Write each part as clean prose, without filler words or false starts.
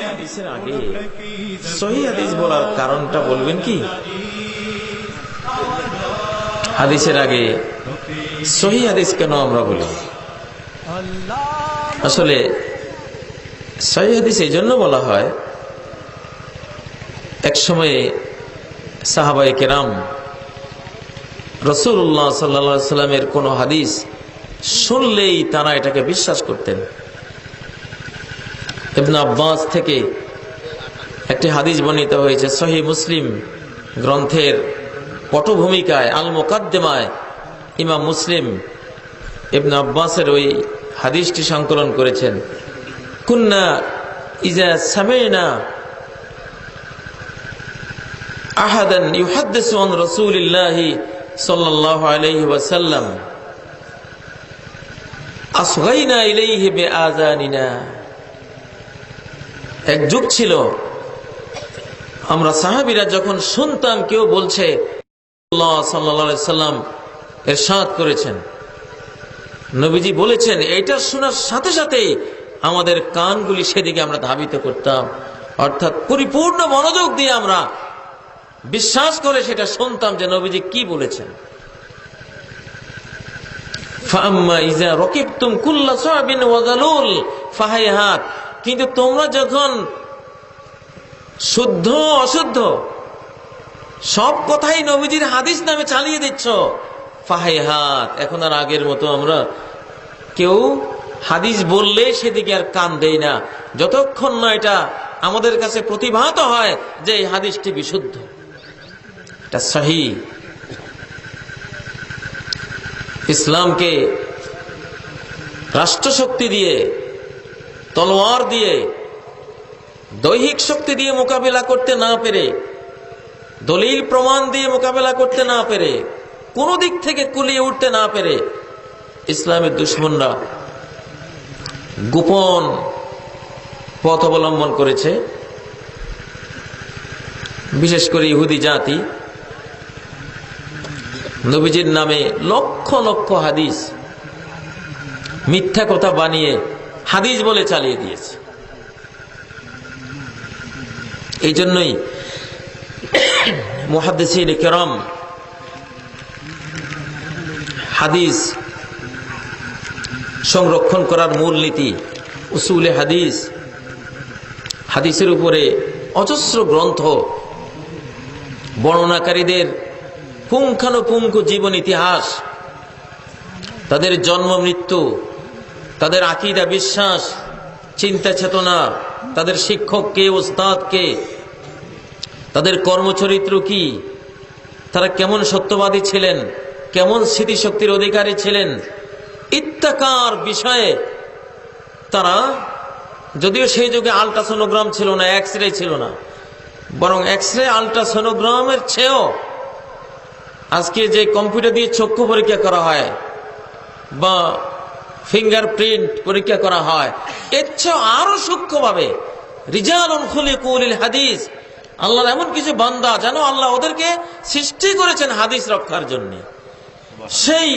হাদিসের আগে সহিহ হাদিস বলার কারণটা বলবেন কি? হাদিসের আগে সহিহ হাদিস কেন আমরা বলি? আসলে সহিহ হাদিস এই জন্য বলা হয়, এক সময়ে সাহাবায়ে কেরাম রাসূলুল্লাহ সাল্লাল্লাহু আলাইহি সাল্লামের কোন হাদিস শুনলেই তারা এটাকে বিশ্বাস করতেন। ইবনে আব্বাস থেকে একটি হাদিস বর্ণিত হয়েছে সহিহ মুসলিম গ্রন্থের পটভূমিকায় আল মুকাদ্দিমায় ইমাম মুসলিম ইবনে আব্বাসের ওই হাদিসটি সংকলন করেছেন। কুন্না ইজা সামি'না আহাদান ইউহাদ্দিসু আন রাসূলিল্লাহি সাল্লাল্লাহু আলাইহি ওয়াসাল্লাম আসগাইনা ইলাইহি বিআযানিনা। এক যুগ ছিল, আমরা সাহাবীরা যখন শুনতাম কেউ বলছে আল্লাহ সাল্লাল্লাহু আলাইহি সাল্লাম ইরশাদ করেছেন, নবীজি বলেছেন, এটা শোনার সাথে সাথে আমাদের কানগুলি সেদিকে আমরা ধাবিত করতাম, অর্থাৎ পরিপূর্ণ মনোযোগ দিয়ে আমরা বিশ্বাস করে সেটা শুনতাম যে নবীজি কি বলেছেন। ফাম্মা ইজা রাকিবতুম কুল্লা সাবিন ওয়া যালুল ফাহাইহাত, কিন্তু তোমরা যখন শুদ্ধ অশুদ্ধ সব কথাই নবীজির হাদিস নামে চালিয়ে দিচ্ছ, ফাহাইহাত, এখন আর আগের মতো আমরা কেউ হাদিস বললে সেদিকে আর কান দেই না, যতক্ষণ না এটা আমাদের কাছে প্রতিভাত হয় যে এই হাদিসটি বিশুদ্ধ, এটা সহিহ। ইসলামকে রাষ্ট্রশক্তি দিয়ে, তলোয়ার দিয়ে, দৈহিক শক্তি দিয়ে মোকাবেলা করতে না পেরে, দলিল প্রমাণ দিয়ে মোকাবেলা করতে না পেরে, কোন দিক থেকে কুলিয়ে উঠতে না পেরে ইসলামের দুশমনরা গোপন পথ অবলম্বন করেছে। বিশেষ করে ইহুদি জাতি নবীজির নামে লক্ষ লক্ষ হাদিস মিথ্যা কথা বানিয়ে হাদিস বলে চালিয়ে দিয়েছে। এই জন্যই মুহাদ্দিসিন কিরাম হাদিস সংরক্ষণ করার মূলনীতি উসুলে হাদিস, হাদিসের উপরে অজস্র গ্রন্থ, বর্ণনাকারীদের পুঙ্খানুপুঙ্খ জীবন ইতিহাস, তাদের জন্ম মৃত্যু, তাদের আকীদা বিশ্বাস, চিন্তা চেতনা, তাদের শিক্ষক কে, ওস্তাদ কে, তাদের কর্মচরিত্র কি, তারা কেমন সত্যবাদী ছিলেন, কেমন স্মৃতিশক্তির অধিকারী ছিলেন ইত্যাকার বিষয়ে তারা, যদিও সেই যুগে আল্ট্রাসোনোগ্রাম ছিল না, এক্সরে ছিল না, বরং এক্সরে আল্ট্রাসোনোগ্রামের চেয়েও আজকে যে কম্পিউটার দিয়ে চক্ষু পরীক্ষা করা হয় বা ফিঙ্গারপ্রিন্ট পরীক্ষা করা হয়, এর চেয়েও আরো সূক্ষ্মভাবে রিজালুন খুলিকু লিল হাদিস, আল্লাহর এমন কিছু বান্দা জানো আল্লাহ ওদেরকে সৃষ্টি করেছেন হাদিস রক্ষার জন্য। সেই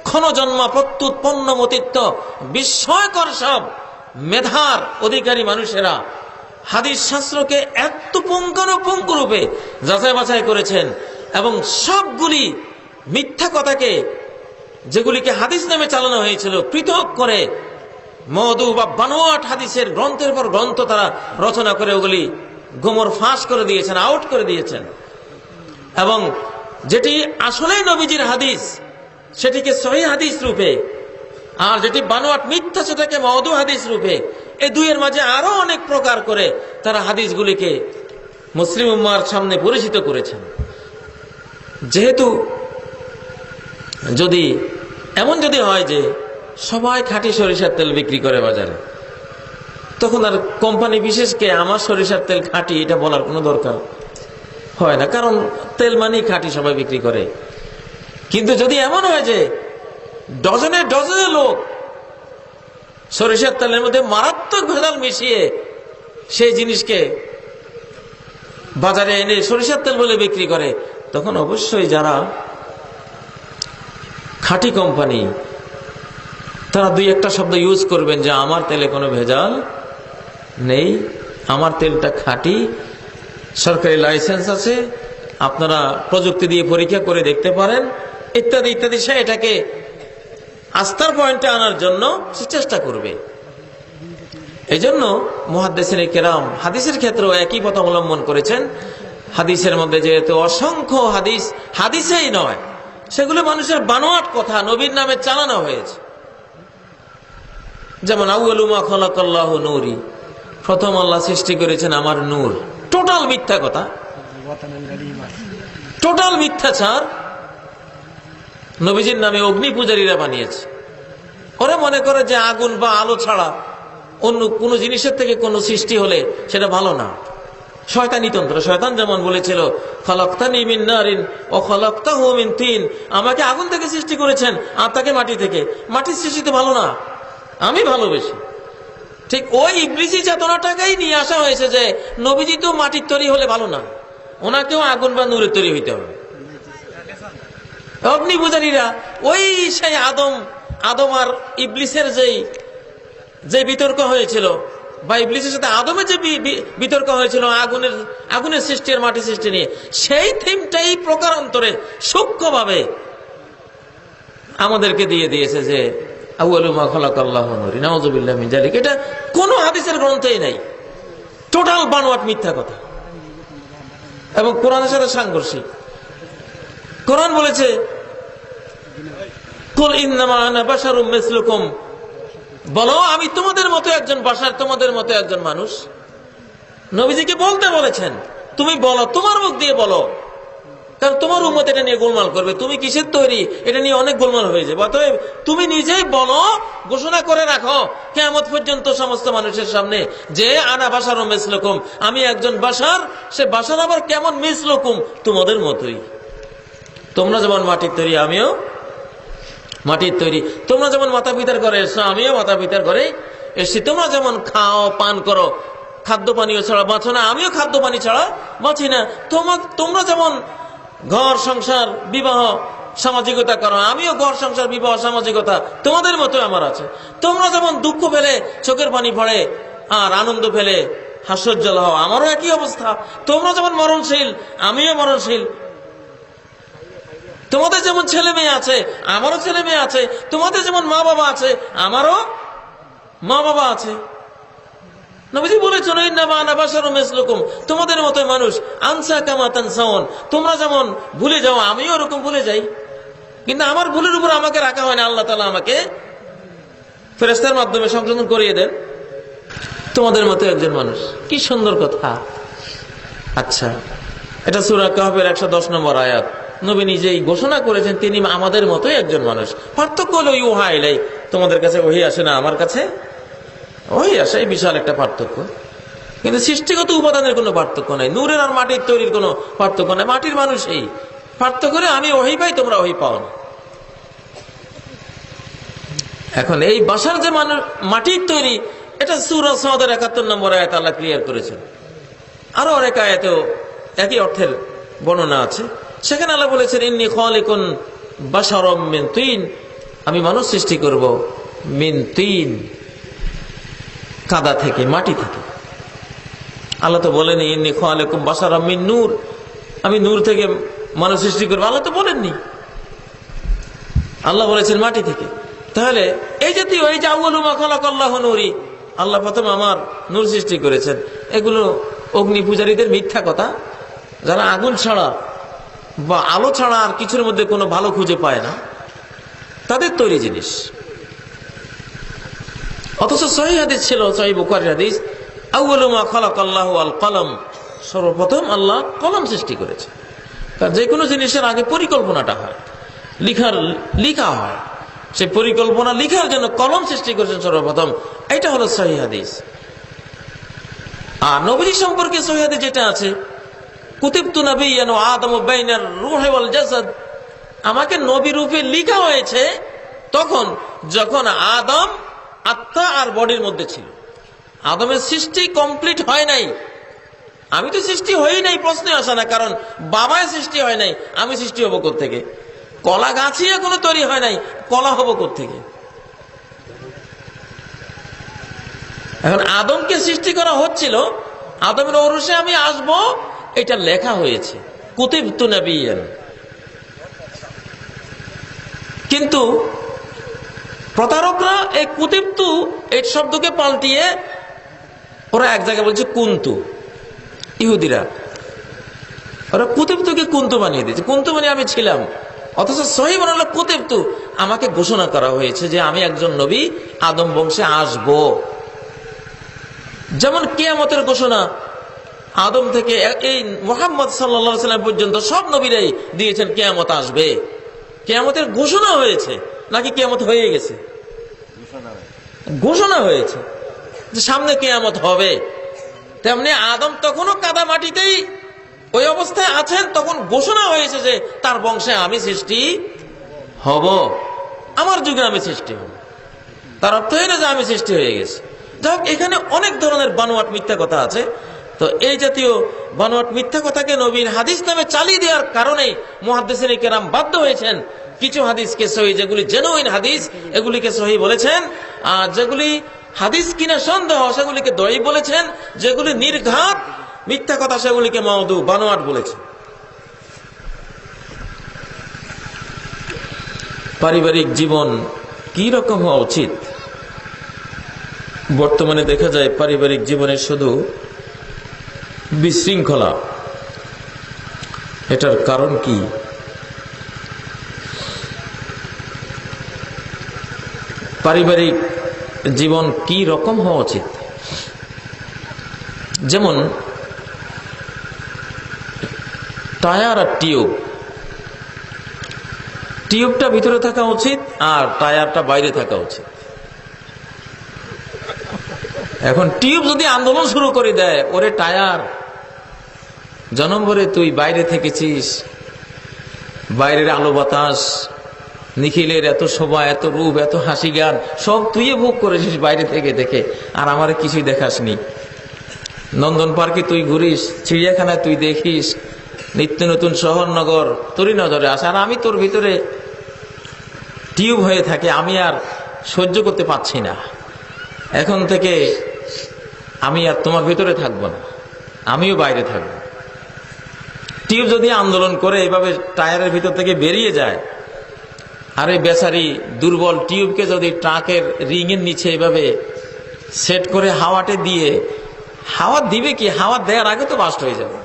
ক্ষণজন্মা প্রত্যুৎপন্ন মতিত্ব বিস্ময়কর সব মেধার অধিকারী মানুষেরা হাদিস শাস্ত্রকে এত পুঙ্খানুপুঙ্খ রূপে যাচাই বাছাই করেছেন এবং সবগুলি মিথ্যা কথাকে, যেগুলিকে হাদিস নামে চালানো হয়েছিল, পৃথক করে মওদু বা বানোয়াট হাদিসের গ্রন্থের পর গ্রন্থ তারা রচনা করে ওগুলি গোমর ফাঁস করে দিয়েছেন, আউট করে দিয়েছেন। এবং যেটি আসলেই নবীজির হাদিস সেটিকে সহিহ হাদিস রূপে, আর যেটি বানোয়াট মিথ্যা সেটাকে মওদু হাদিস রূপে, এই দুইয়ের মাঝে আরো অনেক প্রকার করে তারা হাদিসগুলিকে মুসলিম উম্মাহর সামনে পরিচিত করেছেন। যেহেতু যদি এমন যদি হয় যে সবাই খাঁটি সরিষার তেল বিক্রি করে বাজারে, তখন আর কোম্পানি বিশেষকে আমার সরিষার তেল খাঁটি এটা বলার কোনো দরকার হয় না, কারণ তেল মানেই খাঁটি, সবাই বিক্রি করে। কিন্তু যদি এমন হয় যে ডজনে ডজনে লোক সরিষার তেলের মধ্যে মারাত্মক ভেজাল মিশিয়ে সেই জিনিসকে বাজারে এনে সরিষার তেল বলে বিক্রি করে, তখন অবশ্যই যারা খাঁটি কোম্পানি তারা দুই একটা শব্দ ইউজ করবেন যে আমার তেলে কোনো ভেজাল নেই, আমার তেলটা খাঁটি, সরকারি লাইসেন্স আছে, আপনারা প্রযুক্তি দিয়ে পরীক্ষা করে দেখতে পারেন, ইত্যাদি ইত্যাদি। সে এটাকে আস্থার পয়েন্টে আনার জন্য সে চেষ্টা করবে। এই জন্য মুহাদ্দিসিন কেরাম হাদিসের ক্ষেত্রেও একই পথ অবলম্বন করেছেন। হাদিসের মধ্যে যেহেতু অসংখ্য হাদিসেই নয়, সেগুলো মানুষের বানোয়াট কথা নবীর নামে চালানো হয়েছে। যেমন আউয়ালু মা খালাকাল্লাহু নূরি, প্রথম আল্লাহ সৃষ্টি করেছেন আমার নূর। টোটাল মিথ্যা কথা, টোটাল মিথ্যাচার। নবীজির নামে অগ্নি পূজারীরা বানিয়েছে। ওরা মনে করে যে আগুন বা আলো ছাড়া অন্য কোন জিনিসের থেকে কোন সৃষ্টি হলে সেটা ভালো না। শয়তানি তন্ত্র। শয়তান যেমন বলেছিল খালাকতানি মিন নারিন ওয়া খালাকতাহু মিন তিন, আমাকে আগুন থেকে সৃষ্টি করেছেন আর তাকে মাটি থেকে। মাটির সৃষ্টি তো ভালো না, আমি ভালোবেসি। ঠিক ওই ইবলিসি চেতনাটাকেই নিয়ে আসা হয়েছে যে নবীজি তো মাটির তৈরি হলে ভালো না, ওনাকেও আগুন বা নূরের তৈরি হইতে হবে। অগ্নি পূজারীরা ওই সেই আদম আর ইবলিসের যে বিতর্ক হয়েছিল, বা ইবলিসের সাথে আদমের যে বিতর্ক হয়েছিল আগুনের সৃষ্টি আর মাটির সৃষ্টি নিয়ে, সেই থিমটাই প্রকারান্তরে সূক্ষ্মভাবে আমাদেরকে দিয়ে দিয়েছে যে আউয়ালু মা খালাকাল্লাহু নূরি। নাউযুবিল্লাহি মিন যালিক। এটা কোন হাদিসের গ্রন্থেই নাই। টোটাল বানোয়াট মিথ্যা কথা এবং কোরআনের সাথে সাংঘর্ষিক। কোরআন বলেছে কুল ইন্নামা আনা বাশারুম মিসলুকুম, বলো আমি তোমাদের মতো একজন বাশার, তোমাদের মতো একজন মানুষ। নবীজিকে বলতে বলেছেন, তুমি বলো, তোমার মুখ দিয়ে বলো, কারণ তোমার উম্মত এটা নিয়ে গোলমাল করবে। তুমি কিসের তৈরি এটা নিয়ে অনেক গোলমাল হয়ে যাবে। অতএব তুমি নিজেই বলো, ঘোষণা করে রাখো কিয়ামত পর্যন্ত সমস্ত মানুষের সামনে যে আনা বাশারুম মিসলুকুম, আমি একজন বাশার। সে বাশার আবার কেমন? মিসলুকুম, তোমাদের মতোই। তোমরা যেমন মাটির তৈরি আমিও মাটির তৈরি। তোমরা যেমন মাতা পিতার ঘরে এসছো আমিও মাতা পিতার ঘরে এসছি। তোমরা যেমন খাও পান করো, খাদ্য পানীয় ছাড়া বাঁচো না, আমিও খাদ্য পানি ছাড়া বাঁচি না। তোমরা যেমন ঘর সংসার বিবাহ সামাজিকতা করো, আমিও ঘর সংসার বিবাহ সামাজিকতা তোমাদের মতো আমার আছে। তোমরা যেমন দুঃখ পেলে চোখের পানি পড়ে আর আনন্দ পেলে হাস্যোজ্জ্বল হও, আমারও একই অবস্থা। তোমরা যেমন মরণশীল আমিও মরণশীল। তোমাদের যেমন ছেলে মেয়ে আছে আমারও ছেলে মেয়ে আছে। তোমাদের যেমন মা বাবা আছে আমারও মা বাবা আছে। নবীজি বলেছেন ইন্নামা আনা বাশারুম মিসলুকুম, তোমাদের মতো মানুষ। আনসা কামা তানসাউন, তোমরা যেমন ভুলে যাও আমিও ওরকম ভুলে যাই, কিন্তু আমার ভুলের উপর আমাকে রাখা হয় না। আল্লাহ তাআলা আমাকে ফেরেশতার মাধ্যমে সংশোধন করিয়ে দেন। তোমাদের মতো একজন মানুষ, কি সুন্দর কথা। আচ্ছা, এটা সূরা কাহফের 110 নম্বর আয়াত। নবী নিজেই ঘোষণা করেছেন তিনি আমাদের মতোই একজন মানুষ। পার্থক্য হলো ইউহা ইলাই, তোমাদের কাছে ওহী আসে না, আমার কাছে ওহী আসে, এই বিশাল একটা পার্থক্য। কিন্তু সৃষ্টিগত উপাদানের কোনো পার্থক্য নাই, নূরের আর মাটির তৈরির কোনো পার্থক্য নাই। মাটির মানুষই পার্থক্য করে আমি ওহী পাই, তোমরা ওহী পাও না। এখন এই বাশার যে মানুষ মাটির তৈরি, এটা সূরা সাদের 71 নম্বর আয়াত আল্লাহ ক্লিয়ার করেছেন। আরো অনেক আয়াতেও একই অর্থের বর্ণনা আছে। সেখানে আল্লাহ বলেছেন ইন্নী খালিকুন বাশারাম মিন তিন, আমি মানুষ সৃষ্টি করব মিন তিন, কাদা থেকে, মাটি থেকে। আল্লাহ তো বলেনি ইন্নী খালিকুম বাশারাম মিন নূর, আমি নূর থেকে মানুষ সৃষ্টি করবো। আল্লাহ তো বলেননি, আল্লাহ বলেছেন মাটি থেকে। তাহলে এই জাতীয় এই যে আউয়ালু মা খালাকাল্লাহু নূরি, আল্লাহ প্রথম আমার নূর সৃষ্টি করেছেন, এগুলো অগ্নি পূজারীদের মিথ্যা কথা। যারা আগুন ছাড়া বা আলো ছাড়া আর কিছুর মধ্যে কোনো ভালো খুঁজে পায় না, তাদের তৈরি জিনিস। অথচ সহিহ হাদিস ছিল, সহিহ বুখারীর হাদিস, আউয়ালু মা খালাকাল্লাহু আল কলম, সর্বপ্রথম আল্লাহ কলম সৃষ্টি করেছে। কারণ যে কোনো জিনিসের আগে পরিকল্পনাটা হয়, লিখা হয়, সেই পরিকল্পনা লিখার জন্য কলম সৃষ্টি করেছেন সর্বপ্রথম। এটা হলো সহিহ হাদিস। আর নবী সম্পর্কে সহিহ হাদিস যেটা আছে, কুতিবতু নাবিয়্যান ওয়া আদামু বাইনার রূহি ওয়াল জাসাদ, আমাকে নবী রূপে লেখা হয়েছে তখন যখন আদম আত্মা আর বডির মধ্যে ছিল। আদমের সৃষ্টি কমপ্লিট হয় নাই, আমি তো সৃষ্টি হই নাই, প্রশ্নে আসে না। কারণ বাবায় সৃষ্টি হয় নাই, আমি সৃষ্টি হবো কোত্থেকে? কলা গাছই এখনো তৈরি হয় নাই, কলা হবো কোত্থেকে? এখন আদমকে সৃষ্টি করা হচ্ছিল, আদমের ঔরসে আমি আসব, এটা লেখা হয়েছে কুতিবতু নবিয়্যান। কিন্তু প্রতারকরা এই কুতিবতু এই শব্দকে পাল্টিয়ে ওরা এক জায়গায় বলছে কুন্তু। ইহুদিরা ওরা কুতিবতুকে কুন্তু বানিয়ে দিয়েছে, কুন্তু মানে আমি ছিলাম, অথচ সহি বানালো কুতিবতু, আমাকে ঘোষণা করা হয়েছে যে আমি একজন নবী আদম বংশে আসব। যেমন কিয়ামতের ঘোষণা আদম থেকে এই মুহাম্মদ সাল্লাল্লাহু আলাইহি ওয়াসাল্লাম পর্যন্ত সব নবীরাই দিয়েছেন কিয়ামত আসবে, কিয়ামতের ঘোষণা হয়েছে, নাকি কিয়ামত হয়ে গেছে? ঘোষণা হয়েছে যে সামনে কিয়ামত হবে। তেমনি আদম তখনও কাদা মাটিতেই ওই অবস্থায় আছেন, তখন ঘোষণা হয়েছে যে তার বংশে আমি সৃষ্টি হব, আমার যুগে আমি সৃষ্টি হব। তার অর্থ হলো যে আমি সৃষ্টি হয়ে গেছি। যাই হোক, এখানে অনেক ধরনের বানোয়াট মিথ্যা কথা আছে। তো এই জাতীয় বানোয়াট মিথ্যা কথাকে নবীর হাদিস নামে চালিয়ে দেওয়ার কারণে মুহাদ্দিসিনে কেরাম বাধ্য হয়েছেন কিছু হাদিসকে সহি, যেগুলি জেনুইন হাদিস, এগুলিকে সহি বলেছেন, আর যেগুলি হাদিস কিনা সন্দেহ সেগুলিকে দঈফ বলেছেন, যেগুলি নির্ঘাত মিথ্যা কথা সেগুলিকে মাউদু বানোয়াট বলেছেন। পারিবারিক জীবন কি রকম হওয়া উচিত? বর্তমানে দেখা যায় পারিবারিক জীবনের শুধু বিশৃঙ্খলা। এটার কারণ কি? পারিবারিক জীবন কি রকম হওয়া উচিত? যেমন টায়ার আর টিউব, টিউবটা ভিতরে থাকা উচিত আর টায়ারটা বাইরে থাকা উচিত। এখন টিউব যদি আন্দোলন শুরু করে দেয়, ওরে টায়ার, জনম ভরে তুই বাইরে থেকেছিস, বাইরের আলো বাতাস, নিখিলের এত শোভা, এত রূপ, এত হাসি গান সব তুই ভোগ করেছিস বাইরে থেকে দেখে, আর আমার কিছুই দেখাসনি। নন্দন পার্কে তুই ঘুরিস, চিড়িয়াখানায় তুই দেখিস, নিত্য নতুন শহর নগর তোরই নজরে আসে, আর আমি তোর ভিতরে টিউব হয়ে থাকে, আমি আর সহ্য করতে পারছি না। এখন থেকে আমি আর তোমার ভিতরে থাকবো না, আমিও বাইরে থাকবো। টিউব যদি আন্দোলন করে এভাবে টায়ারের ভিতর থেকে বেরিয়ে যায়, আর এই বেচারি দুর্বল টিউবকে যদি ট্রাকের রিং এর নিচে এভাবে সেট করে হাওয়াতে দিয়ে, হাওয়া দিবে কি? হাওয়া দেওয়ার আগে তো বাস্ট হয়ে যাবে।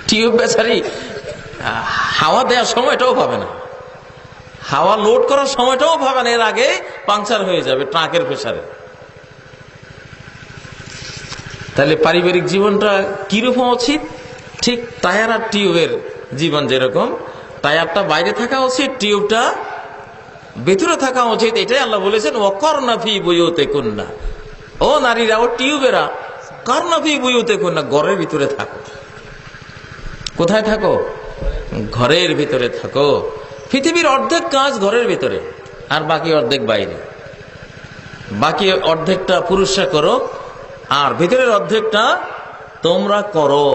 টিউব বেচারি হাওয়া দেওয়ার সময়টাও পাবে না, হাওয়া লোড করার সময়টাও পাবে না, এর আগে পাংচার হয়ে যাবে ট্রাকের প্রেসারে। তাহলে পারিবারিক জীবনটা কিরকম উচিত? ঠিক টায়ার আর টিউবের জীবন যেরকম, টায়ারটা বাইরে থাকা উচিত, টিউবটা ভেতরে থাকা উচিত। এটাই আল্লাহ বলেছেন ওয়াকরনা ফি বুয়ুতিকুন্না, ও নারীরা, ও টিউবেরা, করনা ফি বুয়ুতিকুন্না, ঘরের ভিতরে থাকো। কোথায় থাকো? ঘরের ভিতরে থাকো। পৃথিবীর অর্ধেক কাজ ঘরের ভিতরে, আর বাকি অর্ধেক বাইরে। বাকি অর্ধেকটা পুরুষরা করো, আর ভিতরের অর্ধেকটা তোমরা করো।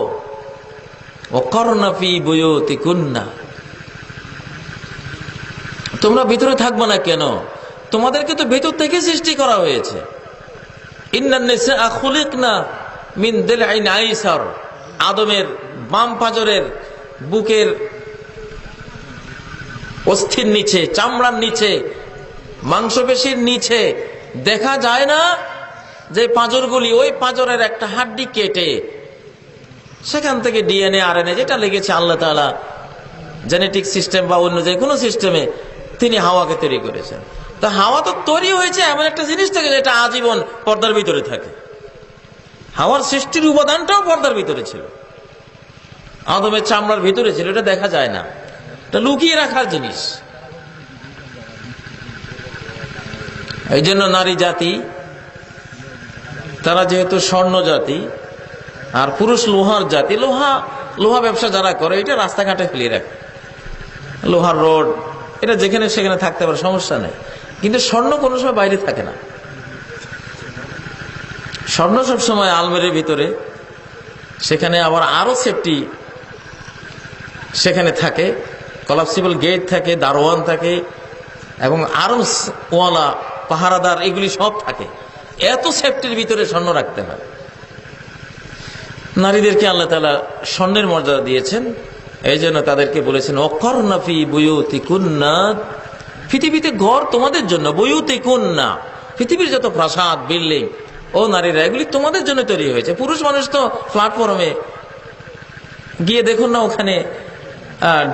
ওয়াকরনা ফি বুয়ুতিকুন্না, তোমরা ভিতরে থাকবে না কেন? তোমাদেরকে তো ভেতর থেকে সৃষ্টি করা হয়েছে। ইন্নান নিসা খুলিকনা মিন দিলআইন আইসার, আদমের বাম পাঁজরের বুকের অস্থির নিচে, চামড়ার নিচে, মাংসপেশির নিচে দেখা যায় না যে পাঁজরগুলি, ওই পাঁজরের একটা হাড্ডি কেটে সেখান থেকে ডিএনএ আরএনএ যেটা লেগেছে আল্লাহ তাআলা জেনেটিক সিস্টেম বা অন্য যে কোনো সিস্টেমে তিনি হাওয়াকে তৈরি করেছেন। তো হাওয়া তো তৈরি হয়েছে এমন একটা জিনিস থেকে যেটা আজীবন পর্দার ভিতরে থাকে। হাওয়ার সৃষ্টির উপাদানটাও পর্দার ভিতরে ছিল, আদমের চামড়ার ভিতরে ছিল, এটা দেখা যায় না, এটা লুকিয়ে রাখার জিনিস। এই জন্য নারী জাতি, তারা যেহেতু স্বর্ণ জাতি আর পুরুষ লোহার জাতি, লোহা ব্যবসা যারা করে এটা রাস্তাঘাটে ফেলিয়ে রাখে, লোহার রড, এটা যেখানে সেখানে থাকতে পারে, সমস্যা নেই। কিন্তু স্বর্ণ কোনো সময় বাইরে থাকে না, স্বর্ণ সবসময় আলমারির ভিতরে, সেখানে আবার আরো সেফটি সেখানে থাকে, কলাপসিবল গেট থাকে, দারোয়ান থাকে, এবং আরো ওয়ালা পাহারাদার, এগুলি সব থাকে। এত সেফটির ভিতরে স্বর্ণ রাখতে হয়। নারীদেরকে আল্লাহ তাআলা স্বর্ণের মর্যাদা দিয়েছেন, এই জন্য তাদেরকে বলেছেন ওয়াকরনা ফি বুয়ুতিকুন্না, পৃথিবীতে ঘর তোমাদের জন্য, বুয়ুতিকুন্না পৃথিবীর যত প্রাসাদ বিল্ডিং, ও নারীরা এগুলি তোমাদের জন্য তৈরি হয়েছে। পুরুষ মানুষ তো প্ল্যাটফর্মে গিয়ে দেখুন না, ওখানে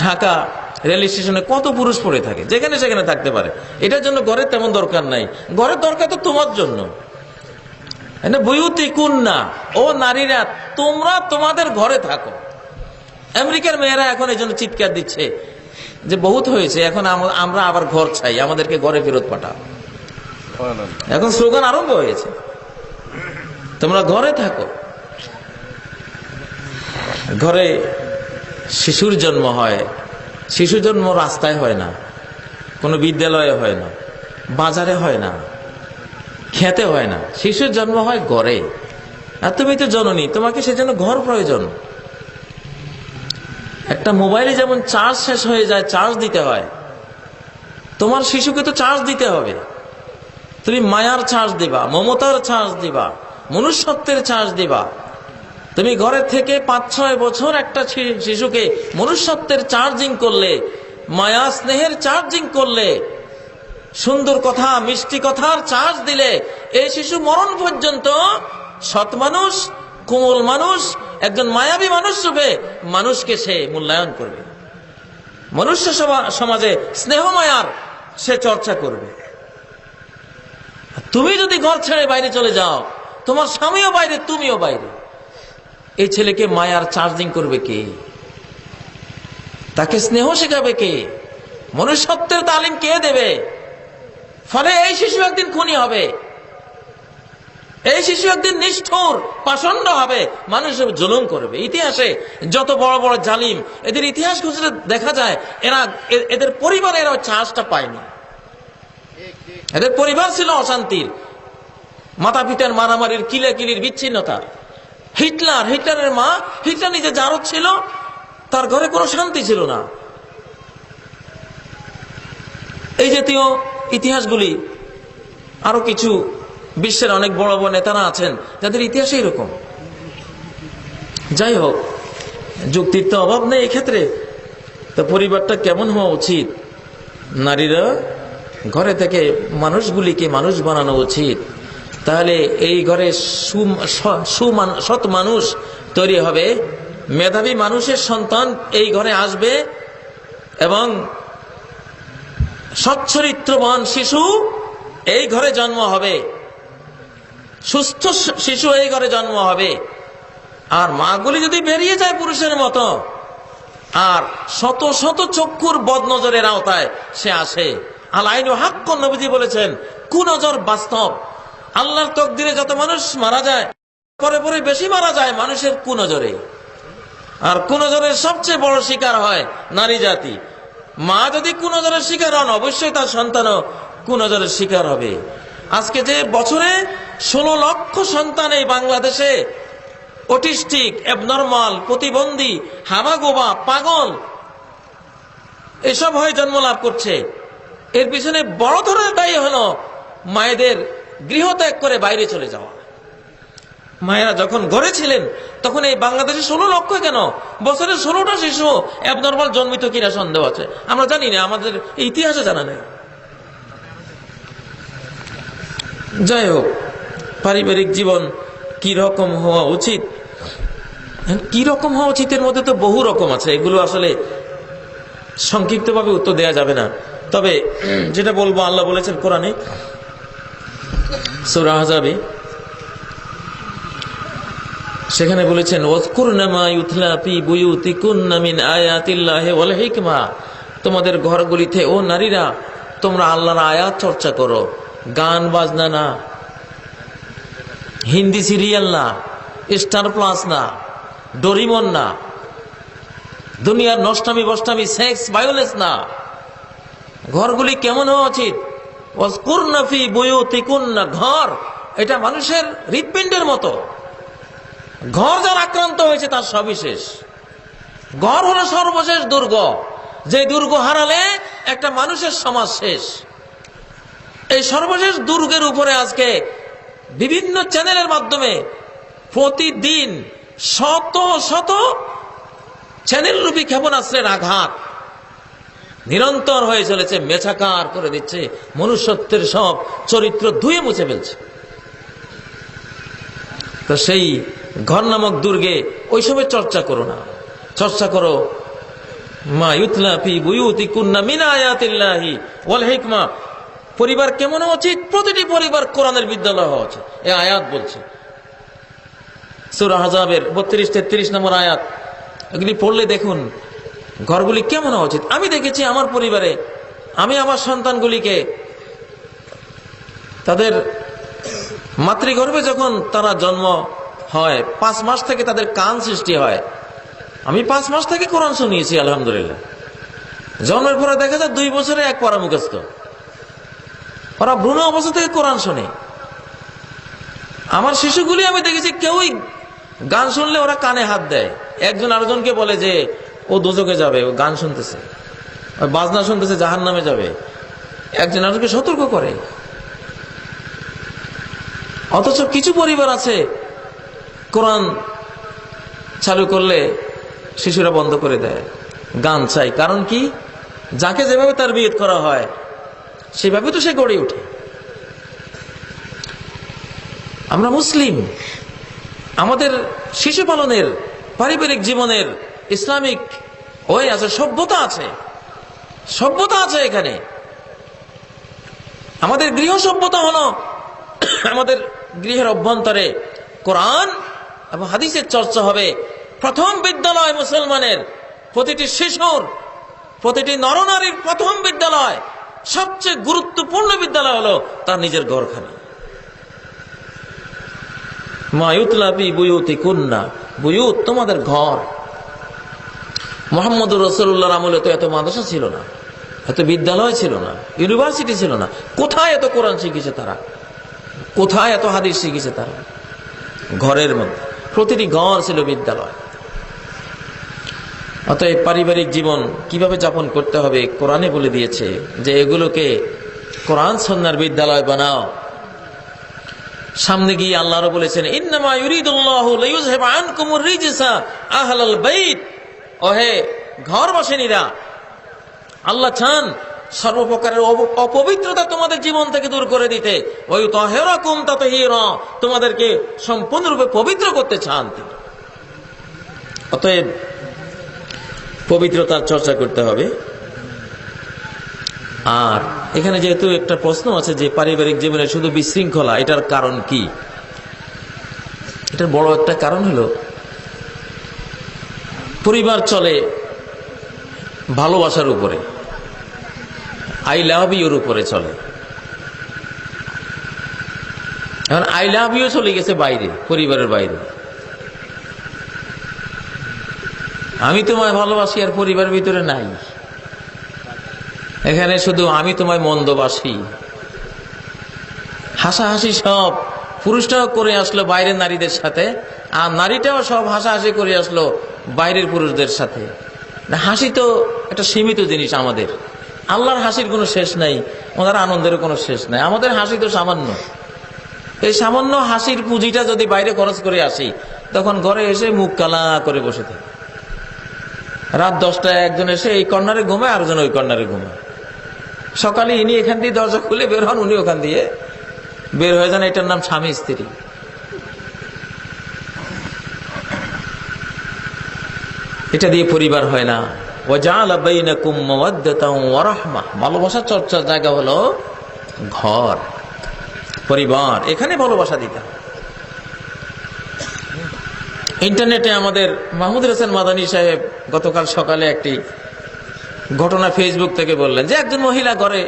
ঢাকা রেল স্টেশনে কত পুরুষ পড়ে থাকে, যেখানে সেখানে থাকতে পারে। এটার জন্য ঘরের তেমন দরকার নাই, ঘরের দরকার তো তোমার জন্য। বুয়ুতিকুন্না, ও নারীরা তোমরা তোমাদের ঘরে থাকো। আমেরিকার মেয়েরা এখন এই জন্য চিৎকার দিচ্ছে যে বহুত হয়েছে, এখন আমরা আবার ঘর চাই, আমাদেরকে ঘরে ফেরত পাঠাও। এখন স্লোগান আরম্ভ হয়েছে, তোমরা ঘরে থাকো। ঘরে শিশুর জন্ম হয়, শিশু জন্ম রাস্তায় হয় না, কোনো বিদ্যালয়ে হয় না, বাজারে হয় না, খেতে হয় না, শিশুর জন্ম হয় ঘরে। আর তুমি তো জননী, তোমাকে সেজন্য ঘর প্রয়োজন। একটা মোবাইলে যেমন চার্জ শেষ হয়ে যায়, চার্জ দিতে হয়, তোমার শিশুকে তো চার্জ দিতে হবে। তুমি মায়ার চার্জ দিবা, মমতার চার্জ দিবা, মনুষ্যত্বের চার্জ দিবা। তুমি ঘরে থেকে 5-6 বছর একটা শিশুকে মনুষ্যত্বের চার্জিং করলে, মায়া স্নেহের চার্জিং করলে, সুন্দর কথা মিষ্টি কথার চার্জ দিলে, এই শিশু মরণ পর্যন্ত সৎ মানুষ, কোমল মানুষ, একজন মায়াবী মানুষ রূপে মানুষকে সে মূল্যায়ন করবে। মনুষ্য সমাজে স্নেহ মায়ার সে চর্চা করবে। তুমি যদি ঘর ছেড়ে বাইরে চলে যাও, তোমার স্বামীও বাইরে, তুমিও বাইরে, এই ছেলেকে মায়ার চার্জিং করবে কে? তাকে স্নেহ শেখাবে কে? মনুষ্যত্বের তালিম কে দেবে? ফলে এই শিশু একদিন খুনি হবে, এই শিশু একদিন নিষ্ঠুর পাষণ্ড হবে, মানুষের জুলুম করবে। ইতিহাসে যত বড় বড় জালিম, এদের ইতিহাস খুঁজলে দেখা যায় এদের পরিবারে এরা চার্জটা পায়নি। এদের পরিবার ছিল অশান্তির, মাতা পিতার মারামারির, কিলাকিলির, বিচ্ছিন্নতা। হিটলারের মা, হিটলার নিজে জারদ ছিল, তার ঘরে কোনো শান্তি ছিল না। এই জাতীয় ইতিহাসগুলি, আরো কিছু বিশ্বের অনেক বড় বড় নেতারা আছেন যাদের ইতিহাসে এরকম। যাই হোক, যুক্তির তো অভাব নেই এক্ষেত্রে। তো পরিবারটা কেমন হওয়া উচিত? নারীরা ঘরে থেকে মানুষগুলিকে মানুষ বানানো উচিত। তাহলে এই ঘরে সৎ মানুষ তৈরি হবে, মেধাবী মানুষের সন্তান এই ঘরে আসবে, এবং সচ্চরিত্রবান শিশু এই ঘরে জন্ম হবে, সুস্থ শিশু এই ঘরে জন্ম হবে। আর মাগুলি যদি বেরিয়ে যায় পুরুষের মতো, আর শত শত চক্ষুর বদনজরের আওতায় সে আসে। আলাইনু হাক্কুন, নবীজি বলেছেন কুনজর বাস্তব। আল্লাহর তকদিরে যত মানুষ মারা যায়, পরে পরে বেশি মারা যায় মানুষের কুনজরে। আর কুনজরের সবচেয়ে বড় শিকার হয় নারী জাতি। মা যদি কুনজরের শিকার হন, অবশ্যই তার সন্তানও কুনজরের শিকার হবে। আজকে যে বছরে 16 লক্ষ সন্তান এই বাংলাদেশে অটিস্টিক, অ্যাবনর্মাল, প্রতিবন্ধী, হামাগোবা, পাগল এসব হয়ে জন্ম লাভ করছে, এর পিছনে বড় ধরনের দায়ী হলো মায়েদের গৃহত্যাগ করে বাইরে চলে যাওয়া। মায়েরা যখন ঘরে ছিলেন তখন এই বাংলাদেশে 16 লক্ষ কেন, বছরে 16টা শিশু অ্যাবনর্মাল জন্মিত কিনা সন্দেহ আছে। আমরা জানি না, আমাদের ইতিহাসে জানা নেই। যাই হোক, পারিবারিক জীবন কি রকম হওয়া উচিত, কি রকম হওয়া উচিতের মধ্যে তো বহু রকম আছে, এগুলো আসলে সংক্ষিপ্তভাবে উত্তর দেওয়া যাবে না। তবে যেটা বলবো, আল্লাহ বলেছেন কোরআনে সূরা আহজাবে, সেখানে বলেছেন ওয়াজকুরনা মা ইউতলা ফি বুয়ুতিকুন্না মিন আয়াতিল্লাহি ওয়াল হিকমা। তোমাদের ঘরগুলিতে ও নারীরা তোমরা আল্লাহর আয়াত চর্চা করো। গান বাজনা না, হিন্দি সিরিয়াল না, স্টার প্লাস না, ডোরিমন না, দুনিয়ার নষ্টামি বষ্টামি, সেক্স, ভায়োলেন্স না। ঘরগুলি কেমন হওয়া উচিত? ওয়াজকুরনা ফি বুয়ুতিকুন্না, ঘর এটা মানুষের হৃৎপিণ্ডের মতো। ঘর যার আক্রান্ত হয়েছে তার সবই শেষ। ঘর হলো সর্বশেষ দুর্গ, যে দুর্গ হারালে একটা মানুষের সমাজ শেষ। এই সর্বশেষ দুর্গের উপরে আজকে বিভিন্ন চ্যানেলের মাধ্যমে প্রতিদিন শত শত চ্যানেল রূপী ক্ষেপণাস্ত্রের আঘাত নিরন্তর হয়ে চলেছে, মেছাকার করে দিচ্ছে, মনুষ্যত্বের সব চরিত্র ধুয়ে মুছে ফেলছে। তো সেই ঘর নামক দুর্গে ওইসবের চর্চা করো না, চর্চা করো মা ইউতলা ফি বুয়ুতিকুন্না মিন আয়াতিল্লাহি ওয়াল হিকমা। পরিবার কেমন হওয়া উচিত? প্রতিটি পরিবার কোরআনের বিদ্যালয় হওয়া উচিত। এই আয়াত বলছে সূরা আহজাবের 32-33 নম্বর আয়াত। এগুলি পড়লে দেখুন ঘরগুলি কেমন হওয়া উচিত। আমি দেখেছি আমার পরিবারে, আমি আমার সন্তানগুলিকে তাদের মাতৃগর্ভে যখন তারা জন্ম হয় 5 মাস থেকে তাদের কান সৃষ্টি হয়। আমি 5 মাস থেকে কোরআন শুনিয়েছি আলহামদুলিল্লাহ। জন্মের পরে দেখা যায় 2 বছরে 1 পারা মুখস্থ। ওরা ভ্রূণ অবস্থা থেকে কোরআন শোনে। আমার শিশুগুলি আমি দেখেছি কেউই গান শুনলে ওরা কানে হাত দেয়, একজন আরেকজনকে বলে যে ও দোজখে যাবে, ও গান শুনতেছে, বাজনা শুনতেছে, জাহান্নামে যাবে, একজন আরেকজনকে সতর্ক করে। অথচ কিছু পরিবার আছে কোরআন চালু করলে শিশুরা বন্ধ করে দেয়, গান চাই। কারণ কি? যাকে যেভাবে তারবিয়ত করা হয় সেভাবে তো সে গড়ে ওঠে। আমরা মুসলিম, আমাদের শিশু পালনের, পারিবারিক জীবনের ইসলামিক ওই আছে, সভ্যতা আছে, সভ্যতা আছে এখানে। আমাদের গৃহ সভ্যতা হলো আমাদের গৃহের অভ্যন্তরে কোরআন এবং হাদিসের চর্চা হবে। প্রথম বিদ্যালয় মুসলমানের, প্রতিটি শিশুর, প্রতিটি নরনারীর প্রথম বিদ্যালয়, সবচেয়ে গুরুত্বপূর্ণ বিদ্যালয় হলো তার নিজের ঘরখানা। মা ইউতলা ফি বুয়ুতিকুন্না, বুয়ুত তোমাদের ঘর। মুহাম্মদুর রাসূলুল্লাহর আমলে তো এত মাদ্রাসা ছিল না, এত বিদ্যালয় ছিল না, ইউনিভার্সিটি ছিল না। কোথায় এত কোরআন শিখেছে তারা? কোথায় এত হাদিস শিখেছে তারা? ঘরের মধ্যে প্রতিটি ঘর ছিল বিদ্যালয়। অতএব পারিবারিক জীবন কিভাবে যাপন করতে হবে কোরআনে বলে দিয়েছে যে এগুলোকে কোরআন সুন্নাহর বিদ্যালয় বানাও। সামনে গিয়ে আল্লাহও বলেছেন ইন্নামা ইউরিদুল্লাহু লিইয়ুযহিবা আনকুমুর রিজসা আহলাল বাইত। ওহে ঘরবাসিনীরা, আল্লাহ চান সর্বপ্রকারের অপবিত্রতা তোমাদের জীবন থেকে দূর করে দিতে। ওয়া ইউতাহিরাকুম তাতহীরা, তোমাদেরকে সম্পূর্ণরূপে পবিত্র করতে চান তিনি। অতএব পবিত্রতার চর্চা করতে হবে। আর এখানে যেহেতু একটা প্রশ্ন আছে যে পারিবারিক জীবনে শুধু বিশৃঙ্খলা, এটার কারণ কি? এটার বড় একটা কারণ হলো পরিবার চলে ভালোবাসার উপরে, আই লাভ ইউর উপরে চলে। এখন আই লাভ ইউ চলে গেছে বাইরে, পরিবারের বাইরে। আমি তোমায় ভালোবাসি আর পরিবারের ভিতরে নাই। এখানে শুধু আমি তোমায় মন্দবাসি, হাসাহাসি সব পুরুষটাও করে আসলো বাইরের নারীদের সাথে, আর নারীটাও সব হাসাহাসি করে আসলো বাইরের পুরুষদের সাথে। হাসি তো একটা সীমিত জিনিস আমাদের। আল্লাহর হাসির কোনো শেষ নাই, ওনার আনন্দেরও কোনো শেষ নাই। আমাদের হাসি তো সামান্য। এই সামান্য হাসির পুঁজিটা যদি বাইরে খরচ করে আসি, তখন ঘরে এসে মুখ কালা করে বসে থাকে। রাত 10টায় একজন এসে এই কর্নারে ঘুমায়, আরেকজন ওই কর্নারে ঘুমায়। সকালে ইনি এখান দিয়ে দরজা খুলে বের হন, উনি ওখান দিয়ে বের হয়ে যান। এটার নাম স্বামী স্ত্রী। এটা দিয়ে পরিবার হয় না। ওয়াজআলা বাইনাকুম মাওয়াদ্দাতাও ওয়া রাহমাহ, ভালোবাসা চর্চার জায়গা হলো ঘর, পরিবার। এখানে ভালোবাসা দিতে হবে। ইন্টারনেটে আমাদের মাহমুদ হাসান মাদানী সাহেব গতকাল সকালে একটি ঘটনা ফেসবুক থেকে বললেন যে একজন মহিলা ঘরে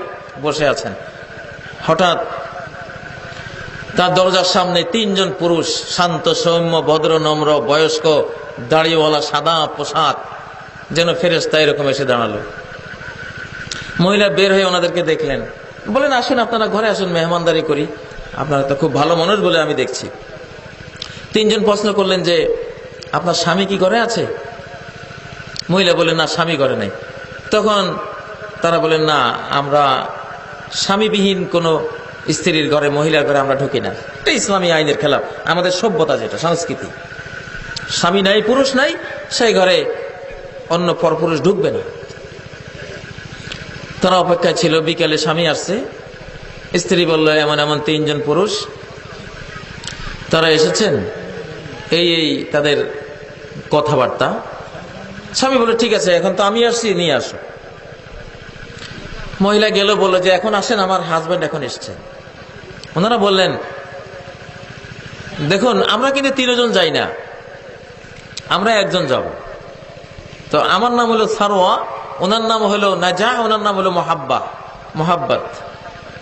বসে আছেন, হঠাৎ তার দরজার সামনে 3 জন পুরুষ, শান্ত সৌম্য ভদ্র নম্র বয়স্ক দাড়িওয়ালা সাদা পোশাক, যেন ফেরেশতা এরকম এসে দাঁড়ালো। মহিলা বের হয়ে ওনাদেরকে দেখলেন, বলেন আসুন আপনারা ঘরে আসুন, মেহমানদারি করি, আপনারা তো খুব ভালো মানুষ বলে আমি দেখছি। 3 জন প্রশ্ন করলেন যে আপনার স্বামী কি ঘরে আছে? মহিলা বলেন না, স্বামী ঘরে নাই। তখন তারা বলেন না, আমরা স্বামীবিহীন কোনো স্ত্রীর ঘরে, মহিলার ঘরে আমরা ঢুকি না। এটা ইসলামী আইনের খেলাফ, আমাদের সভ্যতা, যেটা সংস্কৃতি। স্বামী নাই, পুরুষ নাই, সেই ঘরে অন্য পরপুরুষ ঢুকবে না। তারা অপেক্ষা ছিল, বিকালে স্বামী আসছে, স্ত্রী বলল এমন এমন 3 জন পুরুষ তারা এসেছেন, এই তাদের কথাবার্তা। স্বামী বলল ঠিক আছে, এখন তো আমি আসছি, নিয়ে আসো। মহিলা গেল, বলল যে এখন আসেন, আমার হাজবেন্ড এখন এসছে। ওনারা বললেন দেখুন আমরা কিন্তু 3 জন যাই না, আমরা 1 জন যাব। তো আমার নাম হলো সারোয়া, ওনার নাম হলো নাজা, ওনার নাম হলো মোহাব্বত।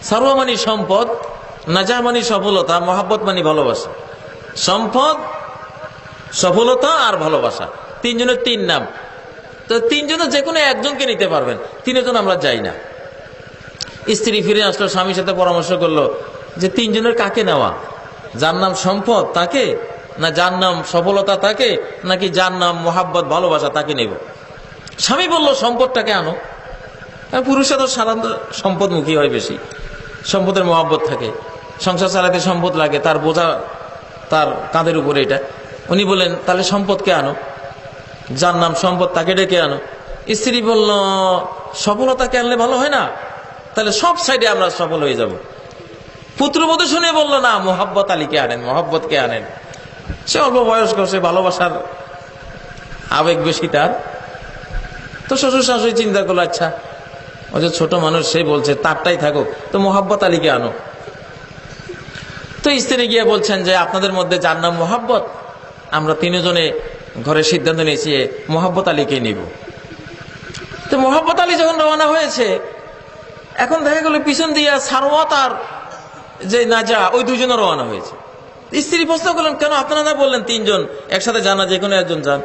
সারোয়া মানে সম্পদ, নাজা মানে সফলতা, মোহাব্বত মানে ভালোবাসা। সম্পদ, সফলতা আর ভালোবাসা, 3 জনের 3 নাম। তো 3 জনের যে কোনো 1 জনকে নিতে পারবেন, 3 জন আমরা যাই না। স্ত্রী ফিরে আসলো, স্বামীর সাথে পরামর্শ করলো যে 3 জনের কাকে নেওয়া, যার নাম সম্পদ তাকে, না যার নাম সফলতা তাকে, নাকি যার নাম মোহাব্বত ভালোবাসা তাকে নেব। স্বামী বলল সম্পদটাকে আনো। পুরুষরা তো সাধারণত সম্পদমুখী হয় বেশি, সম্পদের মোহাব্বত থাকে, সংসার চালাতে সম্পদ লাগে, তার বোঝা তার কাঁধের উপরে এটা। উনি বললেন তাহলে সম্পদকে আনো, যার নাম সম্পদ তাকে ডেকে আনো। স্ত্রী বলল সফলতাকে আনলে ভালো হয় না, তাহলে সব সাইডে আমরা সফল হয়ে যাব। পুত্রবধূ শুনে বলল না, মোহাব্বত আলীকে আনেন, মোহাব্বতকে আনেন। সে অল্প বয়স্ক, সে ভালোবাসার আবেগ বেশি তার। তো শ্বশুর শাশুড়ি চিন্তা করলো আচ্ছা ও যে ছোট মানুষ, সে বলছে তারটাই থাকুক, তো মোহাব্বত আলীকে আনো। তো স্ত্রী গিয়ে বলছেন যে আপনাদের মধ্যে যার নাম মোহাব্বত, আমরা 3 জনে ঘরে সিদ্ধান্ত নিয়েছি মোহাব্বত আলীকে নিব। তো মোহাব্বত আলী যখন রওনা হয়েছে, এখন দেখা গেল পিছন দিয়ে সারওয়াত আর যে নাজা, ওই 2 জন রওনা হয়েছে। স্ত্রী প্রশ্ন করলেন কেন আপনারা না বললেন 3 জন একসাথে যান না, যে কোনো 1 জন যান।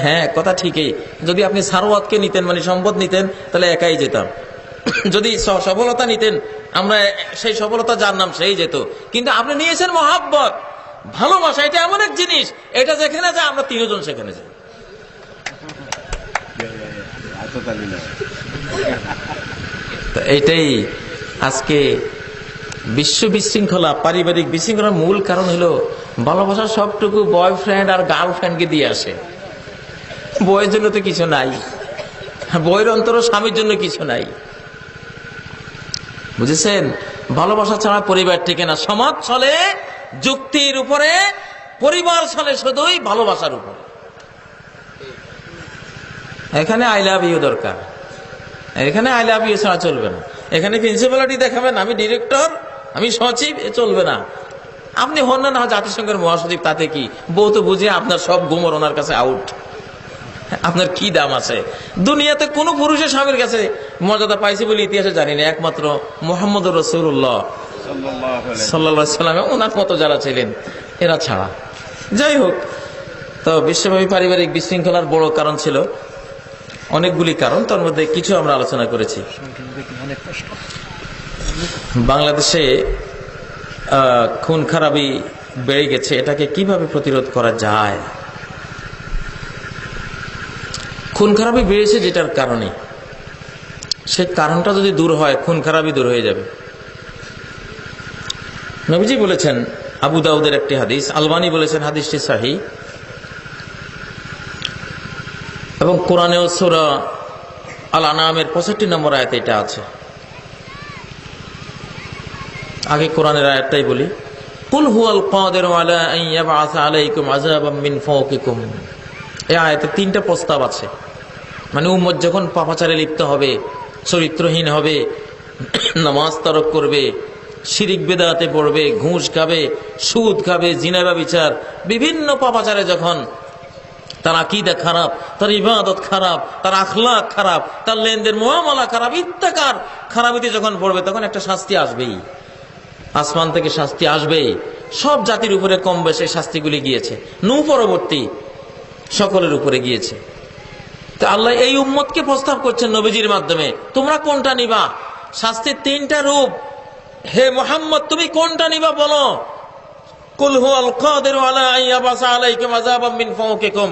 হ্যাঁ কথা ঠিকই, যদি আপনি সারওয়াতকে নিতেন মানে সম্পদ নিতেন, তাহলে একাই যেতাম। যদি সফলতা নিতেন, আমরা সেই সফলতা যার নাম সেই যেত। কিন্তু আপনি নিয়েছেন মোহাব্বত, ভালোবাসা, এটা এমন এক জিনিস, এটা যেখানে যায় আমরা 3 জন সেখানে যাই। তো এইটাই আজকে বিশ্ব বিশৃঙ্খলা, পারিবারিক বিশৃঙ্খলার মূল কারণ হলো ভালোবাসার সবটুকু বয়ফ্রেন্ড আর গার্লফ্রেন্ডকে দিয়ে আসে। বইয়ের জন্য তো কিছু নাই, বইয়ের অন্তর স্বামীর জন্য কিছু নাই, বুঝেছেন? ভালোবাসা ছাড়া পরিবার টিকে না। সমাজ চলে যুক্তির উপরে, পরিবার চলে শুধুই ভালোবাসার উপরে। এখানে আই লাভ ইউ দরকার, এখানে আই লাভ ইউ ছাড়া চলবে না। এখানে প্রিন্সিপালিটি দেখাবেন আমি ডিরেক্টর, আমি সচিব, এ চলবে না। আপনি হন না জাতিসংঘের মহাসচিব, তাতে কি? বউ তো বুঝে আপনার সব গুমর ওনার কাছে আউট। আপনার কি দাম আছে? দুনিয়াতে কোন পুরুষের স্বামীর কাছে মর্যাদা পাইছে বলে ইতিহাসে জানি না, একমাত্র মুহাম্মদ রাসূলুল্লাহ সাল্লাল্লাহু আলাইহি সাল্লাম, ওনার মতো যারা ছিলেন এরা ছাড়া। যাই হোক, তো বিশ্বব্যাপী পারিবারিক বিশৃঙ্খলার বড় কারণ ছিল অনেকগুলি কারণ, তার মধ্যে কিছু আমরা আলোচনা করেছি। বাংলাদেশে খুন খারাপি বেড়ে গেছে, এটাকে কিভাবে প্রতিরোধ করা যায়? খুন খারাপি বেড়েছে যেটার কারণে, সেই কারণটা যদি দূর হয়, খুন খারাপি দূর হয়ে যাবে। নবীজি বলেছেন, আবু দাউদের একটি হাদিস, আলবানী বলেছেন হাদিসটি সহিহ, এবং কোরআনেও সূরা আল আনামের 65 নম্বর আয়াতে এটা আছে। আগে কোরআনের আয়াতটাই বলি, কুল হুয়াল কাদিরু আলা আন ইয়াবআসা আলাইকুম আযাবাম মিন ফাওকিকুম। এই আয়াতে 3টা প্রস্তাব আছে। মানে উম্মত যখন পাপাচারে লিপ্ত হবে, চরিত্রহীন হবে, নামাজ তরক করবে, শিরিক বেদাতে পড়বে, ঘুষ খাবে, সুদ খাবে, জিনা ব্যভিচার, বিভিন্ন পাপাচারে যখন তার আকীদা খারাপ, তার ইবাদত খারাপ, তার আখলাক খারাপ, তার লেনদেন মুআমালা খারাপ, ইত্যাকার খারাপিতে যখন পড়বে, তখন একটা শাস্তি আসবেই, আসমান থেকে শাস্তি আসবেই। সব জাতির উপরে কম বেশি শাস্তিগুলি গিয়েছে, নূহ পরবর্তী সকলের উপরে গিয়েছে। তো আল্লাহ এই উম্মতকে প্রস্তাব করছেন নবীজির মাধ্যমে, তোমরা কোনটা নিবা? শাস্তির 3টা রূপ। হে মুহাম্মদ, তুমি কোনটা নিবা বলো? কুল হুয়াল কাদিরু আলা আন ইয়াবআসা আলাইকুম আযাবাম মিন ফাওকিকুম,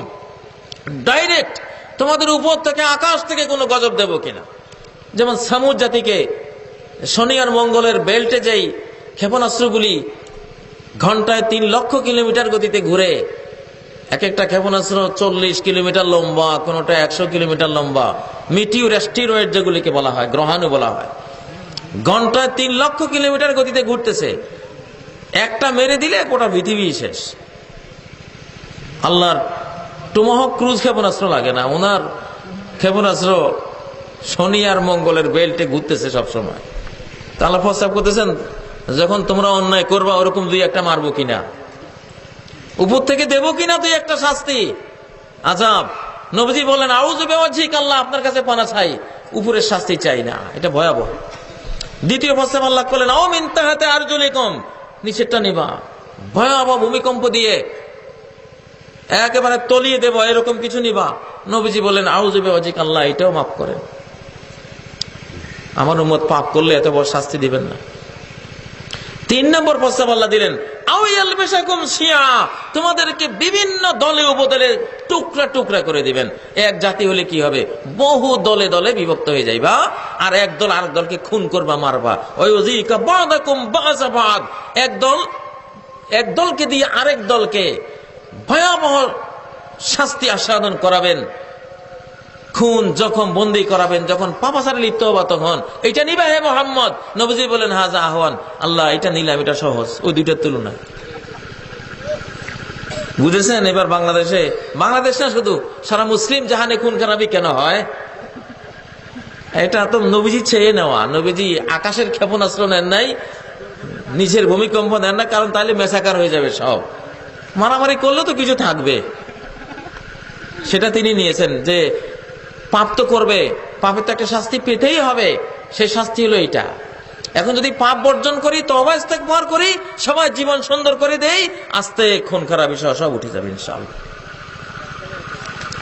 ডাইরেক্ট তোমাদের উপর থেকে, আকাশ থেকে কোনো গজব দেব কিনা। যেমন সামুদ জাতিকে শনি আর মঙ্গলের বেল্টে যেই ক্ষেপণাস্ত্রগুলি ঘন্টায় 3 লক্ষ কিলোমিটার গতিতে ঘুরে, এক একটা ক্ষেপণাস্ত্র 40 কিলোমিটার লম্বা, কোনটা 100 কিলোমিটার লম্বা, মিটিউর অ্যাস্টেরয়েড যেগুলিকে বলা হয়, গ্রহাণু বলা হয়, ঘন্টায় 3 লক্ষ কিলোমিটার গতিতে ঘুরতেছে। একটা মেরে দিলে গোটা পৃথিবী শেষ। আল্লাহর টুমাহক ক্রুজ ক্ষেপণাস্ত্র লাগে না, ওনার ক্ষেপণাস্ত্র শনি আর মঙ্গলের বেল্টে ঘুরতেছে সবসময়। আল্লাহ প্রস্তাব করতেছেন, যখন তোমরা অন্যায় করবা ওরকম 2-1টা মারবো কিনা, উপর থেকে দেবো কিনা 2-1টা শাস্তি, আযাব। নবীজি বলেন, আউযু বিওয়াজহিক, আল্লাহ আপনার কাছে পানা চাই, উপরের শাস্তি চাই না, এটা ভয়াবহ। দ্বিতীয় প্রস্তাব আল্লাহ করলেন, আও মিন তাহতি আরজুলিকুম, নিচেরটা নিবা, ভয়াবহ ভূমিকম্প দিয়ে একেবারে তলিয়ে দেব, এরকম কিছু নিবা। নবীজি বলেন, আউযু বিওয়াজহিক, আল্লাহ এটাও মাফ করেন, আমার উম্মত পাপ করলে এত বড় শাস্তি দিবেন না। 3 নম্বর প্রস্তাব আল্লাহ দিলেন, আও ইয়ালবিসাকুম শিয়া, তোমাদেরকে বিভিন্ন দলে উপদলে টুকরা টুকরা করে দিবেন। এক জাতি হলে কি হবে, বহু দলে দলে বিভক্ত হয়ে যাইবা, আর এক দল আরেক দলকে খুন করবা, মারবা। ওয়ায়ুযিকা বাদাকুম বাযা বাদ, এক দলকে দিয়ে আরেক দলকে ভয়াবহ শাস্তি আস্বাদন করাবেন, খুন জখম বন্দী করাবেন, যখন পাপাচারে লিপ্ত হবা তখন এটা নিবা হে মুহাম্মদ। নবীজি বলেন, হাজা আহওয়ান, আল্লাহ এটা নিলাম, এটা সহজ ওই দুইটার তুলনা। বুঝেছেন? এবার বাংলাদেশ না শুধু, সারা মুসলিম জাহানে খুন খারাপি কেন হয়? এটা তো নবীজি চেয়ে নেওয়া। নবীজি আকাশের ক্ষেপণাস্ত্র নেন নাই, নিচের ভূমিকম্প নেন না, কারণ তাহলে মেসাকার হয়ে যাবে সব। মারামারি করলে তো কিছু থাকবে, সেটা তিনি নিয়েছেন যে পাপ তো করবে, পাপের তো একটা শাস্তি পেতেই হবে, সেই শাস্তি হলো এটা। এখন যদি পাপ বর্জন করি, তওবা ইস্তেগফার করি, সবাই জীবন সুন্দর করে দেই, আস্তে খুন খারাপি সব উঠে যাবে ইনশাআল্লাহ।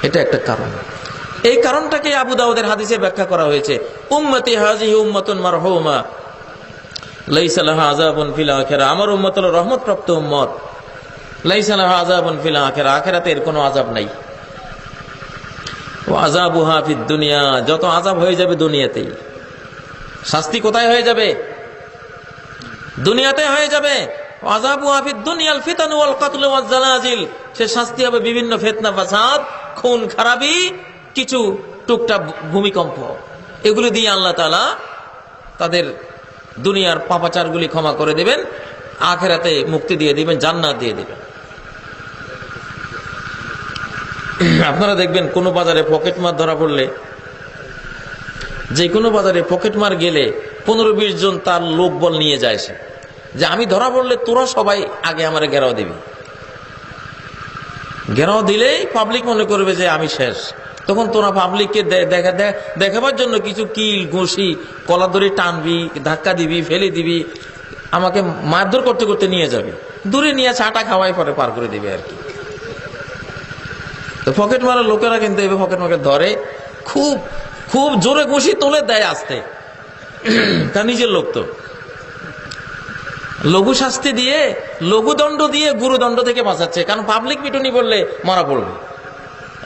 এটা একটা কারণ। এই কারণটাকে আবু দাউদের হাদিসে ব্যাখ্যা করা হয়েছে, উম্মতি হাযিহি উম্মাতুন মারহুমা লাইসা লাহা আযাবুন ফিল আখিরা, আমার উম্মত হলো রহমতপ্রাপ্ত উম্মত, লাইসা লাহা আযাবুন ফিল আখিরা, আখিরাতে এর কোনো আযাব নাই। আযাবুহা ফিদ দুনিয়া, যত আযাব হয়ে যাবে দুনিয়াতেই। শাস্তি কোথায় হয়ে যাবে? দুনিয়াতে হয়ে যাবে। আযাবুহা ফিদ দুনিয়াল ফিতান ওয়াল কতল ওয়াজ জালাজিল, সে শাস্তি হবে বিভিন্ন ফিতনা ফাসাদ, খুন খারাপি, কিছু টুকটাক ভূমিকম্প, এগুলো দিয়ে আল্লাহ তাআলা তাদের দুনিয়ার পাপাচারগুলি ক্ষমা করে দেবেন, আখিরাতে মুক্তি দিয়ে দিবেন, জান্নাত দিয়ে দিবেন। আপনারা দেখবেন কোন বাজারে পকেটমার ধরা পড়লে, যে কোনো বাজারে পকেটমার গেলে 15-20 জন তার লোকবল নিয়ে যায়, সে যে আমি ধরা পড়লে তোরা সবাই আগে আমার ঘেরাও দিবি। ঘেরাও দিলেই পাবলিক মনে করবে যে আমি শেষ, তখন তোরা পাবলিককে দেখাবার জন্য কিছু কিল ঘুষি কলা ধরে টানবি, ধাক্কা দিবি, ফেলে দিবি, আমাকে মারধর করতে করতে নিয়ে যাবে, দূরে নিয়ে চাটা খাওয়াই পরে পার করে দিবে আর কি। তো পকেট মারার লোকেরা কিন্তু এভাবে পকেট মাকে ধরে, খুব খুব জোরে ঘুষি তোলে দেয় আস্তে, তার নিজের লোক তো। লঘু শাস্তি দিয়ে, লঘু দণ্ড দিয়ে গুরুদণ্ড থেকে বাঁচাচ্ছে, কারণ পাবলিক পিটুনি বললে মারা পড়বে।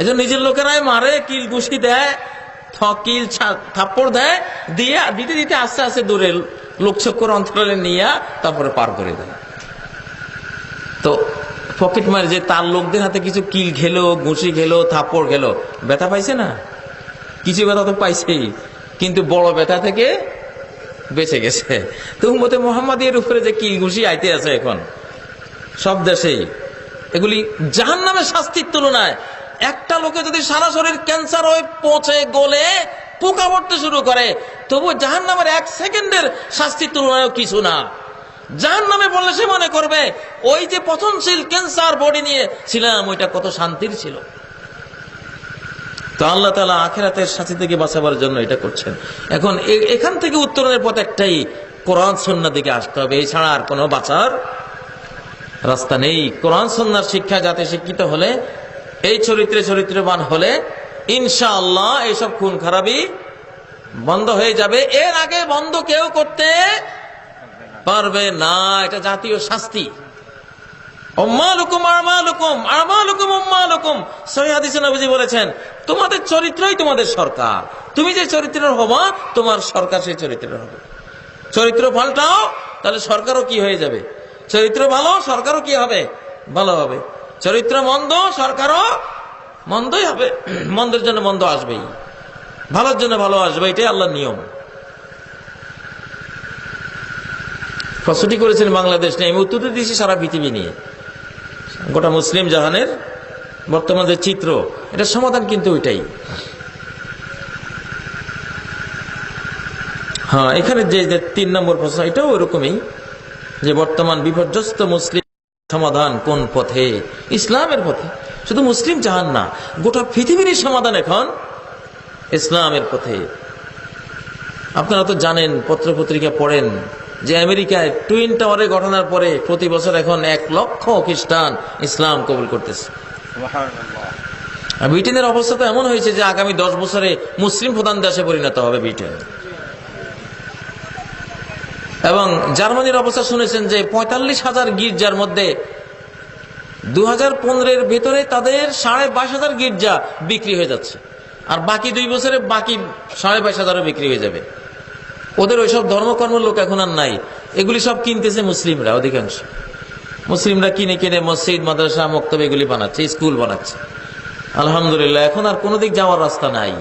এই জন্য নিজের লোকেরাই মারে, কিল ঘুষি দেয়, কিল থাপ্পড় দেয়, দিয়ে দিতে দিতে আস্তে আস্তে দূরে লোকচক্ষুর অন্তরালে নিয়ে তারপরে পার করে দেয়। তো পকেট মার যে তার লোকদের হাতে কিছু কিল খেলো, ঘুষি খেলো, থাপ্পড় খেলো, ব্যথা পাইছে না? কিছু ব্যথা তো পাইছেই, কিন্তু বড় ব্যথা থেকে বেঁচে গেছে। তো উম্মতে মুহাম্মাদির উপরে যে কিল ঘুষি আইতে আছে এখন সব দেশেই, এগুলি জাহান্নামের শাস্তির তুলনায়, একটা লোকে যদি সারা শরীর ক্যান্সার হয়ে পচে গলে পোকা পড়তে শুরু করে, তবু জাহান্নামের 1 সেকেন্ডের শাস্তির তুলনায় কিছু না। জাহান্নামে পড়লে সে মনে করবে ওই যে পতনশীল ক্যান্সার বডি নিয়ে ছিলাম, ওইটা কত শান্তির ছিল। তো আল্লাহ তাআলা আখিরাতের শাস্তি থেকে বাঁচাবার জন্য এটা করছেন। এখন এখান থেকে উত্তরণের পথ একটাই, কোরআন সুন্নাহ দিকে আসতে হবে, এছাড়া আর কোনো বাঁচার রাস্তা নেই। কোরআন সুন্নাহর শিক্ষা যাতে শিক্ষিত হলে, এই চরিত্রবান হলে ইনশাআল্লাহ এইসব খুন খারাপি বন্ধ হয়ে যাবে। এর আগে বন্ধ কেউ করতে পারবে না, এটা জাতীয় শাস্তি। উম্মালুকুম আমালুকুম আমালুকুম উম্মালুকুম, সহিহ হাদিসে নবীজি বলেছেন, তোমাদের চরিত্রই তোমাদের সরকার, তুমি যে চরিত্রের হবা তোমার সরকার সেই চরিত্রের হবে। চরিত্র পাল্টাও, তাহলে সরকারও কি হয়ে যাবে? চরিত্র ভালো, সরকারও কি হবে? ভালো হবে। চরিত্র মন্দ, সরকারও মন্দই হবে। মন্দের জন্য মন্দ আসবেই, ভালোর জন্য ভালো আসবে, এটাই আল্লাহর নিয়ম। প্রশ্নটি করেছেন বাংলাদেশ নিয়ে, আমি উত্তর দিয়েছি সারা পৃথিবী নিয়ে, গোটা মুসলিম জাহানের বর্তমান যে চিত্র, এটার সমাধান কিন্তু ওইটাই। হ্যাঁ, এখানে যে 3 নম্বর প্রশ্ন, এটাও ওরকমই, যে বর্তমান বিপর্যস্ত মুসলিম সমাধান কোন পথে? ইসলামের পথে। শুধু মুসলিম জাহান না, গোটা পৃথিবীর সমাধান এখন ইসলামের পথে। আপনারা তো জানেন, পত্রপত্রিকা পড়েন যে আমেরিকায় টুইন টাওয়ারের ঘটনার পরে প্রতি বছর এখন 1 লক্ষ খ্রিস্টান ইসলাম কবুল করতেছে। আর ব্রিটেনের অবস্থা তো এমন হয়েছে যে আগামী 10 বছরে মুসলিম প্রধান দেশে পরিণত হবে ব্রিটেন। এবং জার্মানির অবস্থা শুনেছেন যে 45,000 গির্জার মধ্যে 2015-এর ভেতরে তাদের 22,500 গির্জা বিক্রি হয়ে যাচ্ছে, আর বাকি 2 বছরে বাকি 22,500 বিক্রি হয়ে যাবে। ওদের ওইসব ধর্মকর্ম লোক এখন আর নাই, এগুলি সব কিনতেছে মুসলিমরা। অধিকাংশ মুসলিমরা কিনে কিনে মসজিদ, মাদ্রাসা, মক্তব এগুলি বানাচ্ছে, স্কুল বানাচ্ছে। আলহামদুলিল্লাহ, এখন আর কোনো দিক যাওয়ার রাস্তা নাই।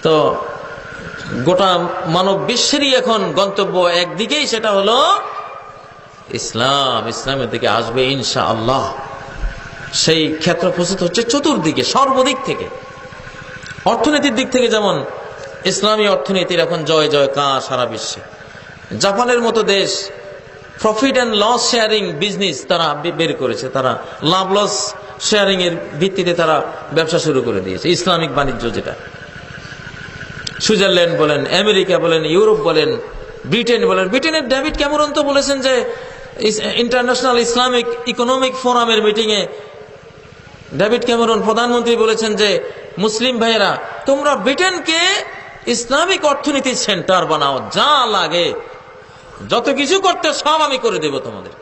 তো গোটা মানব বিশ্বেরই এখন গন্তব্য একদিকেই, সেটা হলো ইসলাম। ইসলামের দিকে আসবে ইনশাআল্লাহ। সেই ক্ষেত্র প্রস্তুত হচ্ছে চতুর্দিকে, সর্বদিক থেকে। অর্থনীতির দিক থেকে যেমন ইসলামী অর্থনীতির এখন জয় জয়কার সারা বিশ্বে। জাপানের মতো দেশ profit and loss sharing business তারা বের করেছে, তারা লাভ লস শেয়ারিং এর ভিত্তিতে তারা ব্যবসা শুরু করে দিয়েছে, ইসলামিক বাণিজ্য যেটা। সুইজারল্যান্ড বলেন, আমেরিকা বলেন, ইউরোপ বলেন, ব্রিটেন বলেন। ব্রিটেনের ডেভিড ক্যামেরন তো বলেছেন যে ইন্টারন্যাশনাল ইসলামিক ইকোনমিক ফোরামের মিটিংয়ে ডেভিড ক্যামেরন প্রধানমন্ত্রী বলেছেন যে মুসলিম ভাইয়েরা, তোমরা ব্রিটেনকে ইসলামিক অর্থনীতির সেন্টার বানাও, যা লাগে যত কিছু করতে সব আমি করে দেব তোমাদের।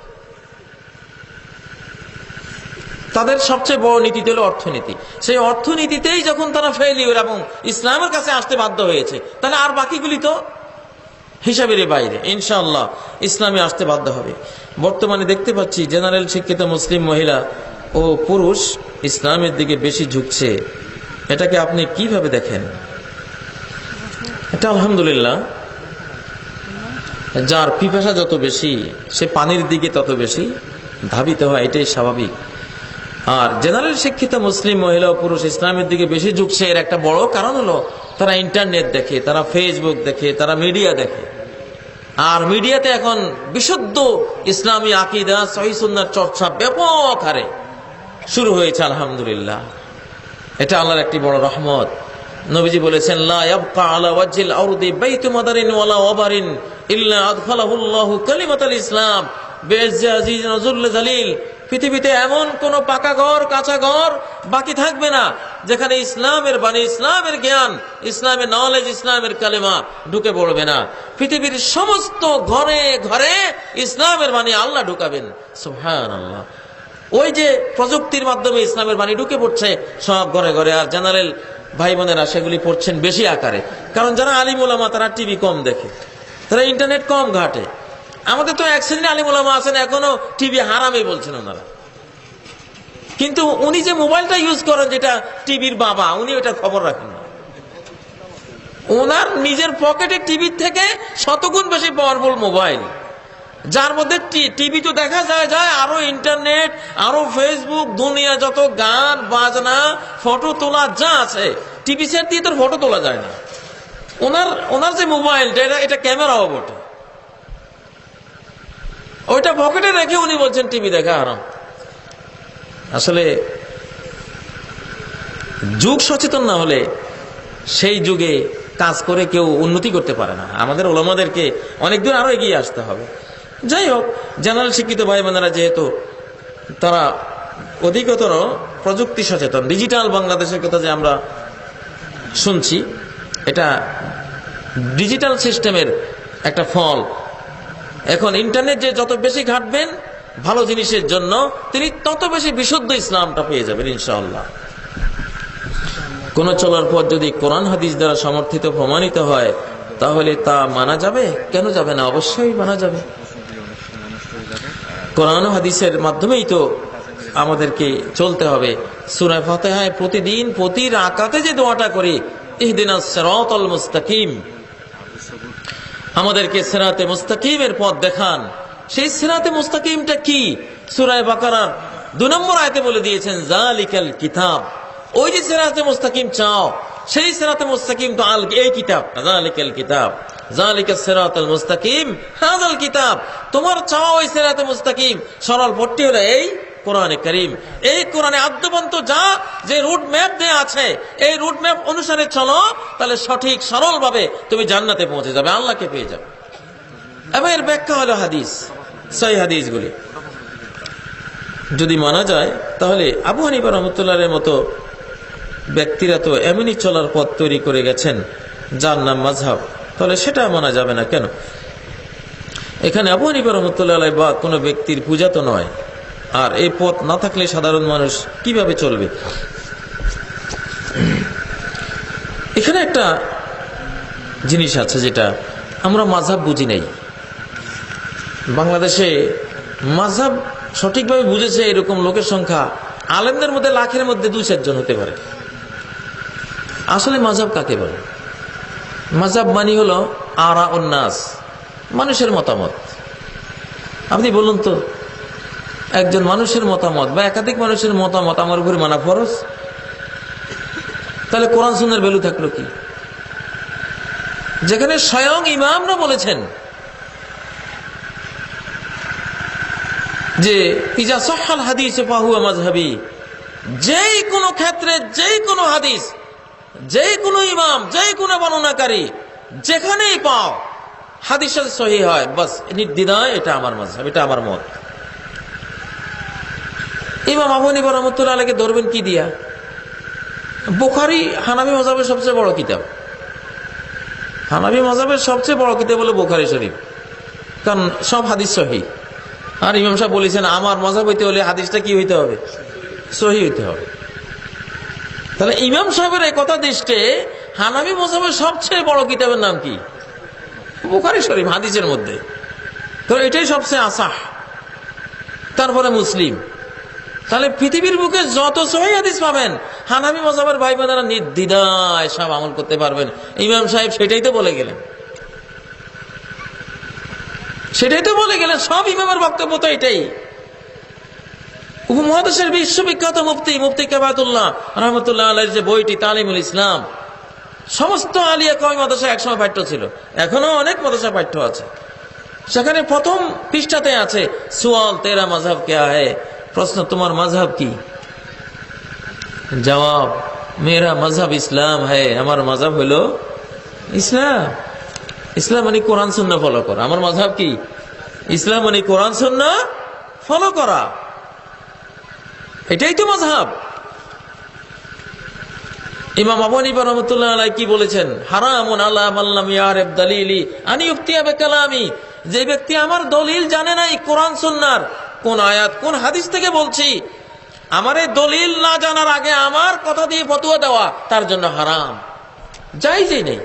তাদের সবচেয়ে বড় নীতি হলো অর্থনীতি। সেই অর্থনীতিতেই যখন তারা ফেলিওর এবং ইসলামের কাছে আসতে বাধ্য হয়েছে, তাহলে আর বাকিগুলি তো হিসাবের বাইরে। ইনশাআল্লাহ ইসলামে আসতে বাধ্য হবে। বর্তমানে দেখতে পাচ্ছি জেনারেল শিক্ষিত মুসলিম মহিলা ও পুরুষ ইসলামের দিকে বেশি ঝুঁকছে। এটাকে আপনি কিভাবে দেখেন? এটা আলহামদুলিল্লাহ, যার পিপাসা যত বেশি সে পানির দিকে তত বেশি ধাবিত হয়, এটাই স্বাভাবিক। আর জেনারেল শিক্ষিত মুসলিম মহিলা ও পুরুষ ইসলামের দিকে বেশি ঝুঁকছে, এর একটা বড় কারণ হলো তারা ইন্টারনেট দেখে, তারা ফেসবুক দেখে, তারা মিডিয়া দেখে। আর মিডিয়াতে এখন বিশুদ্ধ ইসলামী আকীদা, সহিহ সুন্নাহর চর্চা ব্যাপক হারে শুরু হয়েছে। আলহামদুলিল্লাহ, এটা আল্লাহর একটি বড় রহমত। নবীজি বলেছেন, লা ইয়াবকা আলা ওয়াজহিল আরদি বাইতু মাদারিন ওয়ালা ওয়াবারিন ইল্লা আদখালাহুল্লাহু কালিমাতাল ইসলাম বিইজ্জি আজিজিন ওয়া যুল্লি জালিল। পৃথিবীতে এমন কোন পাকা ঘর, কাঁচা ঘর বাকি থাকবে না যেখানে ইসলামের বাণী, ইসলামের জ্ঞান, ইসলামের নলেজ, ইসলামের কালেমা ঢুকে পড়বে না। পৃথিবীর সমস্ত ঘরে ঘরে ইসলামের বাণী আল্লাহ ঢুকাবেন। সুবহানাল্লাহ। ওই যে প্রযুক্তির মাধ্যমে ইসলামের বাণী ঢুকে পড়ছে সব ঘরে ঘরে। আর জেনারেল ভাই বোনেরা সেগুলি পড়ছেন বেশি আকারে, কারণ যারা আলিম ওলামা তারা টিভি কম দেখে, তারা ইন্টারনেট কম ঘাটে। আমাদের তো এক শ্রেণীর আলিম ওলামা আছেন এখনো টিভি হারামে বলছেন ওনারা, কিন্তু উনি যে মোবাইলটা ইউজ করেন যেটা টিভির বাবা, উনি ওটা খবর রাখেন না। ওনার নিজের পকেটে টিভির থেকে শতগুণ বেশি পাওয়ারফুল মোবাইল, যার মধ্যে টিভি তো দেখা যায়, আরো ইন্টারনেট, আরো ফেসবুক, দুনিয়া যত গান বাজনা, ফটো তোলা যা আছে, টিভি সেট দিয়ে তোর ফটো তোলা যায় না। ওনার যে মোবাইলটা, এটা ক্যামেরাও বটে, ওইটা পকেটে রেখে উনি বলছেন টিভি দেখা হারাম। আসলে যুগ সচেতন না হলে সেই যুগে কাজ করে কেউ উন্নতি করতে পারে না। আমাদের ওলামাদেরকে অনেক দূর আরো এগিয়ে আসতে হবে। যাই হোক, জেনারেল শিক্ষিত ভাই বোনেরা যেহেতু তারা অধিকতর প্রযুক্তি সচেতন, ডিজিটাল বাংলাদেশের কথা যে আমরা শুনছি, এটা ডিজিটাল সিস্টেমের একটা ফল। এখন ইন্টারনেট যে যত বেশি ঘাটবেন ভালো জিনিসের জন্য, তিনি তত বেশি বিশুদ্ধ ইসলামটা পেয়ে যাবেন ইনশাআল্লাহ। কোন চলার পথ যদি কোরআন হাদিস দ্বারা সমর্থিত প্রমাণিত হয়, তাহলে তা মানা যাবে? কেন যাবে না? অবশ্যই মানা যাবে। কোরআন ও হাদিসের মাধ্যমেই তো আমাদেরকে চলতে হবে। সূরা ফাতিহায় প্রতিদিন প্রতি রাকাতে যে দোয়াটা করি, ইহদিনাস সিরাতাল মুস্তাকিম, আমাদেরকে সিরাতে মুস্তাকিমের পথ দেখান। সেই সিরাতে মুস্তাকিমটা কি? সূরা বাকারার 2 নম্বর আয়াতে বলে দিয়েছেন, যালিকাল কিতাব। ওই যে সিরাতে মুস্তাকিম চাও, সেই সিরাতে মুস্তাকিম তো এই কিতাব, যালিকাল কিতাব, যালিকাস সিরাতাল মুস্তাকিম হাযাল কিতাব। তোমার চাওয়া ওই সিরাতে মুস্তাকিম, সরল পথটি হলো এই কোরআনে কারীম। এই কোরআনে আদ্যবন্ত যা যে রুট ম্যাপ দেয়া আছে, এই রুট ম্যাপ অনুসারে চলো, তাহলে সঠিক সরল ভাবে তুমি জান্নাতে পৌঁছে যাবে, আল্লাহকে পেয়ে যাবে। এবং এর ব্যাখ্যা হলো হাদিস, সহিহ হাদিসগুলি যদি মানা যায়, তাহলে আবু হানিফা রাহমাতুল্লাহের মতো ব্যক্তিরা তো এমনই চলার পথ তৈরি করে গেছেন যার নাম মাযহাব, তাহলে সেটা মানা যাবে না কেন? এখানে আবু হানিফা রাহমাতুল্লাহ আলাইহি বা কোনো ব্যক্তির পূজা তো নয়। আর এই পথ না থাকলে সাধারণ মানুষ কিভাবে চলবে? এখানে একটা জিনিস আছে যেটা আমরা মাযহাব বুঝি নাই। বাংলাদেশে মাযহাব সঠিকভাবে বুঝেছে এরকম লোকের সংখ্যা আলেমদের মধ্যে লাখের মধ্যে 2-4 জন হতে পারে। আসলে মাযহাব কাকে বলে? মাযহাব মানে হলো আরা উন্নাস, মানুষের মতামত। আপনি বলুন তো, একজন মানুষের মতামত বা একাধিক মানুষের মতামত আমার উপরে মানা ফরজ? তাহলে কোরআন সুন্নাহর ভ্যালু থাকলো কি? যেখানে স্বয়ং ইমামরা বলেছেন যে ইজা সাহহাল হাদিস ফাহুয়া মাযহাবি, যেই কোনো ক্ষেত্রে যেই কোনো হাদিস, যেই কোনো ইমাম, যেই কোনো বর্ণনাকারী যেখানেই পাও হাদিস সহিহ হয়, বাস নির্দ্বিধায় এটা আমার মাযহাব, এটা আমার মত। ইমাম আবু হানিফা রাহমাতুল্লাহ আলাইহি ধরবেন কি দিয়া? বুখারী হানাফি মাযহাবের সবচেয়ে বড় কিতাব। হানাফি মাযহাবের সবচেয়ে বড় কিতাব হলো বুখারী শরীফ, কারণ সব হাদিস সহিহ। আর ইমাম সাহেব বলেছেন আমার মাযহাব হইতে হলে হাদিসটা কি হইতে হবে? সহিহ হইতে হবে। তাহলে ইমাম সাহেবের এই কথা দৃষ্টে হানাফি মাযহাবের সবচেয়ে বড় কিতাবের নাম কি? বুখারী শরীফ, হাদিসের মধ্যে। তো এটাই সবচেয়ে আসাহ, তারপরে মুসলিম। তাহলে পৃথিবীর বুকে যত সহিহ হাদিস পাবেন হানাফি মাযহাবের ভাই বোনেরা নির্দ্বিধায় সব আমল করতে পারবেন। ইমাম সাহেব সেটাই তো বলে গেলেন, সেটাই তো বলে গেলেন। সব ইমামের বক্তব্য তো এটাই। উপমহাদেশের বিশ্ববিখ্যাত মুফতি কাবাতুল্লাহ রাহমাতুল্লাহ আলাইহির যে বইটি তালিমুল ইসলাম, সমস্ত আলিয়া কওমি মাদ্রাসা একসময় পাঠ্য ছিল, এখনো অনেক মাদ্রাসা পাঠ্য আছে। সেখানে প্রথম পৃষ্ঠাতে আছে সুয়াল তেরা মাযহাব ক্যা হ্যায়, প্রশ্ন তোমার মাযহাব কি? জবাব মেরা মাযহাব ইসলাম হ্যায়, আমার মাযহাব হলো ইসলাম। ইসলাম মানে কোরআন সুন্নাহ ফলো করা। আমার মাযহাব কি? ইসলাম মানে কোরআন সুন্নাহ ফলো করা, এটাই তো মাযহাব। ইমাম আবু হানিফা রাহমাতুল্লাহ আলাইহি কি বলেছেন? হারামুন আলা মান লাম ইয়ারিফ দালিলি আন ইফতিয়া বিকালামি, যে ব্যক্তি আমার দলিল জানে নাই কোরআন সুন্নাহর, কোন আয়াত কোন হাদিস থেকে বলছি, আমার এই দলিল না জানার আগে আমার কথা দিয়ে ফতোয়া দেওয়া তার জন্য হারাম, জায়েজই নেই।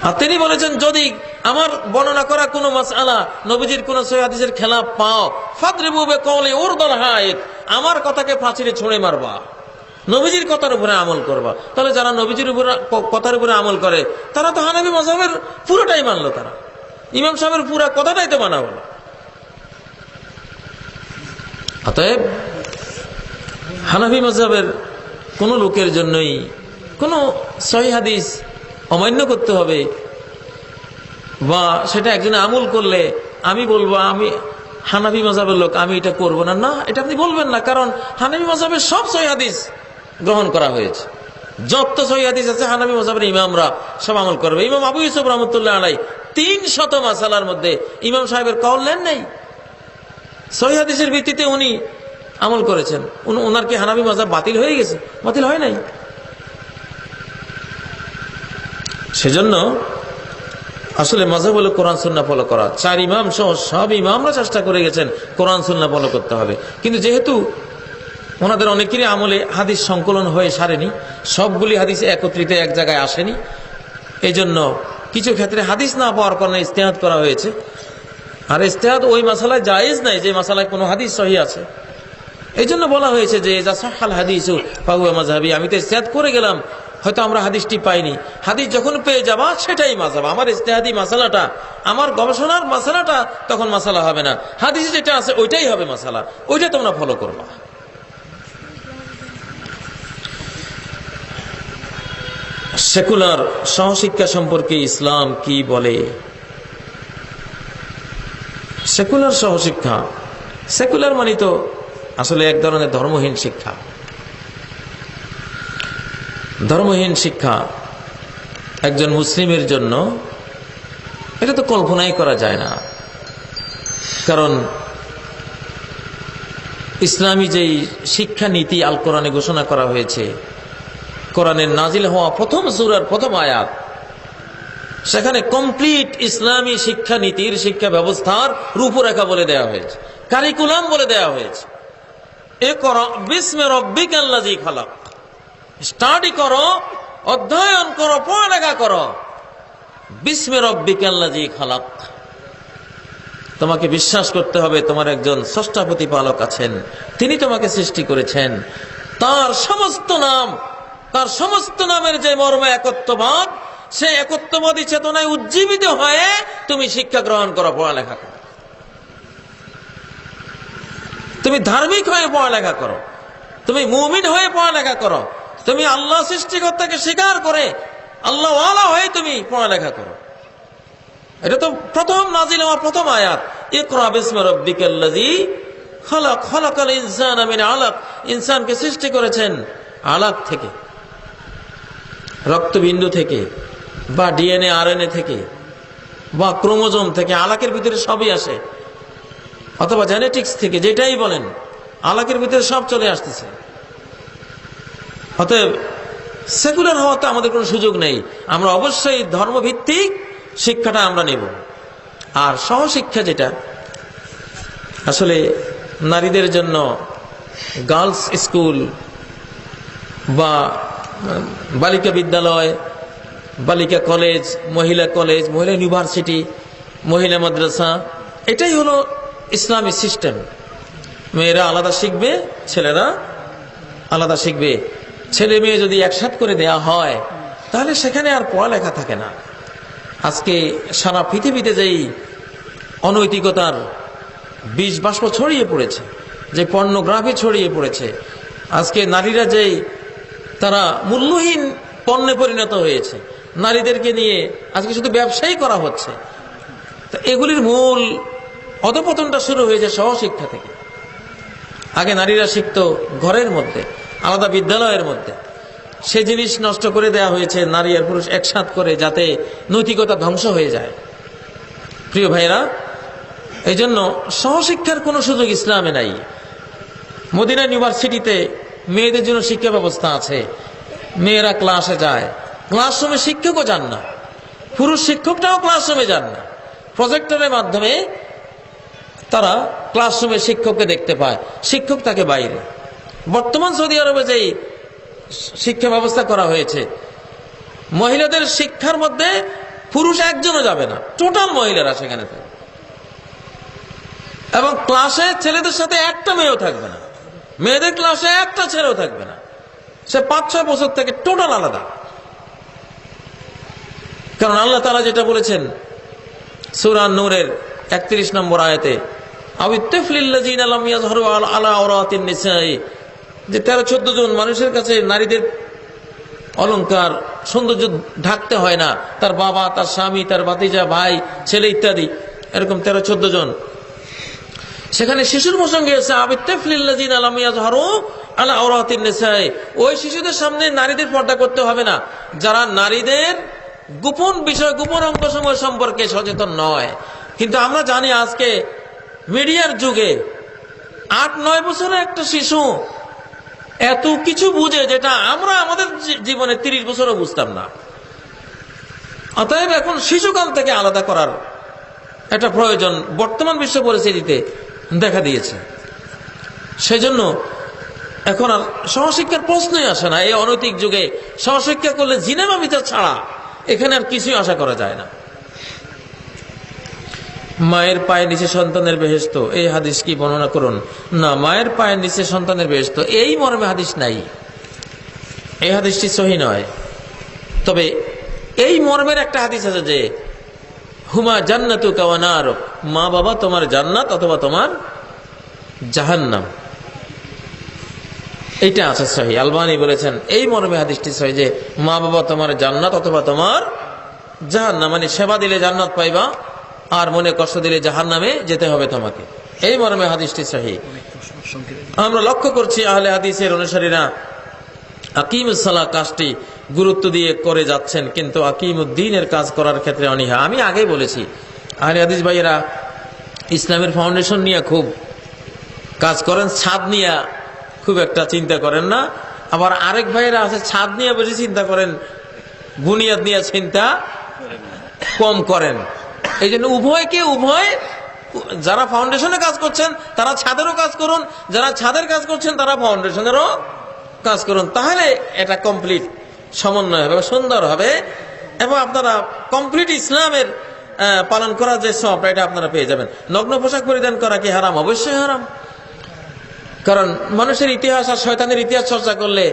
আর তিনি বলেছেন যদি আমার বর্ণনা করা কোনো মাসআলা নবীজির কোন সহিহ হাদিসের খেলাফ পাও, ফাদরিবু বিকাওলি উরদুল হায়েত, আমার কথাকে ফাঁসিতে ছুঁড়ে মারবা, নবীজির কথার উপরে আমল করবা। তাহলে যারা নবীজির উপরে কথার উপরে আমল করে তারা তো হানাফি মাযহাবের পুরোটাই মানলো, তারা ইমাম সাহেবের পুরো কথাটাই তো মানা হলো। অতএব হানাফি মাযহাবের কোন লোকের জন্যই কোন সহিহ হাদিস অমান্য করতে হবে বা সেটা একজনে আমল করলে আমি বলবো আমি হানাফি মাযহাবের লোক, আমি এটা করব না, না, এটা আপনি বলবেন না। কারণ হানাফি মাযহাবের সব সহিহ হাদিস গ্রহণ করা হয়েছে, যত সহিহ হাদিস আছে হানাফি মাযহাবের ইমামরা সব আমল করবে। ইমাম আবু ইউসুফ রাহমাতুল্লাহ আলাইহি 300 মাসালার মধ্যে ইমাম সাহেবের কওল নেন নাই, সহিহ হাদিসের ভিত্তিতে উনি আমল করেছেন। ওনার কি হানাফি মাযহাব বাতিল হয়ে গেছে? বাতিল হয় নাই। সেজন্য আসলে মাযহাব হলো কোরআন সুন্নাহ ফলো করা। 4 ইমাম সহ সব ইমামরা চেষ্টা করে গেছেন কোরআন সুন্নাহ ফলো করতে হবে, কিন্তু যেহেতু ওনাদের অনেকেরই আমলে হাদিস সংকলন হয়ে সারেনি, সবগুলি হাদিস একত্রিত এক জায়গায় আসেনি, এই জন্য কিছু ক্ষেত্রে হাদিস না পাওয়ার কারণে ইজতিহাদ করা হয়েছে। আর ইজতিহাদ ওই মাসালায় জায়েজ নাই যে মাসালায় কোনো হাদিস সহিহ আছে। এই জন্য বলা হয়েছে যে যা সাহাল হাদিসু ফাহুয়া মাযহাবি, আমি তো ইজতিহাদ করে গেলাম, হয়তো আমরা হাদিসটি পাইনি, হাদিস যখন পেয়ে যাবা সেটাই মাযহাব। আমার ইজতিহাদি মাসালাটা, আমার গবেষণার মাসালাটা তখন মাসালা হবে না, হাদিসে যেটা আছে ওইটাই হবে মাসালা, ওইটা তোমরা ফলো করবা। সেকুলার সহশিক্ষা সম্পর্কে ইসলাম কি বলে? সেকুলার সহশিক্ষা, সেকুলার মানে তো আসলে এক ধরনের ধর্মহীন শিক্ষা। ধর্মহীন শিক্ষা একজন মুসলিমের জন্য এটা তো কল্পনাই করা যায় না। কারণ ইসলামী যেই শিক্ষা নীতি আল কোরআনে ঘোষণা করা হয়েছে, কোরআনের নাজিল হওয়া প্রথম সূরার প্রথম আয়াত, সেখানে কমপ্লিট ইসলামী শিক্ষা নীতির শিক্ষা ব্যবস্থার রূপরেখা বলে দেওয়া হয়েছে, কারিকুলাম বলে দেওয়া হয়েছে। ইকরা বিসমি রাব্বিকাল্লাযী খালাক, স্টাডি করো, অধ্যয়ন করো, পড়ালেখা করো, বিসমি রাব্বিকাল্লাযী খালাক। তোমাকে বিশ্বাস করতে হবে তোমার একজন স্রষ্টা প্রতিপালক আছেন, তিনি তোমাকে সৃষ্টি করেছেন, তার সমস্ত নাম, তার সমস্ত নামের যে মর্ম একত্ববাদ, সেই একত্ববাদী চেতনায় উজ্জীবিত হয়ে তুমি শিক্ষা গ্রহণ করো, পড়ালেখা করো, তুমি ধার্মিক হয়ে পড়ালেখা করো, তুমি মুমিন হয়ে পড়ালেখা করো, তুমি আল্লাহ সৃষ্টিকর্তাকে স্বীকার করে আল্লাহ ওয়ালা হয়ে তুমি পড়ালেখা করো। এটা তো প্রথম নাজিল হওয়া প্রথম আয়াত, ইকরা বিসমি রাব্বিকাল্লাযী খালাক, খালাকাল ইনসানা মিন আলাক, ইনসানকে সৃষ্টি করেছেন আলাক থেকে, রক্তবিন্দু থেকে বা ডিএনএ আরএনএ থেকে বা ক্রোমোজোম থেকে, আলাকের ভিতরে সবই আসে, অথবা জেনেটিক্স থেকে, যেটাই বলেন আলাকের ভিতরে সব চলে আসতেছে। অতএব সেকুলার হওয়া তো আমাদের কোনো সুযোগ নেই, আমরা অবশ্যই ধর্মভিত্তিক শিক্ষাটা আমরা নেব। আর সহশিক্ষা যেটা আসলে নারীদের জন্য গার্লস স্কুল বা বালিকা বিদ্যালয়, বালিকা কলেজ, মহিলা ইউনিভার্সিটি, মহিলা মাদ্রাসা, এটাই হলো ইসলামী সিস্টেম। মেয়েরা আলাদা শিখবে, ছেলেরা আলাদা শিখবে। ছেলে মেয়ে যদি একসাথে করে দেয়া হয় তাহলে সেখানে আর পড়ালেখা থাকে না। আজকে সারা পৃথিবীতে যেই অনৈতিকতার বীজ বাষ্প ছড়িয়ে পড়েছে, যে পর্নোগ্রাফি ছড়িয়ে পড়েছে, আজকে নারীরা যেই তারা মূল্যহীন পণ্যে পরিণত হয়েছে, নারীদেরকে নিয়ে আজকে শুধু ব্যবসায়ী করা হচ্ছে, তো এগুলির মূল অধঃপতনটা শুরু হয়েছে সহশিক্ষা থেকে। আগে নারীরা শিখত ঘরের মধ্যে, আলাদা বিদ্যালয়ের মধ্যে, সে জিনিস নষ্ট করে দেয়া হয়েছে নারী আর পুরুষ একসাথ করে, যাতে নৈতিকতা ধ্বংস হয়ে যায়। প্রিয় ভাইরা, এই জন্য সহশিক্ষার কোনো সুযোগ ইসলামে নাই। মদিনা ইউনিভার্সিটিতে মেয়েদের জন্য শিক্ষা ব্যবস্থা আছে, মেয়েরা ক্লাসে যায়, ক্লাসরুমে শিক্ষকও যান না, পুরুষ শিক্ষকটাও ক্লাসরুমে যান না, প্রজেক্টরের মাধ্যমে তারা ক্লাসরুমে শিক্ষককে দেখতে পায়, শিক্ষক তাকে বাইরে। বর্তমান সৌদি আরবে যেই শিক্ষা ব্যবস্থা করা হয়েছে, মহিলাদের শিক্ষার মধ্যে পুরুষ একজনও যাবে না, টোটাল মহিলারা সেখানে থাকে, এবং ক্লাসে ছেলেদের সাথে একটা মেয়েও থাকবে না, মেয়েদের ক্লাসে একটা ছেলেও থাকবে না। সে 5-6 বছর থেকে টোটাল আলাদা। কারণ আল্লাহ তাআলা যেটা বলেছেন সূরা নূরের 31 নম্বর আয়াতে, আবিত্তাফলিল্লাযিনা লাম ইয়াযহারু আলা আওরাতিন নিসাই, যে 13-14 জন মানুষের কাছে নারীদের অলংকার সৌন্দর্য ঢাকতে হয় না, তার বাবা, তার স্বামী, তার ভাতিজা, ভাই, ছেলে ইত্যাদি, এরকম 13-14 জন। সেখানে শিশুর প্রসঙ্গে আছে আবিত্তাফলিল্লাযিনা লাম ইয়াযহারু আলা আওরাতিন নিসাই, ওই শিশুদের সামনে নারীদের পর্দা করতে হবে না যারা নারীদের গোপন বিষয়, গোপন অঙ্গসমূহ সম্পর্কে সচেতন নয়। কিন্তু আমরা জানি আজকে মিডিয়ার যুগে 8-9 বছরের একটা শিশু এত কিছু বুঝে, যেটা আমরা আমাদের জীবনে 30 বছরও বুঝতাম না। অতএব এখন শিশুকাল থেকে আলাদা করার একটা প্রয়োজন বর্তমান বিশ্ব পরিস্থিতিতে দেখা দিয়েছে। সেজন্য এখন আর সহশিক্ষার প্রশ্নই আসে না। এই অনৈতিক যুগে সহশিক্ষা করলে জিনেমা বিচার ছাড়া এখানে আর কিছুই আশা করা যায় না। মায়ের পায়ের নিচে সন্তানের বেহেশত, এই হাদিস কি বর্ণনা করুন না। মায়ের পায়ের নিচে সন্তানের বেহেশত এই মর্মে হাদিস নাই, এই হাদিসটি সহিহ নয়। তবে এই মর্মের একটা হাদিস আছে যে হুমা জান্নাতুকা ওয়া নারুক, মা বাবা তোমার জান্নাত অথবা তোমার জাহান্নাম, এইটা আছে সহিহ। আলবানী বলেছেন এই মর্মে হাদিসটি সহিহ যে মা বাবা তোমার জান্নাত অথবা তোমার জাহান্নাম, মানে সেবা দিলে জান্নাত পাইবা আর মনে কষ্ট দিলে জাহান্নামে যেতে হবে তোমাকে, এই মর্মে হাদিসটি সহিহ। আমরা লক্ষ্য করছি আহলে হাদিসের অনুসারীরা আকিমুস সালাহ কাজটি গুরুত্ব দিয়ে করে যাচ্ছেন, কিন্তু আকিমুদ্দিনের কাজ করার ক্ষেত্রে অনীহা। আমি আগেই বলেছি আহলে হাদিস ভাইয়েরা ইসলামের ফাউন্ডেশন নিয়ে খুব কাজ করেন, ছাদ নিয়ে খুব একটা চিন্তা করেন না। আবার আরেক ভাইয়েরা আছে ছাদ নিয়ে বেশি চিন্তা করেন, বুনিয়াদ নিয়ে চিন্তা কম করেন। এই জন্য উভয়কে উভয়, যারা ফাউন্ডেশনে কাজ করছেন তারা ছাদেরও কাজ করুন, যারা ছাদের কাজ করছেন তারা ফাউন্ডেশনেরও কাজ করুন, তাহলে এটা কমপ্লিট সমন্বয় হবে, সুন্দর হবে, এবং আপনারা কমপ্লিট ইসলামের পালন করার যে সবটা এটা আপনারা পেয়ে যাবেন। নগ্ন পোশাক পরিধান করা কি হারাম? অবশ্যই হারাম। কারণ মানুষের ইতিহাস আর শয়তানের ইতিহাস চর্চা করলে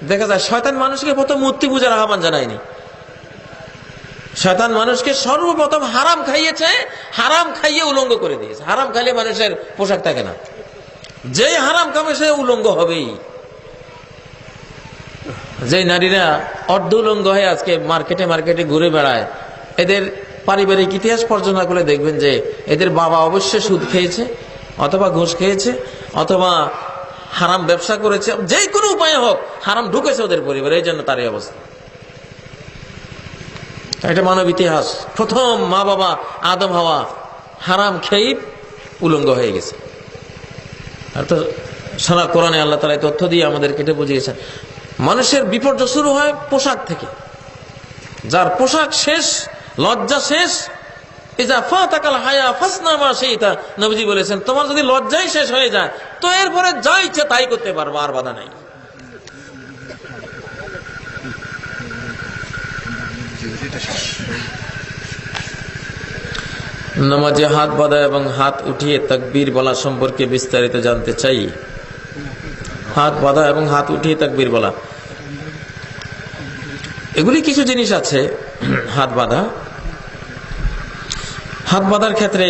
দেখা যায় শয়তান মানুষকে প্রথম মূর্তি পূজার আহ্বান জানায়নি। শয়তান মানুষকে সর্বপ্রথম হারাম খাইয়েছে, হারাম খাইয়ে উলঙ্গ করে দিয়েছে। হারাম খাইলে মানুষের পোশাক থাকে না, যে হারাম খাবে সে উলঙ্গ হবেই। যে নারীরা অর্ধ উলঙ্গ হয়ে আজকে মার্কেটে মার্কেটে ঘুরে বেড়ায়, এদের পারিবারিক ইতিহাস পর্যালোচনা করে দেখবেন যে এদের বাবা অবশ্যই সুদ খেয়েছে অথবা ঘুষ খেয়েছে অথবা হারাম ব্যবসা করেছে, যে কোনো উপায়ে হোক হারাম ঢুকেছে ওদের পরিবারে, এই জন্য তার এই অবস্থা। এটা মানব ইতিহাস। প্রথম মা বাবা আদম হাওয়া হারাম খেয়ে উলঙ্গ হয়ে গেছে। আর তো সারা কোরআনে আল্লাহ তাআলা তথ্য দিয়ে আমাদেরকে এটা বুঝিয়েছেন। মানুষের বিপর্যয় শুরু হয় পোশাক থেকে। যার পোশাক শেষ, লজ্জা শেষ, ইজা ফাতাকাল হায়া ফাসনা মা শাইতা, নবীজি বলেছেন তোমার যদি লজ্জাই শেষ হয়ে যায় তো এরপরে যা ইচ্ছে তাই করতে পারবে, আর বাধা নাই। নামাজে হাত বাঁধা এবং হাত উঠিয়ে তাকবীর বলা সম্পর্কে বিস্তারিত জানতে চাই। হাত বাঁধা এবং হাত উঠিয়ে তাকবীর বলা, এগুলি কিছু জিনিস আছে। হাত বাঁধা, হাত বাঁধার ক্ষেত্রে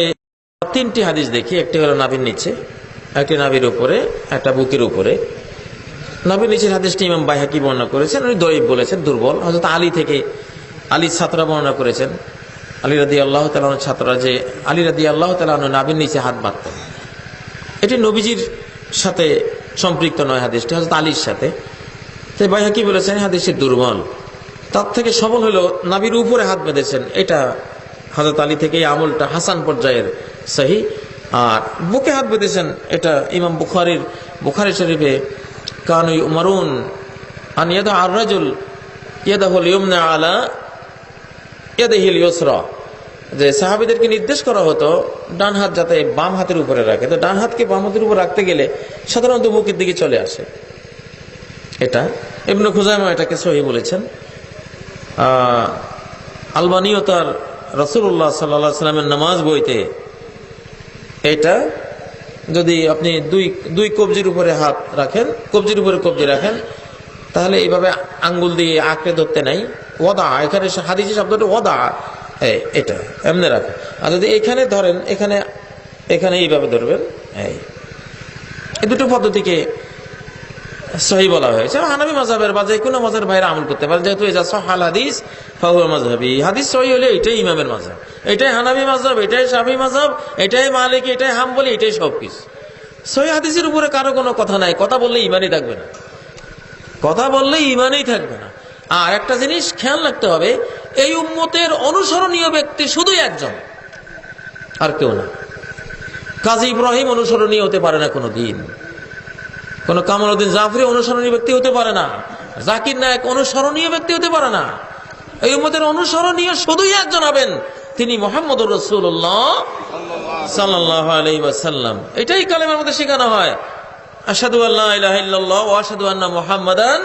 তিনটি হাদিস দেখি। একটি হলো নাভির নিচে, একটি নাভির উপরে, একটা বুকের উপরে। নাভির নিচের হাদিসটি ইমাম বাইহাকি বর্ণনা করেছেন, উনি দঈফ বলেছেন, দুর্বল। হযরত আলী থেকে, আলীর ছাত্ররা বর্ণনা করেছেন, আলী রাদিয়াল্লাহু তাআলা আনহুর ছাত্ররা, যে আলী রাদিয়াল্লাহু তাআলা আনহু নাভির নিচে হাত বাঁধতেন। এটি নবীজির সাথে সম্পৃক্ত নয় হাদিসটি, হযরত আলীর সাথে। তাই বাইহাকি বলেছেন হাদিসটি দুর্বল। তার থেকে সবল হলো নাভির উপরে হাত বেঁধেছেন, এটা হযরত আলী থেকে এই আমলটা হাসান পর্যায়ের সহিহ। আর বুকে হাত বেঁধেছেন, এটা ইমাম বুখারী শরীফে কানু ইউমারুন আন ইয়াদা আর রাজুল ইয়াদাহুল ইয়ুমনা আলা ইয়াদিহিল ইউসরা, যে সাহাবীদেরকে নির্দেশ করা হতো ডান হাত যাতে বাম হাতের উপরে রাখে। তো ডান হাতকে বাম হাতের উপর রাখতে গেলে সাধারণত বুকের দিকে চলে আসে। এটা ইবনে খুজাইমা এটাকে সহিহ বলেছেন। আলবানীও তার রাসূলুল্লাহ সাল্লাল্লাহু আলাইহি ওয়াসাল্লামের নামাজ বইতে এটা, যদি আপনি দুই কবজির উপরে হাত রাখেন, কবজির উপরে কবজি রাখেন, তাহলে এইভাবে আঙ্গুল দিয়ে আঁকড়ে ধরতে নাই, ওয়াদা, এখানে হাদিসে শব্দটা ওয়াদা, এটা এমনি রাখেন। আর যদি এখানে ধরেন, এখানে এখানে এইভাবে ধরবেন, এই দুটো পদ্ধতিকে সহিহ বলা হয়েছে। হানাফি মাযহাবের বা যে কোনো মাযহাবের বাইরে আমল করতে পারে, যেহেতু এই সাহাল হাদিস ফাহুয়া মাযহাবি, হাদিস সহিহ হলে এটাই ইমামের মাযহাব, এটাই হানাফি মাযহাব, এটাই শাফিঈ মাযহাব, এটাই মালিকি, এটাই হাম্বলি, এটাই সবকিছু। সহিহ হাদিসের উপরে কারো কোনো কথা নাই, কথা বললে ঈমানই থাকবে না, কথা বললে ঈমানই থাকবে না। আর একটা জিনিস খেয়াল রাখতে হবে, এই উম্মতের অনুসরণীয় ব্যক্তি শুধুই একজন, আর কেউ না। কাজী ইব্রাহিম অনুসরণীয় হতে পারে না কোনো দিন, কোন কামালউদ্দিন জাফরি অনুসরণীয় ব্যক্তি হতে পারে না, জাকির নায়েক অনুসরণীয় ব্যক্তি হতে পারে না। এই উম্মতের অনুসরণীয় শুধুই একজন হবেন, তিনি মুহাম্মদুর রাসূলুল্লাহ সাল্লাল্লাহু আলাইহি ওয়াসাল্লাম। এটাই কালেমার মধ্যে শেখানো হয়, আশহাদু আল্লা ইলাহা ইল্লাল্লাহ ওয়া আশহাদু আন্না মুহাম্মাদান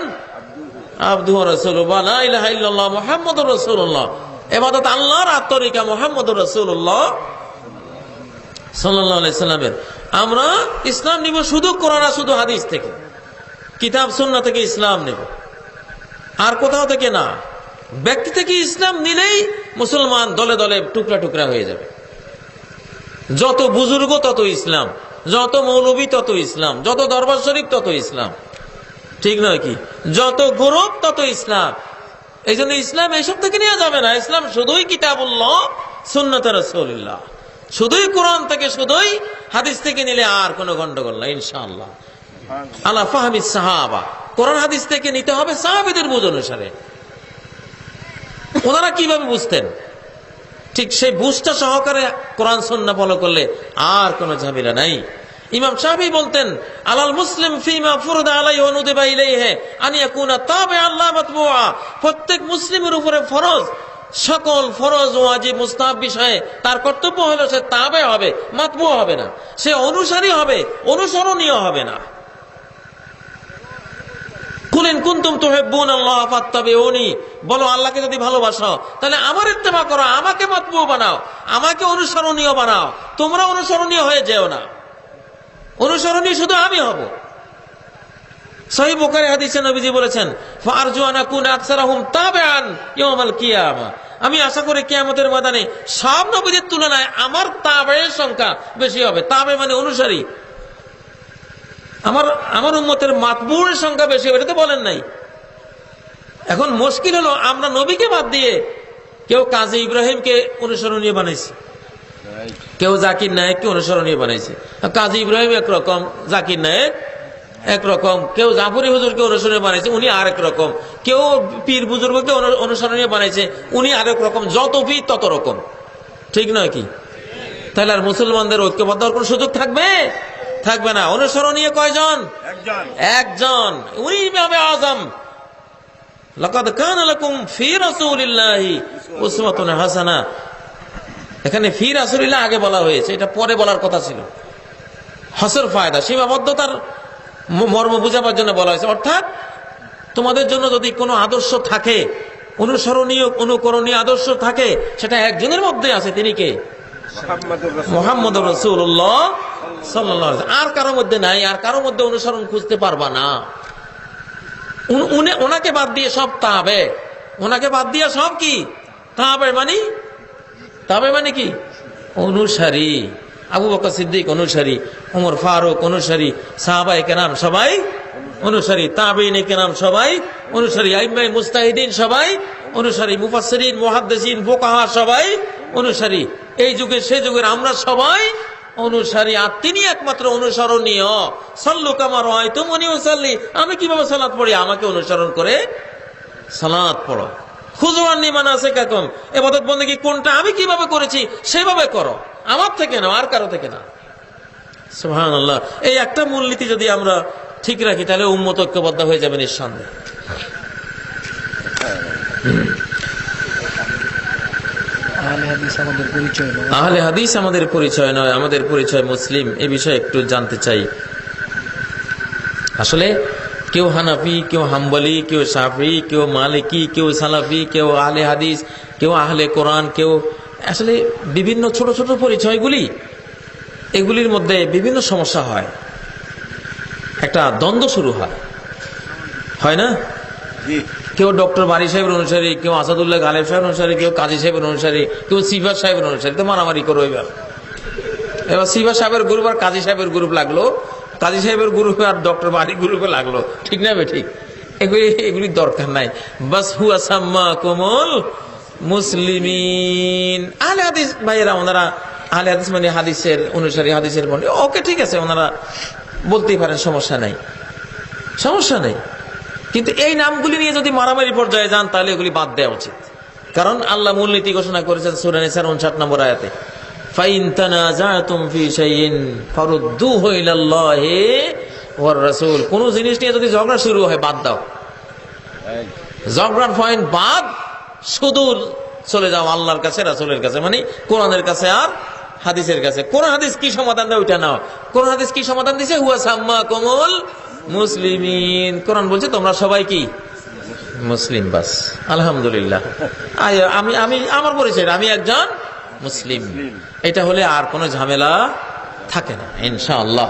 আবদুহু ওয়া রাসূলুহু লা ইলাহা ইল্লাল্লাহ মুহাম্মাদুর রাসূলুল্লাহ। ইবাদত আল্লাহর, আর তরিকা মুহাম্মদুর রাসূলুল্লাহ সাল্লাল্লাহু আলাইহি সাল্লামের। আমরা ইসলাম নিব শুধু কোরআন আর শুধু হাদিস থেকে, কিতাব সুন্নাহ থেকে ইসলাম নেব, আর কোথাও থেকে না। ব্যক্তি থেকে ইসলাম নিলেই মুসলমান দলে দলে টুকরা টুকরা হয়ে যাবে। যত বুজুর্গ তত ইসলাম, যত মৌলবী তত ইসলাম, যত দরবার শরীফ তত ইসলাম, ঠিক নয় কি? যত গৌরব তত ইসলাম। এই জন্য ইসলাম এইসব থেকে নেওয়া যাবে না। ইসলাম শুধুই কিতাবুল্লাহ সুন্নাত রাসূলুল্লাহ, শুধুই কোরআন থেকে, শুধুই হাদিস থেকে নিলে আর কোনো গন্ডগোল না ইনশাআল্লাহ। আলা ফাহমি সাহাবা, কোরআন হাদিস থেকে নিতে হবে সাহাবীদের বুঝ অনুসারে। ওনারা কিভাবে বুঝতেন, ঠিক সেই বুঝটা সহকারে কোরআন সুন্নাহ ফলো করলে আর কোনো ঝামেলা নাই। ইমাম শাফিঈ বলতেন, আলাল মুসলিম ফিমা ফুরদা আলাইহি ওয়া নুদিবা ইলাইহি আন ইয়াকুনা তাবিআন লা মাতবুআ। প্রত্যেক মুসলিমের উপরে ফরজ, সকল ফরজ ওয়াজিব মুস্তাহাব বিষয়ে তার কর্তব্য হলো সে তাবে হবে, মাতবু হবে না। সে অনুসারী হবে, অনুসরণীয় হবে না। কুলিন কুনতুম তুহিব্বুনাল্লাহ ফাত্তাবিউনি, বলো আল্লাহকে যদি ভালোবাসো তাহলে আমার ইত্তেবা করো, আমাকে মাতবু বানাও, আমাকে অনুসরণীয় বানাও। তোমরা অনুসরণীয় হয়ে যেও না, অনুসরণীয় শুধু আমি হব। সহিহ বুখারী হাদিসে নবীজি বলেছেন, ফারজু আন আকুনা আকসারাহুম তাবিআন ইয়াউমাল কিয়ামা, আমি আশা করি কিয়ামতের ময়দানে সব নবীদের তুলনায় আমার তাবের সংখ্যা বেশি হবে। তাবে মানে অনুসারী। আমার উম্মতের মাতবুর সংখ্যা বেশি হবে, এটা তো বলেন নাই। এখন মুশকিল হলো, আমরা নবীকে বাদ দিয়ে কেউ কাজী ইব্রাহিমকে অনুসরণীয় বানাইছি, কেউ জাকির নায়েককে অনুসরণীয় বানাইছে। কাজী ইব্রাহিম একরকম, জাকির নায়েক একরকম, কেউ জাফরি হুজুরকে অনুসরণীয় বানাইছে, উনি আরেক রকম, কেউ পীর বুজুর্গকে অনুসরণীয় বানাইছে, উনি আরেক রকম। যত পীর তত রকম, ঠিক নয় কি? তাহলে আর মুসলমানদের ঐক্যবদ্ধ হওয়ার কোন সুযোগ থাকবে? থাকবে না। অনুসরণীয় কয়জন? একজন, উনি ইমামে আযম। লাকাদ কানা লাকুম ফি রাসূলিল্লাহি উসওয়াতুন হাসানা। এখানে ফি রাসূলিল্লাহ আগে বলা হয়েছে, এটা পরে বলার কথা ছিল। হসর ফায়দা, সীমাবদ্ধতার মর্ম বুঝাবার জন্য বলা হয়েছে। অর্থাৎ তোমাদের জন্য যদি কোনো আদর্শ থাকে, অনুসরণীয় অনুকরণীয় আদর্শ থাকে, সেটা একজনের মধ্যে আছে, তিনি কে? মুহাম্মদুর রাসূলুল্লাহ সাল্লাল্লাহু আলাইহি ওয়াসাল্লাম। আর কারো মধ্যে নাই, আর কারো মধ্যে অনুসরণ খুঁজতে পারবা না। ওনাকে বাদ দিয়ে সব তাবে, ওনাকে বাদ দিয়ে সব কি তাবে মানে? তাবে মানে কি? অনুসারী। আবু বকর সিদ্দিক অনুসারী, ওমর ফারুক অনুসারী, সাহাবায়ে কেরাম সবাই অনুসারী, তাবেঈনে কেরাম সবাই অনুসারী, আইম্মায়ে মুজতাহিদিন সবাই অনুসারী, মুফাসসিরিন মুহাদ্দিসিন ফুকাহা সবাই অনুসারী। এই যুগে সে যুগের আমরা সবাই অনুসারী, আর তিনি একমাত্র অনুসরণীয়। সাল্লু কামা রাআইতুমুনি উসাল্লি, আমি কিভাবে সালাত পড়ি, আমাকে অনুসরণ করে সালাত পড়ো। খুযু আন্নী মানাসিকাকুম, ইবাদত বন্দেগী কোনটা আমি কিভাবে করেছি সেভাবে করো, আমার থেকে না, আর কারো থেকে না। সুবহানাল্লাহ। এই একটা মূলনীতি যদি আমরা ঠিক রাখি, তাহলে উম্মত ঐক্যবদ্ধ হয়ে যাবে নিঃসন্দেহে। আহলে হাদিস আমাদের পরিচয় নয়, আমাদের পরিচয় মুসলিম। এই বিষয়ে একটু জানতে চাই। আসলে কেউ হানাফি, কেউ হাম্বলি, কেউ শাফি, কেউ মালিকি, কেউ সালাফি, কেউ আহলে হাদিস, কেউ আহলে কোরআন, কেউ আসলে বিভিন্ন ছোট ছোট পরিচয়গুলি, এগুলির মধ্যে বিভিন্ন সমস্যা হয়, একটা দ্বন্দ্ব শুরু হয় না? কেউ ডক্টর বারি সাহেবের অনুসারী, কেউ আসাদুল্লাহ গালেব সাহেবের অনুসারী, কেউ কাজী সাহেবের অনুসারী, কেউ সিফাত সাহেবের অনুসারী, তো মারামারি করো। এবার সিফাত সাহেবের গ্রুপ আর কাজী সাহেবের গ্রুপ লাগলো, কাজী সাহেবের গ্রুপে আর ডক্টর বারি গ্রুপে লাগলো, ঠিক না? ঠিক। এগুলি দরকার নাই। বাস হুয়া সাম্মাকুমুল মুসলিমিন। আহলে হাদিস ভাইয়েরা, ওনারা আহলে হাদিস মানে হাদিসের অনুসারী, হাদিসের বন্ধু, ওকে ঠিক আছে, ওনারা বলতেই পারেন, সমস্যা নাই, সমস্যা নেই। কিন্তু এই নামগুলি নিয়ে যদি মারামারি পর্যায়ে যান, তাহলে এগুলি বাদ দেওয়া উচিত। কারণ আল্লাহ মূলনীতি ঘোষণা করেছেন সূরা নিসার 59 নম্বর আয়াতে, ফাইন তানাজাতুম ফি শাইইন ফারুদ্দুহু ইলাল্লাহি ওয়ার রাসূল। কোন জিনিস নিয়ে যদি ঝগড়া শুরু হয়, বাদ দাও, ঝগড়ার পয়েন্ট বাদ, শুধু চলে যাও আল্লাহর কাছে, রাসূলের কাছে, মানে কোরআনের কাছে আর হাদিসের কাছে। কোরআন হাদিস কি সমাধান দেয় ওইটা নাও। কোরআন হাদিস কি সমাধান দিছে? হুয়া সাম্মাকুমুল মুসলিমিন। কোরআন বলছে তোমরা সবাই কি মুসলিম, বাস আলহামদুলিল্লাহ। আমি আমি আমার পরিচয় আমি একজন মুসলিম, এটা হলে আর কোনো ঝামেলা থাকে না ইনশাআল্লাহ।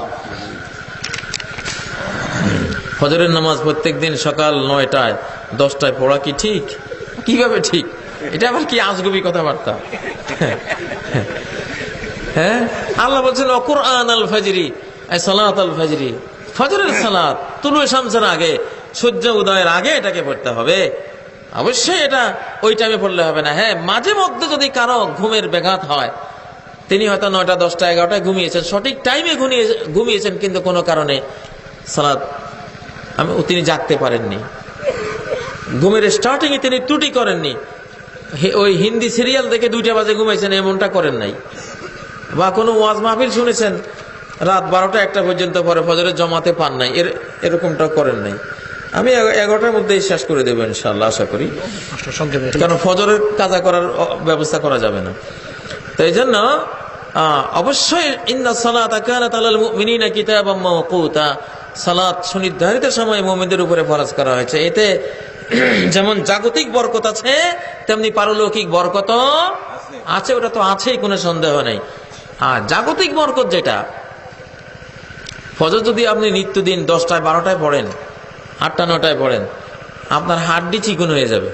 ফজরের নামাজ প্রত্যেকদিন সকাল 9টায় 10টায় পড়া কি ঠিক? কিভাবে ঠিক? এটা আবার কি আজগুবি কথাবার্তা? হ্যাঁ, আল্লাহ বলছেন কুরআন আল ফাজরি, সালাত আল ফাজরি, ফজরের সালাত তুলু শামসের আগে, সূর্য উদয়ের আগে এটাকে পড়তে হবে। অবশ্যই এটা ওই টাইমে পড়লে হবে না। হ্যাঁ, মাঝে মধ্যে যদি কারো ঘুমের ব্যাঘাত হয়, তিনি হয়তো 9টা 10টা 11টায় ঘুমিয়েছেন, সঠিক টাইমে ঘুমিয়েছেন, কিন্তু কোনো কারণে সালাত তিনি জাগতে পারেননি, ঘুমের স্টার্টিং এ তিনি ত্রুটি করেননি, ওই হিন্দি সিরিয়াল দেখে 2টা বাজে ঘুমাইছেন, এমনটা করেন নাই। বা কোনো ওয়াজ মাহফিল শুনেছেন রাত 12টা 1টা পর্যন্ত, পরে ফজরের জমাতে পান নাই, এরকমটা করেন নাই। আমি 11টার মধ্যেই শেষ করে দেবো ইনশাআল্লাহ, আশা করি, কারণ ফজরের কাজা করার ব্যবস্থা করা যাবে না। তো এই জন্য অবশ্যই ইন্না সালাতা কানাত আলাল মুমিনিনা কিতাবাম মাওকুতা, সালাত সুনির্ধারিত সময়ে মুমিনদের উপরে ফরজ করা হয়েছে। এতে যেমন জাগতিক বরকত আছে, তেমনি পারলৌকিক বরকত আছে, ওটা তো আছেই, কোনো সন্দেহ নেই। আর জাগতিক বরকত যেটা, ফজর যদি আপনি নিত্যদিন 10টায় 12টায় পড়েন, 8টা 9টায় পড়েন, আপনার হাড্ডি চিকন হয়ে যাবে,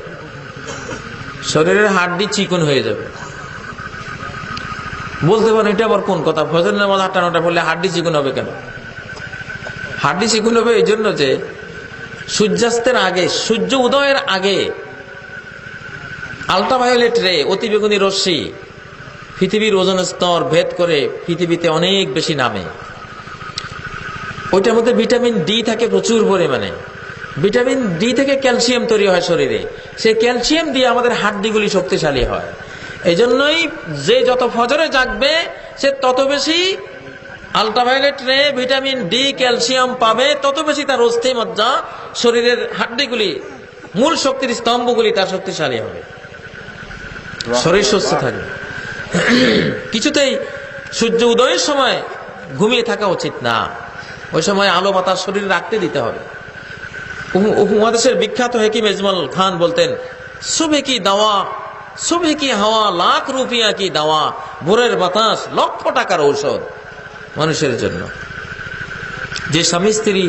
শরীরের হাড্ডি চিকন হয়ে যাবে। বলতে পারেন এটা আবার কোন কথা? ফজরের নামাজ 8টা 9টায় পড়লে হাড্ডি চিকন হবে কেন? হাড্ডি চিকন হবে এই জন্য যে সূর্যাস্তের আগে, সূর্য উদয়ের আগে আল্ট্রাভায়োলেট রে, অতিবেগুনি রশ্মি পৃথিবীর ওজোন স্তর ভেদ করে পৃথিবীতে অনেক বেশি নামে। ওইটার মধ্যে ভিটামিন ডি থাকে প্রচুর পরিমাণে। ভিটামিন ডি থেকে ক্যালসিয়াম তৈরি হয় শরীরে, সেই ক্যালসিয়াম দিয়ে আমাদের হাড্ডিগুলি শক্তিশালী হয়। এই জন্যই যে যত ফজরে জাগবে সে তত বেশি আল্ট্রাভায়োলেট রে, ভিটামিন ডি, ক্যালসিয়াম পাবে, তত বেশি তার অস্থি মজ্জা, শরীরের হাড্ডিগুলি, মূল শক্তির স্তম্ভগুলি তার শক্তিশালী হবে, শরীর সুস্থ থাকবে। কিছুতেই সূর্য উদয়ের সময় ঘুমিয়ে থাকা উচিত না, ওই সময় আলো বাতাস শরীরে রাখতে দিতে হবে। উপমহাদেশের বিখ্যাত হেকিম এজমল খান বলতেন, সুবে কি দাওয়া, সুবে কি হাওয়া, লাখ রুপিয়া কি দাওয়া, ভোরের বাতাস লক্ষ টাকার ঔষধ মানুষের জন্য। যে স্বামী স্ত্রী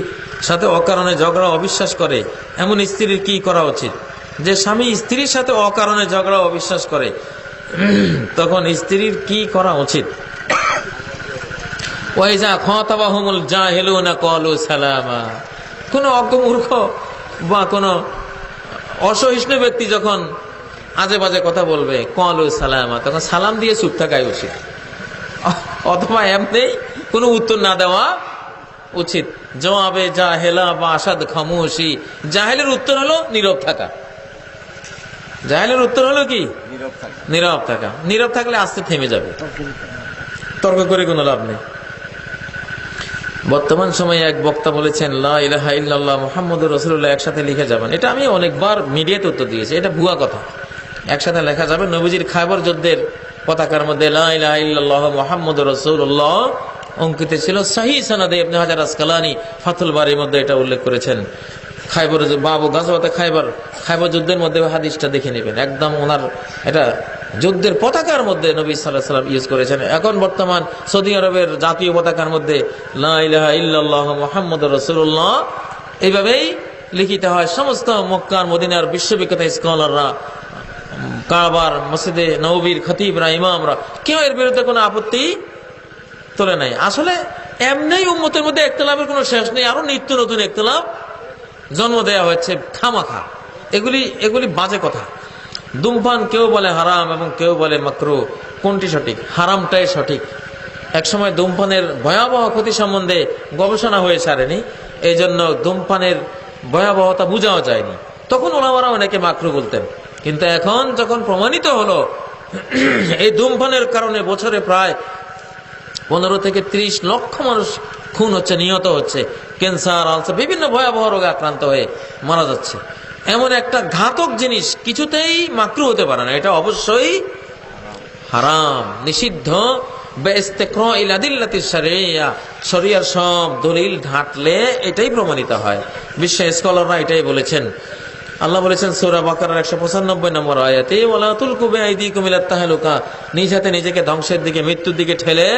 সাথে অকারণে ঝগড়া অবিশ্বাস করে, এমন স্ত্রীর কি করা উচিত? যে স্বামী স্ত্রীর সাথে অকারণে ঝগড়া অবিশ্বাস করে, তখন স্ত্রীর কি করা উচিত? ওয়াইজা খাতাবাহুমুল জাহিলুনা ক্বালু সালামা, কোন অজ্ঞমূর্খ বা কোন অসহিষ্ণু ব্যক্তি যখন আজে বাজে কথা বলবে, ক্বালু সালামা, তখন সালাম দিয়ে চুপ থাকাই উচিত, অথবা এমনি কোনো উত্তর না দেওয়া উচিত। জবাবে জাহেলা বা আসাদ খামোশি, জাহেলের উত্তর হলো নীরব থাকা। জাহেলের উত্তর হলো কি? নীরব থাকা। নীরব থাকলে আস্তে থেমে যাবে, তর্ক করে কোনো লাভ নেই। বর্তমান সময়ে এক বক্তা বলেছেন, লা ইলাহা ইল্লাল্লাহ মুহাম্মাদুর রাসূলুল্লাহ একসাথে লিখে যাবেন। এটা আমি অনেকবার মিডিয়াতে উত্তর দিয়েছি, এটা ভুয়া কথা। একসাথে লেখা যাবে। নবীজির খায়বর যুদ্ধের পতাকার মধ্যে লা ইলাহা ইল্লাল্লাহ মুহাম্মাদুর রাসূলুল্লাহ অঙ্কিত ছিল। সহিহ সনদে ইবনে হাজার আসকালানী ফাথুল বারীর মধ্যে এটা উল্লেখ করেছেন। খায়বর বাবু গাজওয়াতে খায়বর যুদ্ধের মধ্যে হাদিসটা দেখে নেবেন, একদম ওনার এটা যুদ্ধের পতাকার মধ্যে নবী সাল্লাল্লাহু আলাইহি ওয়াসাল্লাম ইউজ করেছেন। এখন বর্তমান সৌদি আরবের জাতীয় পতাকার মধ্যে লা ইলাহা ইল্লাল্লাহ মুহাম্মাদুর রাসূলুল্লাহ এইভাবেই লিখিত হয়। সমস্ত মক্কার মদিনার বিশ্ববিখ্যাত স্কলাররা, কাবার, মসজিদে নববীর খতিবরা, ইমামরা কেউ এর বিরুদ্ধে কোনো আপত্তি তোলে নাই। আসলে এমনি উম্মতের মধ্যে ইখতিলাফের কোনো শেষ নেই, আরো নিত্য নতুন ইখতিলাফ জন্ম দেয়া হচ্ছে খামাখা। এগুলি বাজে কথা। ধূমপান কেউ বলে হারাম এবং কেউ বলে মাকরুহ, কোনটি সঠিক? হারামটাই সঠিক। একসময় ধূমপানের ভয়াবহ ক্ষতি সম্বন্ধে গবেষণা হয়ে সারেনি, এই জন্য ধূমপানের ভয়াবহতা বোঝাও যায়নি। তখন ওলামারা অনেকে মাকরুহ বলতেন, কিন্তু এখন যখন প্রমাণিত হলো এই ধূমপানের কারণে বছরে প্রায় 15 থেকে 30 লক্ষ মানুষ খুন হচ্ছে, নিহত হচ্ছে, ক্যান্সার, আলসার, বিভিন্ন ভয়াবহ রোগে আক্রান্ত হয়ে মারা যাচ্ছে, এমন একটা ঘাতক জিনিস কিছুতেই মাকরুহ হতে পারে না। এটা অবশ্যই হারাম, নিষিদ্ধ। শরিয়ার সব দলিল ঢাটলে এটাই প্রমাণিত হয়। বিশ্ব স্কলাররা এটাই বলেছেন। আল্লাহ বলেছেন সূরা বাকারার 195 নম্বর আয়াতে, ওয়ালা তুলকু বিআইদিকুম ইলাত তাহলুকা, নিজ হাতে নিজেকে ধ্বংসের দিকে, মৃত্যুর দিকে ঠেলে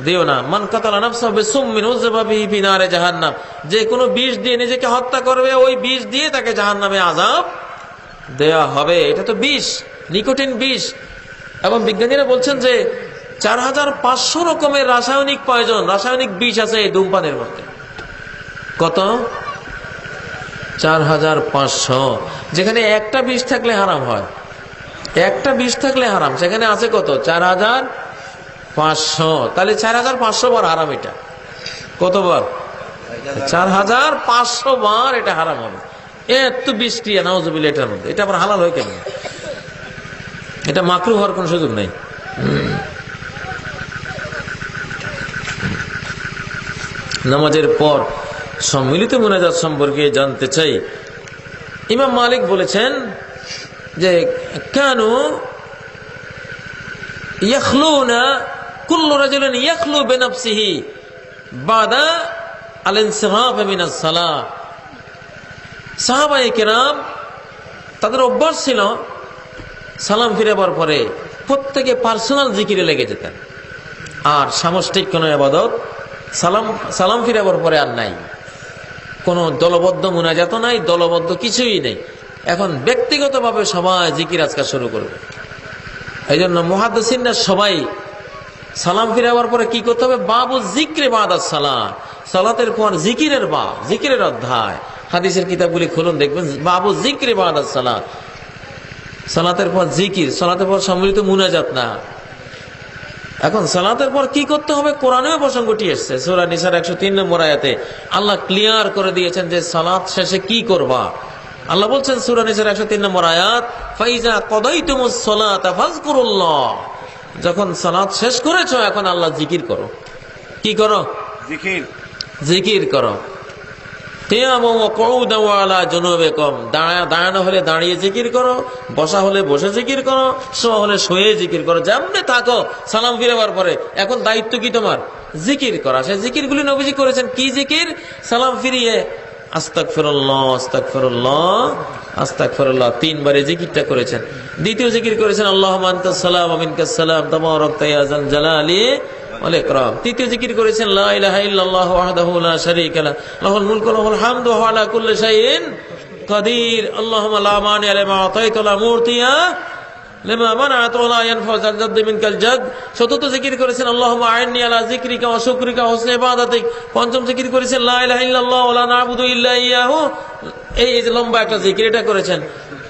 দিও না। মান কাতালা নাফসাহু বিসুম্মিন উযবা বিহি ফি নারে জাহান্নাম, যে কোনো বিষ দিয়ে নিজেকে হত্যা করবে, ওই বিষ দিয়ে তাকে জাহান্নামে আযাব দেয়া হবে। এটা তো বিষ, নিকোটিন বিষ। এবং বিজ্ঞানীরা বলছেন যে 4500 রকমের রাসায়নিক পয়জন, রাসায়নিক বিষ আছে এই ধূমপানের মধ্যে। কত? 4500। যেখানে একটা বিষ থাকলে হারাম হয়, একটা বিষ থাকলে হারাম, সেখানে আছে কত? 4500। তাহলে 4500 বার হারাম। এটা কতবার? 4500 বার এটা হারাম হবে। এত বিষ ক্রিয়া নাউজুবিল্লাহ এটার মধ্যে। এটা আবার হালাল হয় কেন? এটা মাকরুহ হওয়ার কোন সুযোগ নাই। নামাজের পর সম্মিলিত মুনাজাত সম্পর্কে জানতে চাই। ইমাম মালিক বলেছেন যে কানু ইয়াখলুনা কুল্লু রাজুলিন ইয়াখলু বিনাফসিহি বাদা আল-ইনসিরাফ মিনাস সালাহ। সাহাবায়ে কেরাম তাদের অভ্যাস ছিল সালাম ফিরাবার পরে প্রত্যেকে পার্সোনাল জিকিরে লেগে যেতেন। আর সামষ্টিক কোনো ইবাদত সালাম ফিরাবার পরে আর নাই, কোনো দলবদ্ধ মুনাজাতও নাই, দলবদ্ধ কিছুই নেই। এখন ব্যক্তিগতভাবে সবাই জিকির আজকাল শুরু করবে। এই জন্য মুহাদ্দিসিনরা সবাই সালাম ফিরাবার পরে কি করতে হবে? বাবু জিক্রে বাদাস সালাহ, সালাতের পর জিকিরের বাব, জিকিরের অধ্যায়। হাদিসের কিতাবগুলি খুলুন, দেখবেন বাবু জিক্রে বাদাস সালাহ, সালাতের পর জিকির, সালাতের পর সম্মিলিত মুনাজাত না। এখন সালাতের পর কি করতে হবে? কোরআনেও প্রসঙ্গটি এসেছে। সূরা নিসার 103 নম্বর আয়াতে আল্লাহ ক্লিয়ার করে দিয়েছেন যে সালাত শেষে কি করবা। আল্লাহ বলছেন সূরা নিসার 103 নম্বর আয়াত, ফাইজা কদাইতুমুস সালাতা ফাযকুরুল্লাহ, যখন সালাত শেষ করেছো এখন আল্লাহ জিকির করো। কি করো? জিকির, জিকির করো। কিয়ামান ওয়া কুউদান ওয়া আলা জুনুবিকুম, দাঁড়ানো হলে দাঁড়িয়ে জিকির করো, বসা হলে বসে জিকির করো, শোয়া হলে শুয়ে জিকির করো, যেমনে থাকো সালাম ফিরাবার পরে। এখন দায়িত্ব কি তোমার? জিকির করা। সেই জিকিরগুলি নবীজি করেছেন। কি জিকির? সালাম ফিরিয়ে আস্তাগফিরুল্লাহ আস্তাগফিরুল্লাহ আস্তাগফিরুল্লাহ 3 বারে জিকিরটা করেছেন। দ্বিতীয় জিকির করেছেন আল্লাহুম্মা আনতাস সালাম ওয়া মিনকাস সালাম তাবারাকতা ইয়া যাল জালালি ওয়াল ইকরাম। তৃতীয় জিকির করেছেন লা ইলাহা ইল্লাল্লাহ ওয়াহদাহু লা শারীকা লাহু লাহুল মুলকু ওয়া লাহুল হামদু ওয়া হুয়া আলা কুল্লি শাইইন কাদির। আল্লাহুম্মা লা মানি'a লিমা আ'তাইতা ওয়া লা মু'তিয়া লিমা মানা'তা ওয়া লা ইয়ানফা'ু যাল জাদ্দি মিনকাল জাদ। চতুর্থ জিকির করেছেন আল্লাহুম্মা আ'ইন্নি আলা যিকরিকা ওয়া শুকরিকা ওয়া হুসনি ইবাদাতিক। পঞ্চম জিকির করেছেন লা ইলাহা ইল্লাল্লাহ ওয়া লা না'বুদু ইল্লা ইয়াহু। এই যে লম্বা একটা জিকির, এটা করেছেন।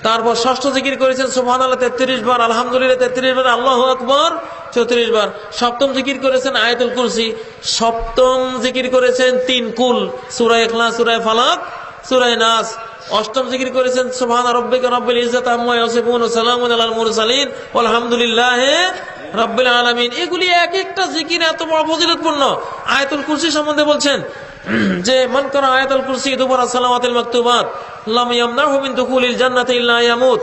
তারপর ষষ্ঠ জিকির করেছেন সুবহানাল্লাহ 33 বার, আলহামদুলিল্লাহ 33 বার, আল্লাহু আকবার 34 বার। সপ্তম জিকির করেছেন আয়াতুল কুরসি। সপ্তম জিকির করেছেন 3 কুল, সূরা ইখলাস, সূরা ফালাক, সূরা নাস। অষ্টম জিকির করেছেন সুবহান রাব্বিকা রাব্বিল ইজ্জাতি আম্মা ইয়াসিফুন ওয়া সালামুন আলাল মুরসালিন ওয়ালহামদুলিল্লাহি রাব্বিল আলামিন। এগুলি এক একটা জিকির এত বড় ফজিলতপূর্ণ। আয়াতুল কুরসি সম্বন্ধে বলছেন যে মান কারা আয়াতুল কুরসি দুবারা সালাওয়াতিল মাকতুবাত লাম ইয়ামনাহু মিন দুখুলিল জান্নাতি ইল্লা ইয়ামুত।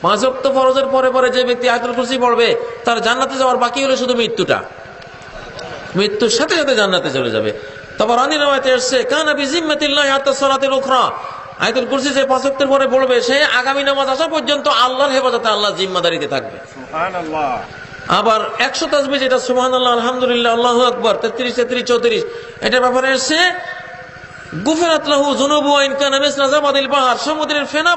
5 ওয়াক্ত ফরজের পরে পরে যে ব্যক্তি আয়াতুল কুরসি পড়বে তার জান্নাতে যাওয়ার বাকি হলো শুধু মৃত্যুটা। মৃত্যুর সাথে সাথে জান্নাতে চলে যাবে। তাবারানী riwayate এসেছে কানা বিজিম্মাতিল্লাহি হাত্তা সালাতিল উখরা, আয়াতুল কুরসি যে 5 ওয়াক্তের পরে পড়বে সে আগামী নামাজ আসা পর্যন্ত আল্লাহর হেফাজতে, আল্লাহর জিম্মাদারিতে থাকবে। সুবহানাল্লাহ। আবার 100 তাসবিহ যেটা সুবহানাল্লাহ আলহামদুলিল্লাহ আল্লাহু আকবার 33 33 34, এটার ব্যাপারে এসেছে গুফরাত লাহু যুনুবু ওয়া ইন কানা মিসলা যাবাদিল বাহর, সমুদ্রের ফেনা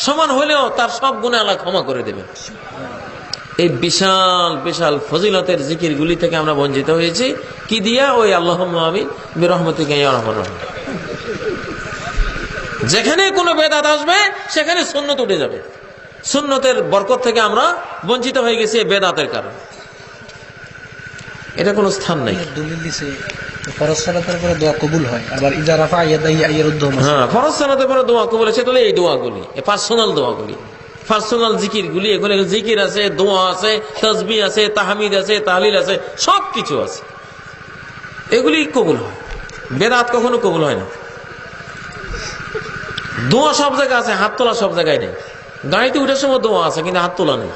সমান হলেও তার সব গুনাহ আল্লাহ ক্ষমা করে দেবেন। এই বিশাল বিশাল ফজিলতের জিকিরগুলি থেকে আমরা বঞ্চিত হয়েছি। কি দিয়া? ওই আল্লাহুম্মা আমিন বিরহমাতিকা ইয়া আরহামার রাহিম। যেখানে কোনো বেদাত আসবে সেখানে সুন্নত উঠে যাবে। সুন্নতের বরকত থেকে আমরা বঞ্চিত হয়ে গেছি এই বেদাতের কারণে। এটা কোনো স্থান নাই। দলিল দিছে ফরজ সালাতের পরে দোয়া কবুল হয়, আবার ইজা রাফা ইয়াদাহি আইয়ারুদ্দুহুমা। হ্যাঁ, ফরজ সালাতের পরে দোয়া কবুল আছে। তাহলে এই দোয়াগুলি, এই পার্সোনাল দোয়াগুলি, পার্সোনাল জিকিরগুলি, এগুলো জিকির আছে, দোয়া আছে, তাসবিহ আছে, তাহমিদ আছে, তাহলিল আছে, সব কিছু আছে। এগুলি কবুল হয়। বেদাত কখনো কবুল হয় না। দোয়া সব জায়গায় আছে, হাত তোলা সব জায়গায় নেই। গাড়িতে উঠার সময় দোয়া আছে কিন্তু হাত তোলা নেই।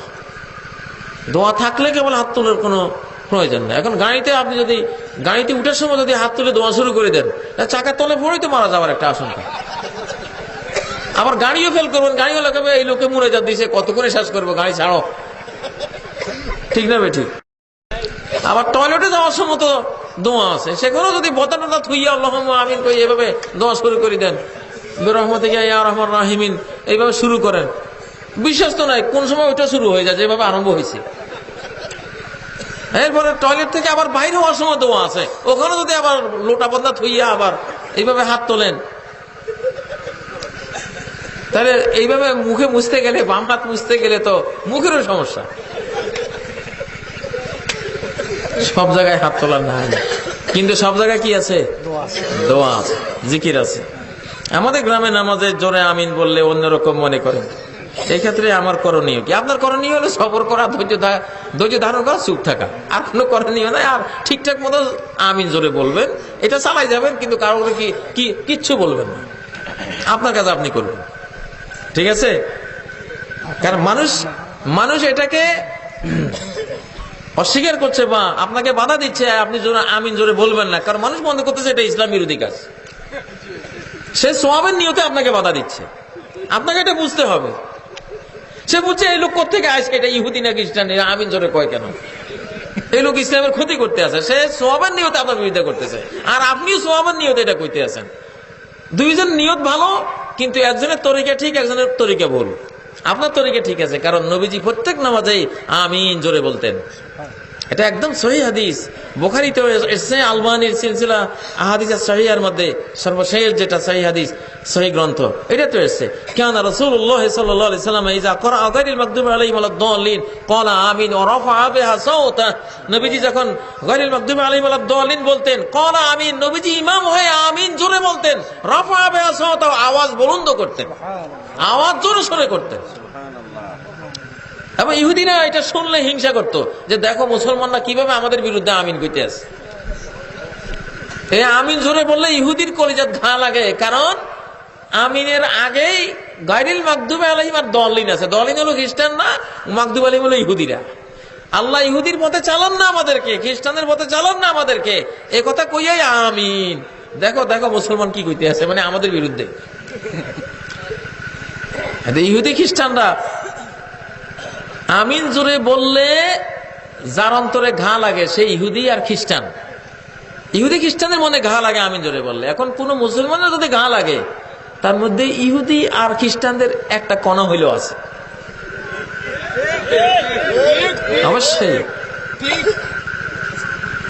দোয়া থাকলে কেবল হাত তোলার কোনো প্রয়োজন নেই। এখন গাড়িতে আপনি যদি গাড়িতে উঠার সময় যদি হাত তুলে দোয়া শুরু করে দেন, চাকার তলে পড়েই তো মারা যাওয়ার একটা আশঙ্কা। আবার গাড়িও ফেল করবেন, গাড়িও লাগাবে, এই লোকে মুড়ে যা দিছে কত করে শেষ করবো, গাড়ি ছাড়ো। ঠিক না বে ঠিক? আবার টয়লেটে যাওয়ার সময় তো দোয়া আছে, সেখানেও যদি বতাটা থুইয়া আল্লাহুম্মা আমিন কই এভাবে দোয়া শুরু করে দেন, বিরহমাতিকা ইয়া আরহামার রাহিমিন এইভাবে শুরু করেন, বিশ্বাস তো নাই কোন সময় ওইটা শুরু হয়ে যায় যেভাবে আরম্ভ হয়েছে। এরপরে টয়লেট থেকে আবার বাইরে হওয়ার সময় দোয়া আছে, ওখানে যদি আবার লোটা বদলা থুইয়া আবার এইভাবে হাত তোলেন, তাহলে এইভাবে মুখে মুছতে গেলে, বাম হাত মুছতে গেলে তো মুখেরও সমস্যা। সব জায়গায় হাত তোলার নাই, কিন্তু সব জায়গায় কি আছে? দোয়া আছে, জিকির আছে। আমাদের গ্রামে নামাজে জোরে আমিন বললে অন্যরকম মনে করেন। এই ক্ষেত্রে আমার করণীয় কি? আপনার করণীয় হলো সবর করা, ধৈর্য ধারণ করা, চুপ থাকা, আর কোনো করণীয় নাই। আর ঠিকঠাক মতো আমিন জোরে বলবেন, এটা চালাই যাবেন, কিন্তু কারোর কিচ্ছু বলবেন না, আপনার কাজ আপনি করবেন। ঠিক আছে? কারণ মানুষ এটাকে অস্বীকার করছে বা আপনাকে বাধা দিচ্ছে, আপনি আমিন জোরে বলবেন না, কারণ মানুষ মনে করতেছে এটা ইসলাম বিরোধী কাজ। সে সওয়াবের নিয়তে আপনাকে বাধা দিচ্ছে, আপনাকে এটা বুঝতে হবে। সে বুঝছে এই লোক কোথেকে আসছে, এটা ইহুদি না খ্রিস্টান, আমিন জোরে কয় কেন? এই লোক ইসলামের ক্ষতি করতে আছে, সে সওয়াবের নিয়তে আপনার বিরোধিতা করতেছে, আর আপনিও সওয়াবের নিয়তে এটা কইতে আছেন। দুইজন নিয়ত ভালো, কিন্তু একজনের তরিকা ঠিক, একজনের তরিকা ভুল। আপনার তরিকা ঠিক আছে, কারণ নবীজি প্রত্যেক নামাজেই আমিন জোরে বলতেন। এটা একদম সহিহ হাদিস, বুখারীতে এসেছে, আলবানীর সিলসিলা আহাদিস সহিহার মধ্যে সর্বশেষ যেটা সহিহ হাদিস, সহিহ গ্রন্থ, এটা তো এসেছে। কানা রাসূলুল্লাহ সাল্লাল্লাহু আলাইহি ওয়াসাল্লাম ইযা ক্বারা গায়রিল মাগদুবি আলাইহিম ওয়ালাদ-দাল্লিন ক্বালা আমিন ওয়া রাফা'a বিহা সাওতা। নবীজি যখন গায়রিল মাগদুবি আলাইহিম ওয়ালাদ-দাল্লিন বলতেন, ক্বালা আমিন, নবীজি ইমাম হয়ে আমিন জোরে বলতেন, রাফা'a বিহা সাওতা, আওয়াজ বুলন্দ করতেন, আওয়াজ জোরে সোরে করতেন। এবং ইহুদিরা এটা শুনলে হিংসা করত, যে দেখো মুসলমানরা কিভাবে আমাদের বিরুদ্ধে আমিন কইতে আছে। এই আমিন জোরে বললে ইহুদির কলিজাত ঘা লাগে, কারণ আমিনের আগেই গায়রিল মাগদুবি আলাইহিম আর দলিন আছে। দলিন হলো খ্রিস্টান না, মাগদুবি আলাইহিম হলো ইহুদিরা। আল্লাহ ইহুদির পথে চালান না আমাদেরকে, খ্রিস্টানদের পথে চালান না আমাদেরকে, এ কথা কইয়াই আমিন। দেখো দেখো মুসলমান কি কইতে আছে, মানে আমাদের বিরুদ্ধে। ইহুদি খ্রিস্টানরা আমিন জোরে বললে যার অন্তরে ঘা লাগে সে ইহুদি আর খ্রিস্টান। ইহুদি খ্রিস্টানের মনে ঘা লাগে আমিন জোরে বললে। এখন কোন মুসলমানের যদি ঘা লাগে, তার মধ্যে ইহুদি আর খ্রিস্টানদের একটা কণা হইলেও আছে, অবশ্যই।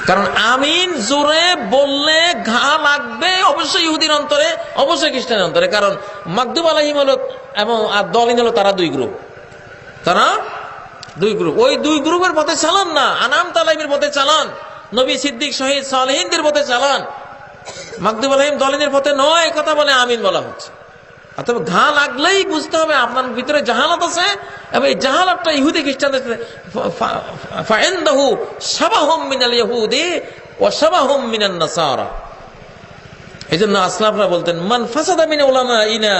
কারণ আমিন জোরে বললে ঘা লাগবে অবশ্যই ইহুদির অন্তরে, অবশ্যই খ্রিস্টানের অন্তরে। কারণ মাগদুব আলাইহিম হলো এবং আর দলিন হলো, তারা দুই গ্রুপ, তারা দুই গ্রুপ। ওই দুই গ্রুপের পথে চালান না, আনাম তালাইমের পথে চালান, নবী সিদ্দিক শহীদ সালেহিনদের পথে চালান, মাগদুব আলাইহিম দলিনের পথে নয়, কথা বলে আমিন বলা হচ্ছে। অথবা ঘা লাগলেই বুঝতে হবে আপনার ভিতরে জাহালাত আছে, এবং এই জাহালাতটা ইহুদি খ্রিস্টানদের ফাইন্দাহু শাবাহুম মিনাল ইহুদি ওয়া শাবাহুম মিনান নাসারা। এজন্য আসলাফরা বলতেন, মান ফাসাদা মিন উলামাইনা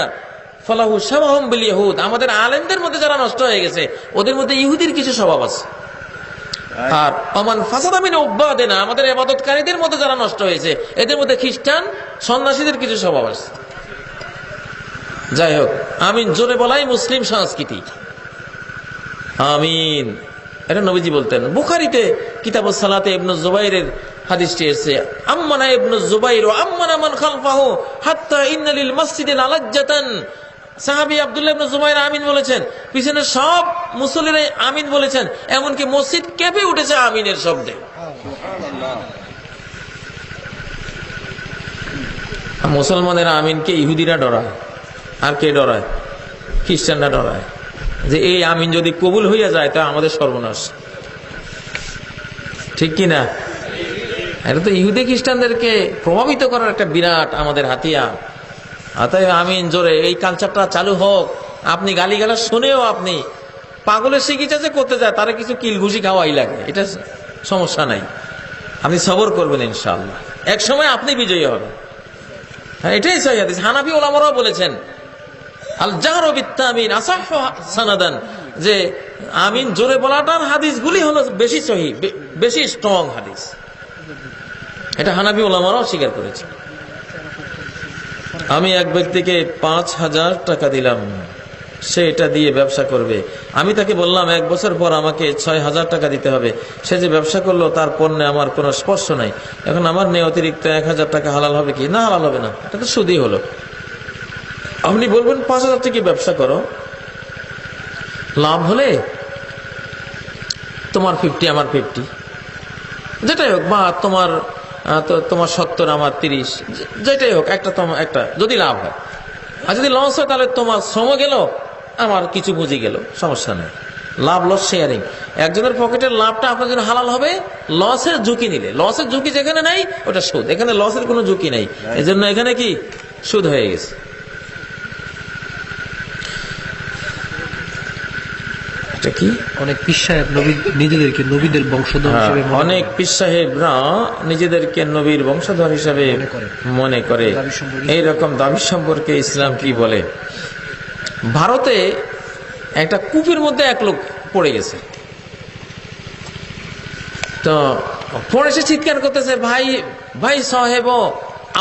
ফালাহু শাবাহুম বিল ইহুদ। আমাদের আলেমদের মধ্যে যারা নষ্ট হয়ে গেছে, ওদের মধ্যে ইহুদির কিছু স্বভাব আছে। আর অমান ফাসাদা মিন উবাদিনা, আমাদের ইবাদতকারীদের মধ্যে যারা নষ্ট হয়েছে, এদের মধ্যে খ্রিস্টান সন্ন্যাসীদের কিছু স্বভাব আছে। যাই হোক, আমিন জোরে বলাই মুসলিম সংস্কৃতি। আমিন এটা নবীজি বলতেন। বুখারীতে কিতাবুস সালাতে ইবনে জুবাইরের হাদিসটি এসেছে, আম্মানা ইবনে জুবাইর ওয়া আম্মানা মান খালফাহু হাত্তা ইন্না লিল মাসজিদে লাজ্জাতান। সাহাবী আব্দুল্লাহ ইবনে জুবাইর আমিন বলেছেন, পিছনে সব মুসল্লিরা আমিন বলেছেন, এমনকি মসজিদ কেঁপে উঠেছে আমিনের শব্দে। মুসলমানের আমিনকে ইহুদিরা ডরায়, আর কে ডরায়? খ্রিস্টানরা ডরায়, যে এই আমিন যদি কবুল হইয়া যায় তা আমাদের সর্বনাশ। ঠিক কিনা? এটা তো ইহুদি খ্রিস্টানদেরকে প্রভাবিত করার একটা বিরাট আমাদের হাতিয়ার। অতএব আমিন জোরে এই কালচারটা চালু হোক। আপনি গালিগালাজ শুনেও আপনি পাগলের চিকিৎসা যে করতে যায়, তারা কিছু কিল ঘুষি খাওয়াই লাগে, এটা সমস্যা নাই, আপনি সবর করবেন ইনশাআল্লাহ, এক সময় আপনি বিজয়ী হবেন। হ্যাঁ, এটাই সহিহ হাদিস। হানাফি ওলামারাও বলেছেন, আল জাহরু বিত-তামিন আসাহহু সানাদান, যে আমিন জোরে বলাটার হাদিসগুলি হলো বেশি সহিহ, বেশি স্ট্রং হাদিস। এটা হানাফি ওলামারাও স্বীকার করেছে। আমি এক ব্যক্তিকে 5,000 টাকা দিলাম, সে এটা দিয়ে ব্যবসা করবে। আমি তাকে বললাম 1 বছর পর আমাকে 6,000 টাকা দিতে হবে। সে যে ব্যবসা করলো তার পণ্যে আমার কোনো স্পর্শ নাই। এখন আমার নিয়ে অতিরিক্ত 1,000 টাকা হালাল হবে কি? না, হালাল হবে না, এটা তো সুদই হলো। আপনি বলবেন 5,000 টাকা ব্যবসা করো, লাভ হলে তোমার 50 আমার 50, যেটাই হোক, বা তোমার 70 আমার 30, যেটাই হোক, একটা যদি লাভ হয়। আর যদি লস হয় তাহলে তোমার শ্রম গেল, আমার কিছু বুঝি গেল, সমস্যা নেই। লাভ লস শেয়ারিং। একজনের পকেটের লাভটা আপনার জন্য হালাল হবে লসের ঝুঁকি নিলে। লসের ঝুঁকি যেখানে নাই ওটা সুদ, এখানে লসের কোনো ঝুঁকি নাই, এজন্য এখানে কি সুদ হয়ে গেছে। এটা কি? অনেক পীর সাহেব নিজেদেরকে নবীদের বংশধর হিসেবে মনে অনেক করেন। পীর সাহেবরা নিজেদের নবীর বংশধর হিসাবে মনে করে। এইরকম দাবি সম্পর্কে ইসলাম কি বলে? ভারতে একটা কূপের মধ্যে এক লোক পড়ে গেছে, তো পড়ে সে চিৎকার করতেছে, ভাই ভাই সাহেব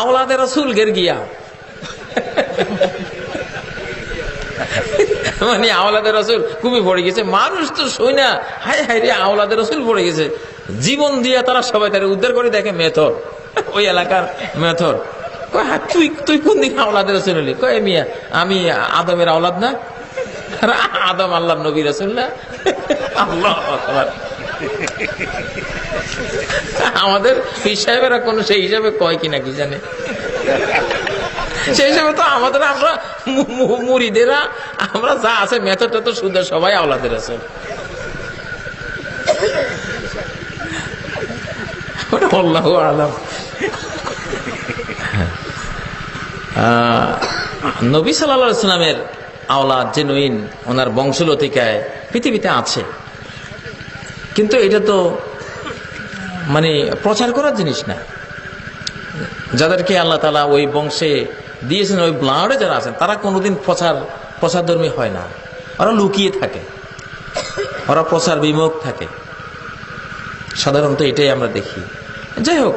আওলাদে রসুল গের গিয়া। মানে আওলাদে রসুল কূপে পড়ে গেছে। মানুষ তো শুই না, হায় হায় রে, আওলাদে রসুল পড়ে গেছে। জীবন দিয়ে তারা সবাই তারা উদ্ধার করে, দেখে মেথর, ওই এলাকার মেথর। তুই কোন দিন আওলাদে রসুল হলি? কয় মিয়া, আমি আদমের আওলাদ না? আদম আল্লাহ নবী রসুল না? আল্লাহ আকবার। আমাদের পীর সাহেবেরা কোন সেই হিসাবে কয় কিনা কি জানে, সেই হিসাবে তো আমাদের, আমরা মুরিদেরা, আমরা যা আছে মেথডটা তো শুধু সবাই আওলাদের আছে। আল্লাহু আলাম। নবী সাল্লাল্লাহু আলাইহি ওয়াসাল্লামের আওলাদ জেনুইন, ওনার বংশলতিকায় পৃথিবীতে আছে, কিন্তু এটা তো মানে প্রচার করার জিনিস না। যাদেরকে আল্লাহ তাআলা ওই বংশে দিয়েছেন, ওই ব্লাডে যারা আছেন, তারা কোনোদিন প্রচারধর্মী হয় না। ওরা লুকিয়ে থাকে, ওরা প্রচার বিমুখ থাকে সাধারণত, এটাই আমরা দেখি। যাই হোক,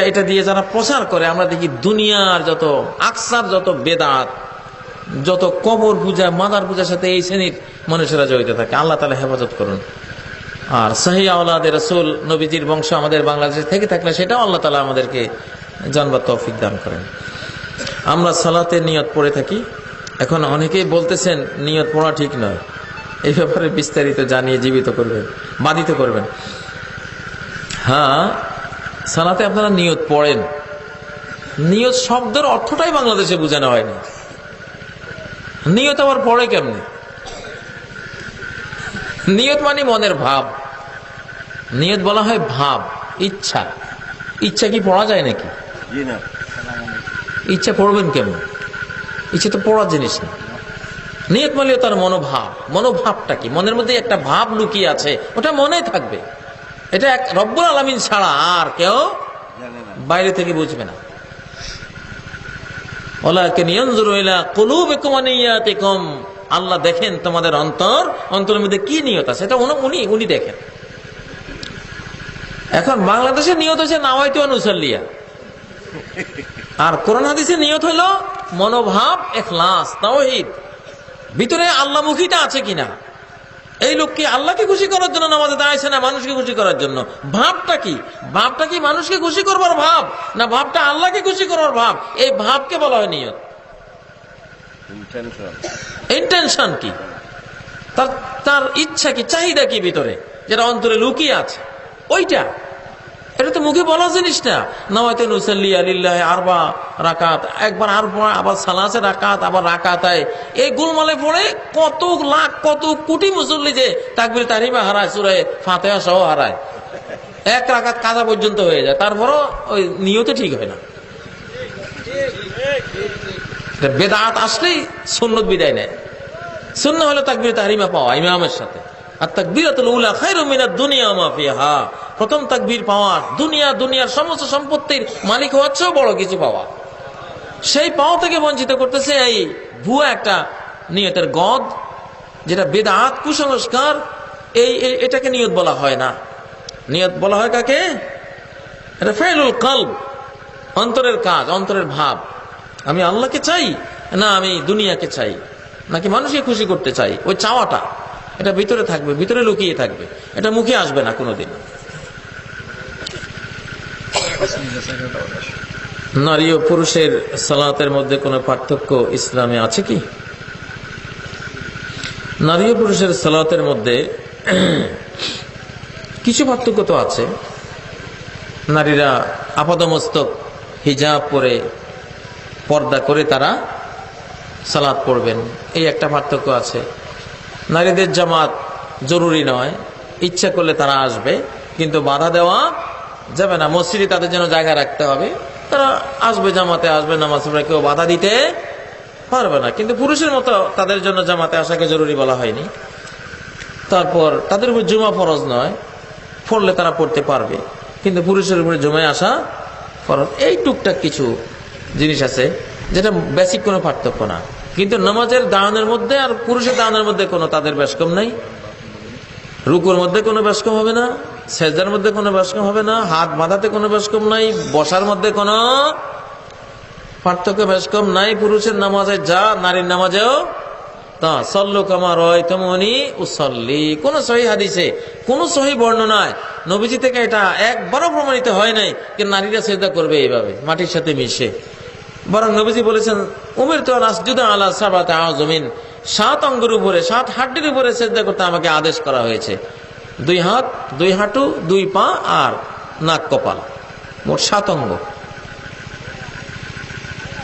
এটা দিয়ে যারা প্রচার করে, আমরা দেখি দুনিয়ার যত আকসার, যত বেদাত, যত কবর পূজা, মাদার পূজার সাথে এই শ্রেণীর মানুষেরা জড়িত থাকে। আল্লাহ তাআলা হেফাজত করুন। আর সহিহ আওলাদে রাসূল নবীজির বংশ আমাদের বাংলাদেশে থেকে থাকলে সেটাও আল্লাহ তাআলা আমাদেরকে জানবার তৌফিক দান করেন। আমরা সালাতে নিয়ত পড়ে থাকি। এখন অনেকেই বলতেছেন নিয়ত পড়া ঠিক নয়, এই ব্যাপারে বিস্তারিত জানিয়ে জীবিত করবেন, বাধিত করবেন। হ্যাঁ, সালাতে আপনারা নিয়ত পড়েন, নিয়ত শব্দের অর্থটাই বাংলাদেশে বোঝানো হয়নি। নিয়ত আবার পড়ে কেমনে? নিয়ত মানে মনের ভাব। নিয়ত বলা হয় ভাব, ইচ্ছা। ইচ্ছা কি পড়া যায় নাকি? ইচ্ছা পড়বেন কেমন? ইচ্ছা তো পড়ার জিনিস না। নিয়ত মানে তার মনোভাব। মনোভাবটা কি? মনের মধ্যে একটা ভাব লুকিয়ে আছে, ওটা মনে থাকবে। এটা এক রব্বুল আলামিন ছাড়া আর কেউ বাইরে থেকে বুঝবে না। ওয়ালাকিন ইয়ানজুরু ইলা কুলুবিকুম ওয়া নিয়াতিকুম, আল্লাহ দেখেন তোমাদের অন্তরের মধ্যে কি নিয়ত আছে, এটা উনি দেখেন। এখন বাংলাদেশের নিয়ত হচ্ছে নাওয়াইতু আন উসাল্লিয়া, আর কোরআন হাদিসের নিয়ত হলো মনোভাব, ইখলাস, তাওহীদ। ভিতরে আল্লাহমুখীটা আছে কিনা। এই লোক কি আল্লাহকে খুশি করার জন্য নামাজে দাঁড়াইছে না মানুষকে খুশি করার জন্য? ভাবটা কি? ভাবটা কি মানুষকে খুশি করবার ভাব, না ভাবটা আল্লাহকে খুশি করবার ভাব? এই ভাবকে বলা হয় নিয়ত। ইন্টেনশন কি? তার ইচ্ছা কি, চাহিদা কি ভিতরে, যেটা অন্তরে লুকিয়ে আছে, ওইটা। এটা তো মুখে বলা জিনিস না। নাওয়াইতু নুসাল্লি লিল্লাহি আরবা রাকাত, একবার আরবা, আবার সালাসে রাকাত, আবার রাকাতায়, এই গোলমালে পড়ে কত লাখ কত কোটি মুসল্লি যে তাকবীর তাহরিমা হারায়, সূরা ফাতিহা সহ হারায়, এক রাকাত কাজা পর্যন্ত হয়ে যায়, তারপরও ওই নিয়ত ঠিক হয় না। বেদাত আসলেই সুন্নত বিদায় নেয়। সুন্নাহ হলো তাকবীর তাহরিমা পাওয়া ইমামের সাথে। আর তাকবীরাতুল উলা খায়রুম মিনাদ দুনিয়া ওয়া মা ফিহা, প্রথম তাকবীর পাওয়া, দুনিয়ার সমস্ত সম্পত্তির মালিক হওয়ার চেয়েও বড় কিছু পাওয়া। সেই পাওয়া থেকে বঞ্চিত করতেছে এই ভুয়া একটা নিয়তের গদ, যেটা বেদাত, কুসংস্কার। এটাকে নিয়ত বলা হয় না। নিয়ত বলা হয় কাকে? এটা ফেলুল কলব, অন্তরের কাজ, অন্তরের ভাব। আমি আল্লাহকে চাই না আমি দুনিয়াকে চাই, নাকি মানুষকে খুশি করতে চাই? ওই চাওয়াটা এটা ভিতরে থাকবে, ভিতরে লুকিয়ে থাকবে, এটা মুখে আসবে না কোনোদিন। নারী ও পুরুষের সালাতের মধ্যে কোনো পার্থক্য ইসলামে আছে কি? নারী ও পুরুষের সালাতের মধ্যে কিছু পার্থক্য তো আছে। নারীরা আপাদমস্তক হিজাব পরে পর্দা করে তারা সালাত পড়বেন, এই একটা পার্থক্য আছে। নারীদের জামাত জরুরি নয়, ইচ্ছা করলে তারা আসবে, কিন্তু বাধা দেওয়া যাবে না। মসজিদে তাদের জন্য জায়গা রাখতে হবে, তারা আসবে, জামাতে আসবে, নামাজ পড়ে, কেউ বাধা দিতে পারবে না। কিন্তু পুরুষের মতো তাদের জন্য জামাতে আসাকে জরুরি বলা হয়নি। তারপর তাদের উপর জুমা ফরজ নয়, পড়লে তারা পড়তে পারবে, কিন্তু পুরুষের উপরে জুমায় আসা ফরজ। এই টুকটাক কিছু জিনিস আছে যেটা বেসিক কোনো পার্থক্য না। কিন্তু নামাজের দাঁড়ানোর মধ্যে আর পুরুষের দাঁড়ানোর মধ্যে কোনো তাদের বেশকম নাই। রুকুর মধ্যে কোনো বেশকম হবে না, সেজদার মধ্যে কোনো বেশকম হবে না, হাত বাঁধাতে কোনো বেশকম নাই, বসার মধ্যে কোনো পার্থক্য বেশকম নাই। পুরুষের নামাজে যা, নারীর নামাজেও তা। সল্লু কামা রাআইতুমুনি উসাল্লি, কোন সহিহ হাদিসে, কোন সহিহ বর্ণনায় নবীজি থেকে এটা একবারও প্রমাণিত হয় নাই যে নারীরা সিজদা করবে এইভাবে মাটির সাথে মিশে। বরং নবীজি বলেছেন, উমিরতু আন আসজুদা আলা সাবআতি আযমিন, 7 অঙ্গের উপরে, 7 হাড্ডির উপরে সিজদা করতে আমাকে আদেশ করা হয়েছে। 2 হাত, 2 হাঁটু, 2 পা আর নাক কপাল, মোট 7 অঙ্গ।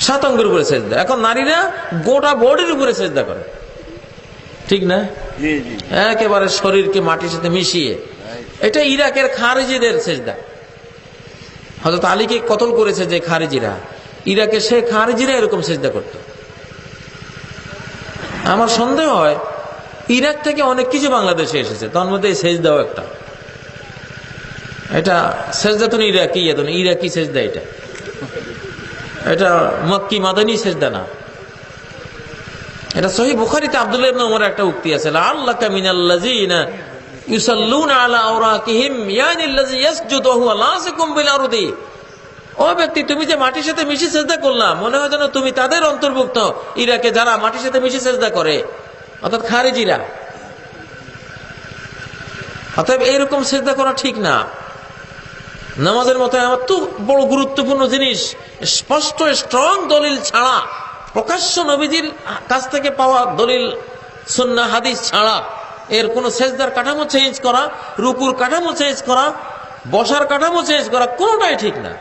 7 অঙ্গের উপরে সিজদা। এখন নারীরা গোটা বডির উপরে সিজদা করে, ঠিক না? একেবারে শরীরকে মাটির সাথে মিশিয়ে। এটা ইরাকের খারিজিদের সিজদা। হযরত আলীকে কতল করেছে যে খারিজিরা, ইরাকে সে খারিজিরা এরকম সিজদা করত। আমার সন্দেহ হয় ইরাক থেকে অনেক কিছু বাংলাদেশে এসেছে, তার মধ্যে এই সিজদাও একটা। এটা সিজদা তো ইরাকি, ইরাকি সিজদা এটা, এটা মক্কি মাদানী সিজদা না। এটা সহিহ বুখারীতে আব্দুল্লাহ ইবনে ওমর একটা উক্তি আছে, লাআল্লাকা মিনাল্লাযিনা ইউসাল্লুনা আলা আওরাকিহিম ইয়ানিল্লাযী ইয়াসজুদু ওয়া হুয়া লাসিকুম বিল আরদি। ও ব্যক্তি, তুমি যে মাটির সাথে মিশে সিজদা করলা, মনে হয় যেন তুমি তাদের অন্তর্ভুক্ত, ইরাকে যারা মাটির সাথে মিশে সিজদা করে, অর্থাৎ খারিজিরা। অতএব এইরকম সিজদা করা ঠিক না। নামাজের মতো আমার তো বড় গুরুত্বপূর্ণ জিনিস, স্পষ্ট স্ট্রং দলিল ছাড়া, প্রকাশ্য নবীজির কাছ থেকে পাওয়া দলিল সুন্নাহ হাদিস ছাড়া এর কোন সেজদার কাঠামো চেঞ্জ করা, রুকুর কাঠামো চেঞ্জ করা, বসার কাঠামো চেঞ্জ করা, কোনটাই ঠিক না।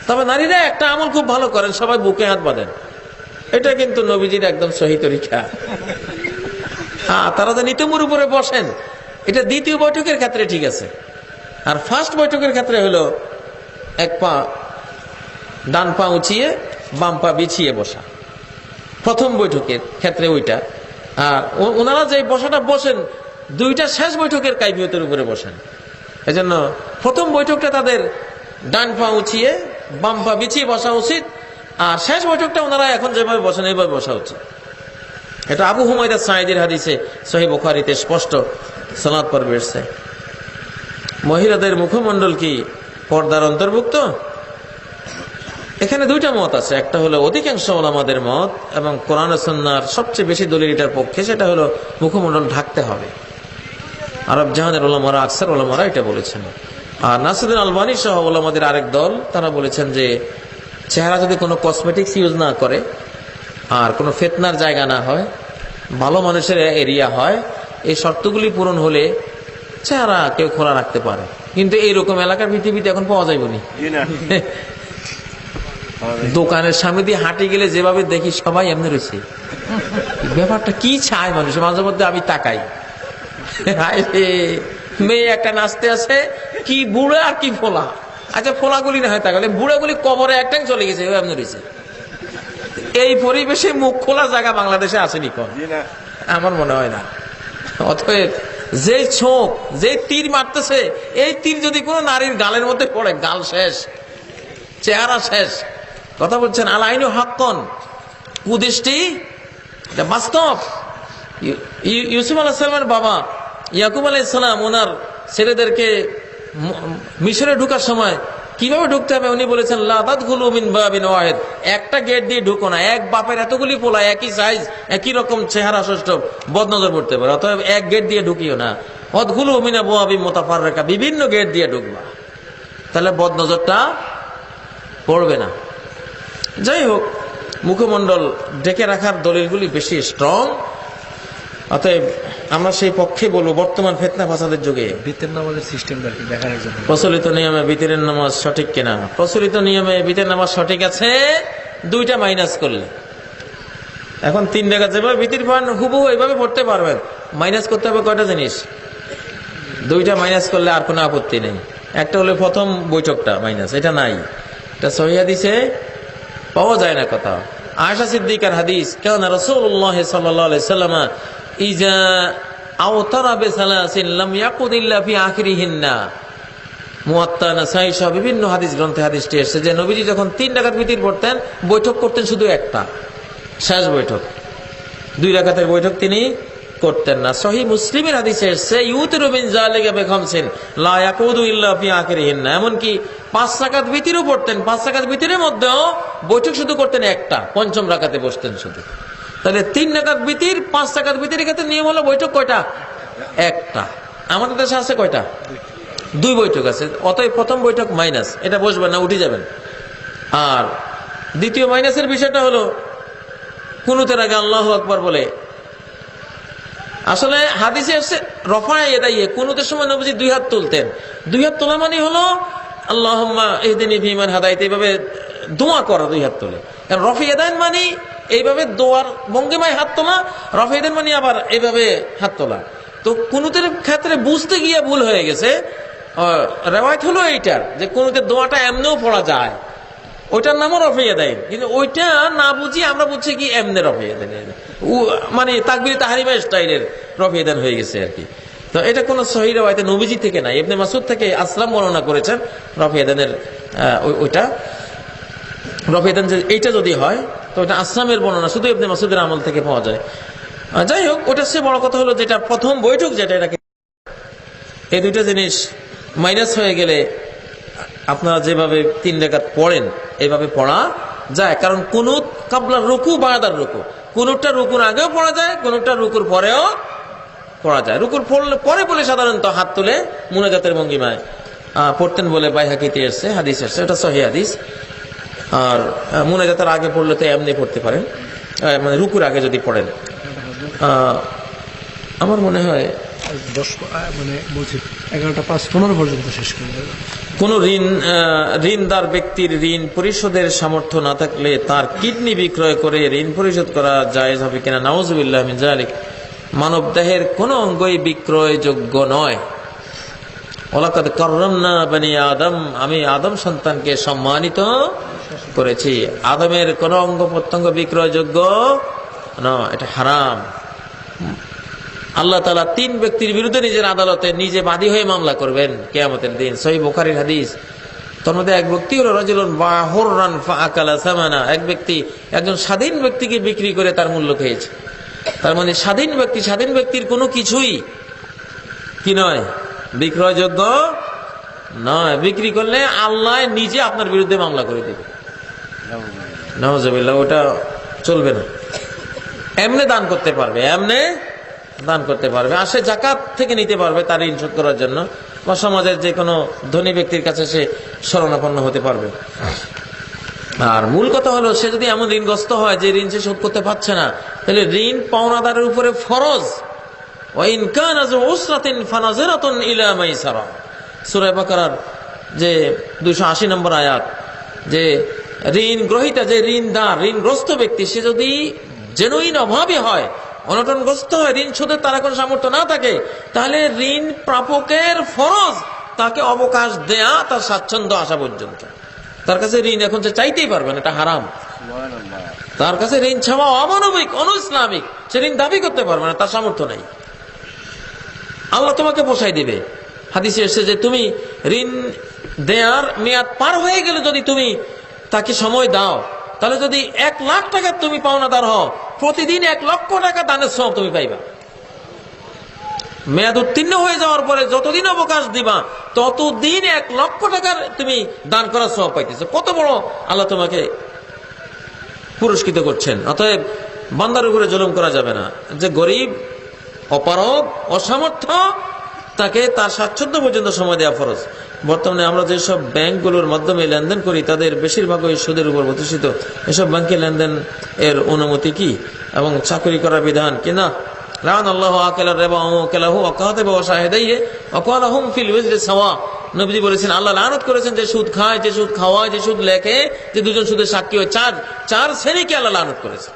তবে নারীরা একটা আমল খুব ভালো করেন, সবাই বুকে হাত বাঁধেন। এটা কিন্তু নবীজির একদম সহি তরিকা। হ্যাঁ, তারা তো নিতমুর উপরে বসেন, এটা দ্বিতীয় বৈঠকের ক্ষেত্রে ঠিক আছে। আর ফার্স্ট বৈঠকের ক্ষেত্রে হলো এক পা, ডান পা উঁচিয়ে বাম পা বিছিয়ে বসা, প্রথম বৈঠকের ক্ষেত্রে ওইটা। আর ওনারা যে বসাটা বসেন, দুইটা শেষ বৈঠকের কাইফিয়তের উপরে বসেন। এজন্য প্রথম বৈঠকটা তাদের ডান পা উঁচিয়ে বাম পা বিছিয়ে বসা উচিত, আর শেষ বৈঠকটা ওনারা এখন যেভাবে বসেন এইভাবে বসা উচিত। এটা আবু হুমায়দা সাঈদীর হাদিসে সহিহ বুখারীতে স্পষ্ট সালাত পর্বে এসেছে। মহিলাদের মুখমণ্ডল কি পর্দার অন্তর্ভুক্ত? এখানে দুইটা মত আছে। একটা হলো অধিকাংশ ওলামাদের মত, এবং কোরআন ও সুন্নাহর সবচেয়ে বেশি দলিল এটার পক্ষে, সেটা হলো মুখমণ্ডল ঢাকতে হবে। আরব জাহানের ওলামারা, আকসার ওলামারা এটা বলেছেন। আর নাসিরুদ্দিন আলবানী সহ ওলামাদের আরেক দল, তারা বলেছেন যে চেহারা যদি কোনো কসমেটিক্স ইউজ না করে, আর কোনো ফিতনার জায়গা না হয়, ভালো মানুষের এরিয়া হয়, এই শর্তগুলি পূরণ হলে চেহারা কেউ খোলা রাখতে পারে। কিন্তু এইরকম এলাকার পৃথিবীতে এখন পাওয়া যাইব নি। দোকানের সামনে দিয়ে হাঁটে গেলে যেভাবে দেখি সবাই এমনি রয়েছে, ব্যাপারটা কি চায় মানুষ? মাঝে মধ্যে আমি তাকাই, মেয়ে একটা নাচতে আছে, কি বুড়া আর কি ফোলা। আচ্ছা, ফোলাগুলি না হয় তাকালে, বুড়াগুলি কবরে একটাই চলে গেছে, এমনি রয়েছে। এই পরিবেশে মুখ খোলা জায়গা বাংলাদেশে আসেনি কোন, আমার মনে হয় না। অতএব যে ছোপ, যে তীর মারতেছে, এই তীর যদি কোনো নারীর গালের মধ্যে পড়ে, গাল শেষ, চেহারা শেষ। কথা বলছেন আল আইনু হাক্কান, কুদৃষ্টি এটা বাস্তব। ইউসুফ আলাইহিস সালামের বাবা ইয়াকুব আলাইহিস সালাম ওনার ছেলেদেরকে মিশরে ঢোকার সময় কিভাবে ঢুকতে হবে উনি বলেছেন লা তাদখুলু মিন বাবিন ওয়াহিদ, একটা গেট দিয়ে ঢুকো না। এক বাপের এতগুলি পোলা, একই সাইজ, একই রকম চেহারা, ষষ্ঠ বদনজর পড়তে পারে, অতএব এক গেট দিয়ে ঢুকিও না। ওয়াদখুলু মিন আবওয়াবিন মুতাফাররিকা, বিভিন্ন গেট দিয়ে ঢুকবা, তাহলে বদনজরটা পড়বে না। যাই হোক, মুখমণ্ডল ঢেকে রাখার দলিলগুলি বেশি স্ট্রং, অতএব আমরা সেই পক্ষে বলবো বর্তমান ফিতনা ফাসাদের যুগে ভিতর নামাজের সিস্টেমটা কি দেখার জন্য। প্রচলিত নিয়মে ভিতরের নামাজ সঠিক কিনা? প্রচলিত নিয়মে ভিতরের নামাজ সঠিক আছে, দুইটা মাইনাস করলে। এখন 3 টাকা যেভাবে ভিতর পান হুবহু এইভাবে পড়তে পারবেন, মাইনাস করতে হবে কয়টা জিনিস? দুইটা মাইনাস করলে আর কোনো আপত্তি নেই। একটা হলো প্রথম বৈঠকটা মাইনাস, এটা নাই, এটা সহিহ হাদিসে পাওয়া যায় না কথা। আয়েশা সিদ্দিকার হাদিস, কানা রাসূলুল্লাহ সাল্লাল্লাহু আলাইহি ওয়াসাল্লাম ইজা আওতারা বিসালাসিন লাম ইয়াকুদ ইল্লা ফি আখিরিহিন্না। মুয়াত্তা, নাসাই সহ বিভিন্ন হাদিস গ্রন্থে হাদিসটি এসেছে যে নবীজি যখন 3 রাকাত বিতির পড়তেন, বৈঠক করতেন শুধু একটা, শেষ বৈঠক। 2 রাকাতের বৈঠক তিনি করতেন না। সহিহ মুসলিমের হাদিসে এসেছে ইউতিরু মিন যালিকা বিখামসিন লা ইয়াকুদু ইল্লা ফি আখিরিহিন্না। এমনকি 5 রাকাত বিতিরও পড়তেন, 5 রাকাত বিতিরের মধ্যেও বৈঠক শুধু করতেন একটা, 5ম রাকাতে বসতেন শুধু। তাহলে 3 রাকাত বিতির, 5 রাকাত বিতিরের ক্ষেত্রে নিয়ম হলো বৈঠক কয়টা? একটা। আমাদের দেশে আছে কয়টা? 2 বৈঠক আছে। অতএব প্রথম বৈঠক মাইনাস, এটা বসবেন না, উঠে যাবেন। আর দ্বিতীয় মাইনাসের বিষয়টা হলো কুনুতের আগে আল্লাহু আকবার বলে, আসলে হাদিসে এসেছে রফায়ে ইয়াদাইহি, কুনুতের সময় নবীজি 2 হাত তুলতেন। 2 হাত তোলা মানে হলো আল্লাহুম্মা ইহদিনি ফিমান হাদাইতা, এইভাবে দোয়া করা 2 হাত তোলে। কারণ রফি ইয়াদাইন মানে এইভাবে দোয়ার ভঙ্গিমায় হাত তোলা, রফি ইয়াদাইন মানে আবার এইভাবে হাত তোলা। তো কুনুতের ক্ষেত্রে বুঝতে গিয়ে ভুল হয়ে গেছে। রেওয়ায়েত হলো এইটার যে কুনুতের দোয়াটা এমনিও পড়া যায়, ওইটার নামও রফি ইয়াদাইন, কিন্তু ওইটা না বুঝি আমরা বুঝছি কি এমনি রফি ইয়াদাইন, মানে তাকবীর তাহরিমা স্টাইলের রফি ইয়াদাইন হয়ে গেছে আর কি। তো এটা কোন সহিহ রিওয়ায়াতে নবীজি থেকে নাই, ইবনে মাসউদ থেকে আসলাম বর্ণনা করেছেন রফি ইয়াদাইনের ওইটা রফি ইয়াদাইন যে এইটা যদি হয় তো ওটা আসলামের বর্ণনা, শুধু ইবনে মাসউদের আমল থেকে পাওয়া যায়। যাই হোক, ওটার চেয়ে বড় কথা হলো যেটা প্রথম বৈঠক, যেটা এটাকে, এই দুইটা জিনিস মাইনাস হয়ে গেলে আপনারা যেভাবে 3 রাকাত পড়েন এইভাবে পড়া যায়। কারণ কুনুত কাবলা রুকু বাদার রুকু, কুনুতটা রুকুর আগেও পড়া যায়, কুনুতটা রুকুর পরেও পড়া যায়। রুকুর পরে বলে সাধারণত হাত তুলে মুনাজাতের ভঙ্গিমায় পড়তেন বলে বাইহাকিতে এসেছে, হাদিস এসেছে, এটা সহিহ হাদিস। আর মুনাজাতের আগে পড়লে তো এমনি পড়তে পারেন, মানে রুকুর আগে যদি পড়েন। আমার মনে হয় 10 মানে বলছি 11:05-15 পর্যন্ত শেষ করে দেবে। কোন ঋণদার ব্যক্তির ঋণ পরিশোধের সামর্থ্য না থাকলে তার কিডনি বিক্রয় করে ঋণ পরিশোধ করা জায়েজ হবে কিনা? নাউযুবিল্লাহ মিন যালিক। মানব দেহের কোন অঙ্গই বিক্রয়যোগ্য নয়। ওয়ালাকাদ কাররামনা বনি আদম, আমি আদম সন্তানকে সম্মানিত করেছি। আদমের কোন অঙ্গ প্রত্যঙ্গ বিক্রয়যোগ্য নয়, এটা হারাম। আল্লাহ তাআলা 3 ব্যক্তির বিরুদ্ধে নিজের আদালতে নিজে বাদী হয়ে মামলা করবেন কিয়ামতের দিন। সহিহ বুখারীর হাদিস। তার মধ্যে এক ব্যক্তি হলো রাজুলুন বাহুরান ফাআকালা সামানা, এক ব্যক্তি একজন স্বাধীন ব্যক্তিকে বিক্রি করে তার মূল্য খেয়েছে। তার মানে স্বাধীন ব্যক্তির কোনো কিছুই কি নয়, বিক্রয়যোগ্য নয়। বিক্রি করলে আল্লাহ নিজে আপনার বিরুদ্ধে মামলা করে দেবে। নাউযুবিল্লাহ, ওটা চলবে না। এমনি দান করতে পারবে, এমনি দান করতে পারবে, আর সে যাকাত থেকে নিতে পারবে তার ঋণ শোধ করার জন্য, বা সমাজের যে কোনো ধনী ব্যক্তির কাছে সে শরণাপন্ন হতে পারবে। আর মূল কথা হলো, সে যদি এমন ঋণগ্রস্ত হয় যে ঋণ সে শোধ করতে পারছে না, তাহলে ঋণ পাওনাদারের উপরে ফরজ। ওয়াইন কানা যু উসরাতিন ফানাজিরাতুন ইলা মাইসারা, সূরা বাকারার যে 280 নম্বর আয়াত, যে ঋণ গ্রহীতা, যে ঋণদার, ঋণগ্রস্ত ব্যক্তি, সে যদি জেনুইন অভাবী হয়, অনটনগ্রস্ত হয়, ঋণ শোধের তার কোনো সামর্থ্য না থাকে, তাহলে ঋণ প্রাপকের ফরজ তাকে অবকাশ দেয়া তার স্বাচ্ছন্দ্য আসা পর্যন্ত। তার কাছে ঋণ এখন সে চাইতেই পারবে না, এটা হারাম। তার কাছে ঋণ ছাওয়া অমানবিক, অনইসলামিক, সে ঋণ দাবি করতে পারবে না, তার সামর্থ্য নাই। আল্লাহ তোমাকে পোষাই দিবে। হাদিসে এসেছে যে তুমি ঋণ দেয়ার মেয়াদ পার হয়ে গেলে যদি তুমি তাকে সময় দাও, তাহলে যদি 1 লাখ টাকা তুমি পাওনাদার হও, প্রতিদিন 1 লক্ষ টাকা দানের সওয়াব তুমি পাইবা। মেয়াদ উত্তীর্ণ হয়ে যাওয়ার পরে যতদিন অবকাশ দিবা ততদিন 1 লক্ষ টাকার তুমি দান করার সওয়াব পাইতেছো। কত বড় আল্লাহ তোমাকে পুরস্কৃত করছেন। অতএব বান্দার উপরে জুলুম করা যাবে না। যে গরিব, অপারগ, অসামর্থ্য, তাকে তার স্বাচ্ছন্দ্য পর্যন্ত সময় দেওয়া ফরজ। বর্তমানে আমরা যেসব ব্যাংকগুলোর মাধ্যমে লেনদেন করি তাদের বেশিরভাগই সুদের উপর প্রতিষ্ঠিত। এসব ব্যাংকে লেনদেন এর অনুমতি কি এবং চাকরি করার বিধান কিনা? লাআন আল্লাহু আকালা রিবা ওয়া মুকালাহু ওয়া কাতিবা ওয়া শাহিদাইহি ওয়া ক্বালাহুম ফিল ওয়াজরি সাওয়া। নবীজি বলেছেন আল্লাহ লানত করেছেন যে সুদ খায়, যে সুদ খাওয়ায়, যে সুদ লেখে, যে দুজন সুদের সাক্ষী হয়, চার শ্রেণীকে আল্লাহ লানত করেছেন।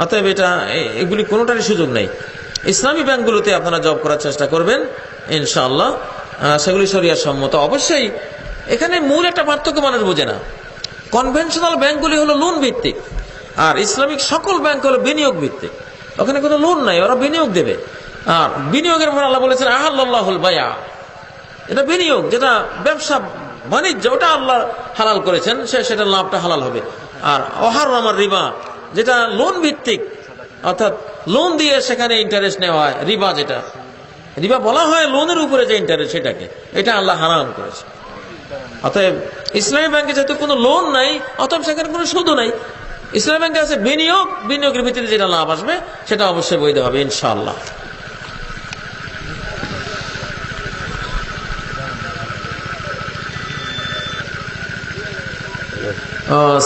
অতএব এগুলি কোনোটারই সুযোগ নেই। ইসলামী ব্যাংকগুলোতে আপনারা জব করার চেষ্টা করবেন ইনশাআল্লাহ, সেগুলি শরিয়াত সম্মত। অবশ্যই এখানে মূল একটা পার্থক্য মানুষ বোঝে না। কনভেনশনাল ব্যাংকগুলি হলো লোন ভিত্তিক, আর ইসলামিক সকল ব্যাংক হলো বিনিয়োগ ভিত্তিক। ওখানে কোনো লোন নাই, ওরা বিনিয়োগ দেবে। আর বিনিয়োগের পর আল্লাহ বলেছেন আহাল্লাহুল বায়া, এটা বিনিয়োগ, যেটা ব্যবসা বাণিজ্য, ওটা আল্লাহ হালাল করেছেন, সেটা লাভটা হালাল হবে। আর ওয়াহাররামা রিবা, যেটা লোন ভিত্তিক, অর্থাৎ লোন দিয়ে সেখানে ইন্টারেস্ট নেওয়া হয়, রিবা, যেটা রিবা বলা হয় লোনের উপরে যে ইন্টারেস্ট, সেটাকে এটা আল্লাহ হারাম করেছে। অতএব ইসলামী ব্যাংকে যেহেতু কোনো লোন নাই, অতএব সেখানে কোনো সুদও নাই। ইসলামী ব্যাংকে আছে বিনিয়োগ, বিনিয়োগের ভিত্তিতে যেটা লাভ আসবে সেটা অবশ্যই বৈধ হবে ইনশাআল্লাহ।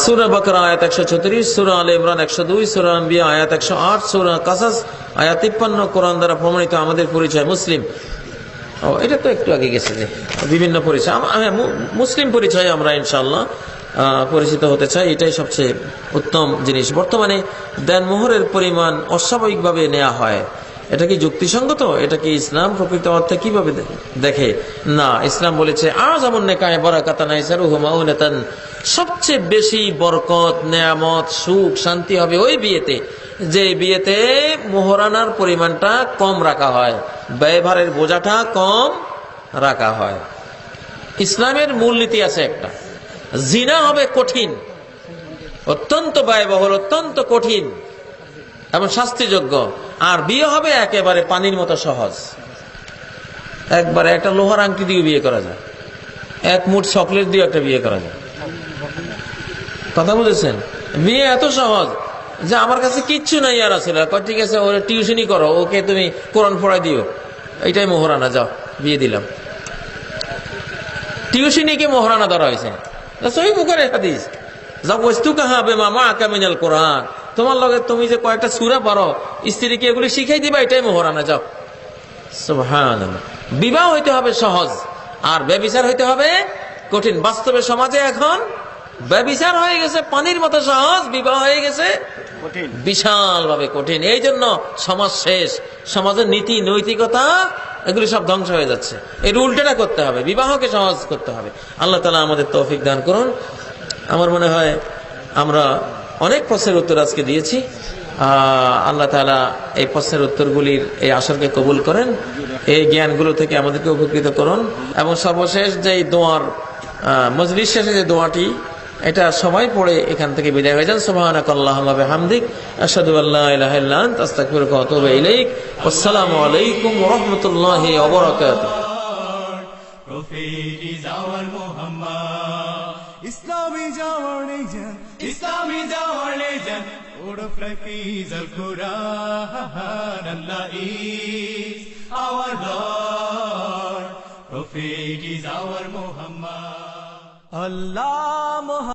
সূরা বাকারা আয়াত 136, সূরা আলে ইমরান 102, সূরা আম্বিয়া আয়াত 108, সূরা কাসাস আয়াত 53 কোরআন দ্বারা প্রমাণিত আমাদের পরিচয় মুসলিম। এটা তো একটু আগে গেছে যে বিভিন্ন পরিচয়, মুসলিম পরিচয় আমরা ইনশাআল্লাহ পরিচিত হতে চাই। এটাই সবচেয়ে উত্তম জিনিস। বর্তমানে দেনমোহরের পরিমাণ অস্বাভাবিকভাবে নেওয়া হয়, এটা কি যুক্তিসঙ্গত? এটা কি ইসলাম প্রকৃত অর্থে কিভাবে দেখে? না, ইসলাম বলেছে আযামুন নিকাহি বারাকাতান আইসারুহু মাউনাতান, সবচেয়ে বেশি বরকত, নেয়ামত, সুখ, শান্তি হবে ওই বিয়েতে যে বিয়েতে মোহরানার পরিমাণটা কম রাখা হয়, ব্যয়ভারের বোঝাটা কম রাখা হয়। ইসলামের মূলনীতি আছে একটা, জিনা হবে কঠিন, অত্যন্ত ব্যয়বহুল, অত্যন্ত কঠিন এবং শাস্তিযোগ্য, আর বিয়ে হবে একেবারে পানির মতো সহজ। একবারে একটা লোহার আংটি দিয়ে বিয়ে করা যায়, এক মুঠ চকলেট দিয়ে একটা বিয়ে করা যায়। কথা বুঝেছেন? বিয়ে এত সহজ যে আমার কাছে কিচ্ছু নাই আর আছে, ঠিক আছে ওর টিউশনই করো, ওকে তুমি কোরআন পড়াই দিও, এইটাই মোহরানা, যাও বিয়ে দিলাম। টিউশনিকে মোহরানা ধরা হয়েছে। সহিহ বুখারীর হাদিস, যাওয়াজতুকা বিমা মাআকা মিনাল কোরআন, তোমার লগে তুমি যে কয়েকটা সূরা পড়ো, স্ত্রীকে এগুলি শিখাই দিবা, এটাই মোহরানা, যাও। সুবহানাল্লাহ। বিবাহ হইতে হবে সহজ, আর ব্যভিচার হইতে হবে কঠিন। বাস্তবে সমাজে এখন ব্যভিচার হয়ে গেছে পানির মতো সহজ, বিবাহ হয়ে গেছে বিশাল ভাবে কঠিন। এই জন্য সমাজ শেষ, সমাজের নীতি নৈতিকতা এগুলি সব ধ্বংস হয়ে যাচ্ছে। এর উল্টোটা করতে হবে, বিবাহকে সহজ করতে হবে। আল্লাহ তাআলা আমাদের তৌফিক দান করুন। আমার মনে হয় আমরা অনেক প্রশ্নের উত্তর আজকে দিয়েছি। আল্লাহ তাআলা এই প্রশ্নের উত্তরগুলির এই আসরকে কবুল করেন, এই জ্ঞানগুলো থেকে আমাদেরকে উপকৃত করুন। এবং সর্বশেষ যে দোয়ার মজলিস শেষে যে দোয়াটি, এটা সবাই পড়ে এখান থেকে বিদায় হয়ে যান। সুবহানাকাল্লাহুম্মা বিহামদিক, আশহাদু আল্লা ইলাহা ইল্লা আনতা, আস্তাগফিরুকা ওয়া আতুবু ইলাইক। আসসালামু আলাইকুম ওয়া রাহমাতুল্লাহি ওয়া বারাকাতুহু। Prophet is our Muhammad. Islam is our religion. Islam is our religion. Word of life is Al-Quran. Allah is our Lord. Prophet is our Muhammad. Allah Muhammad.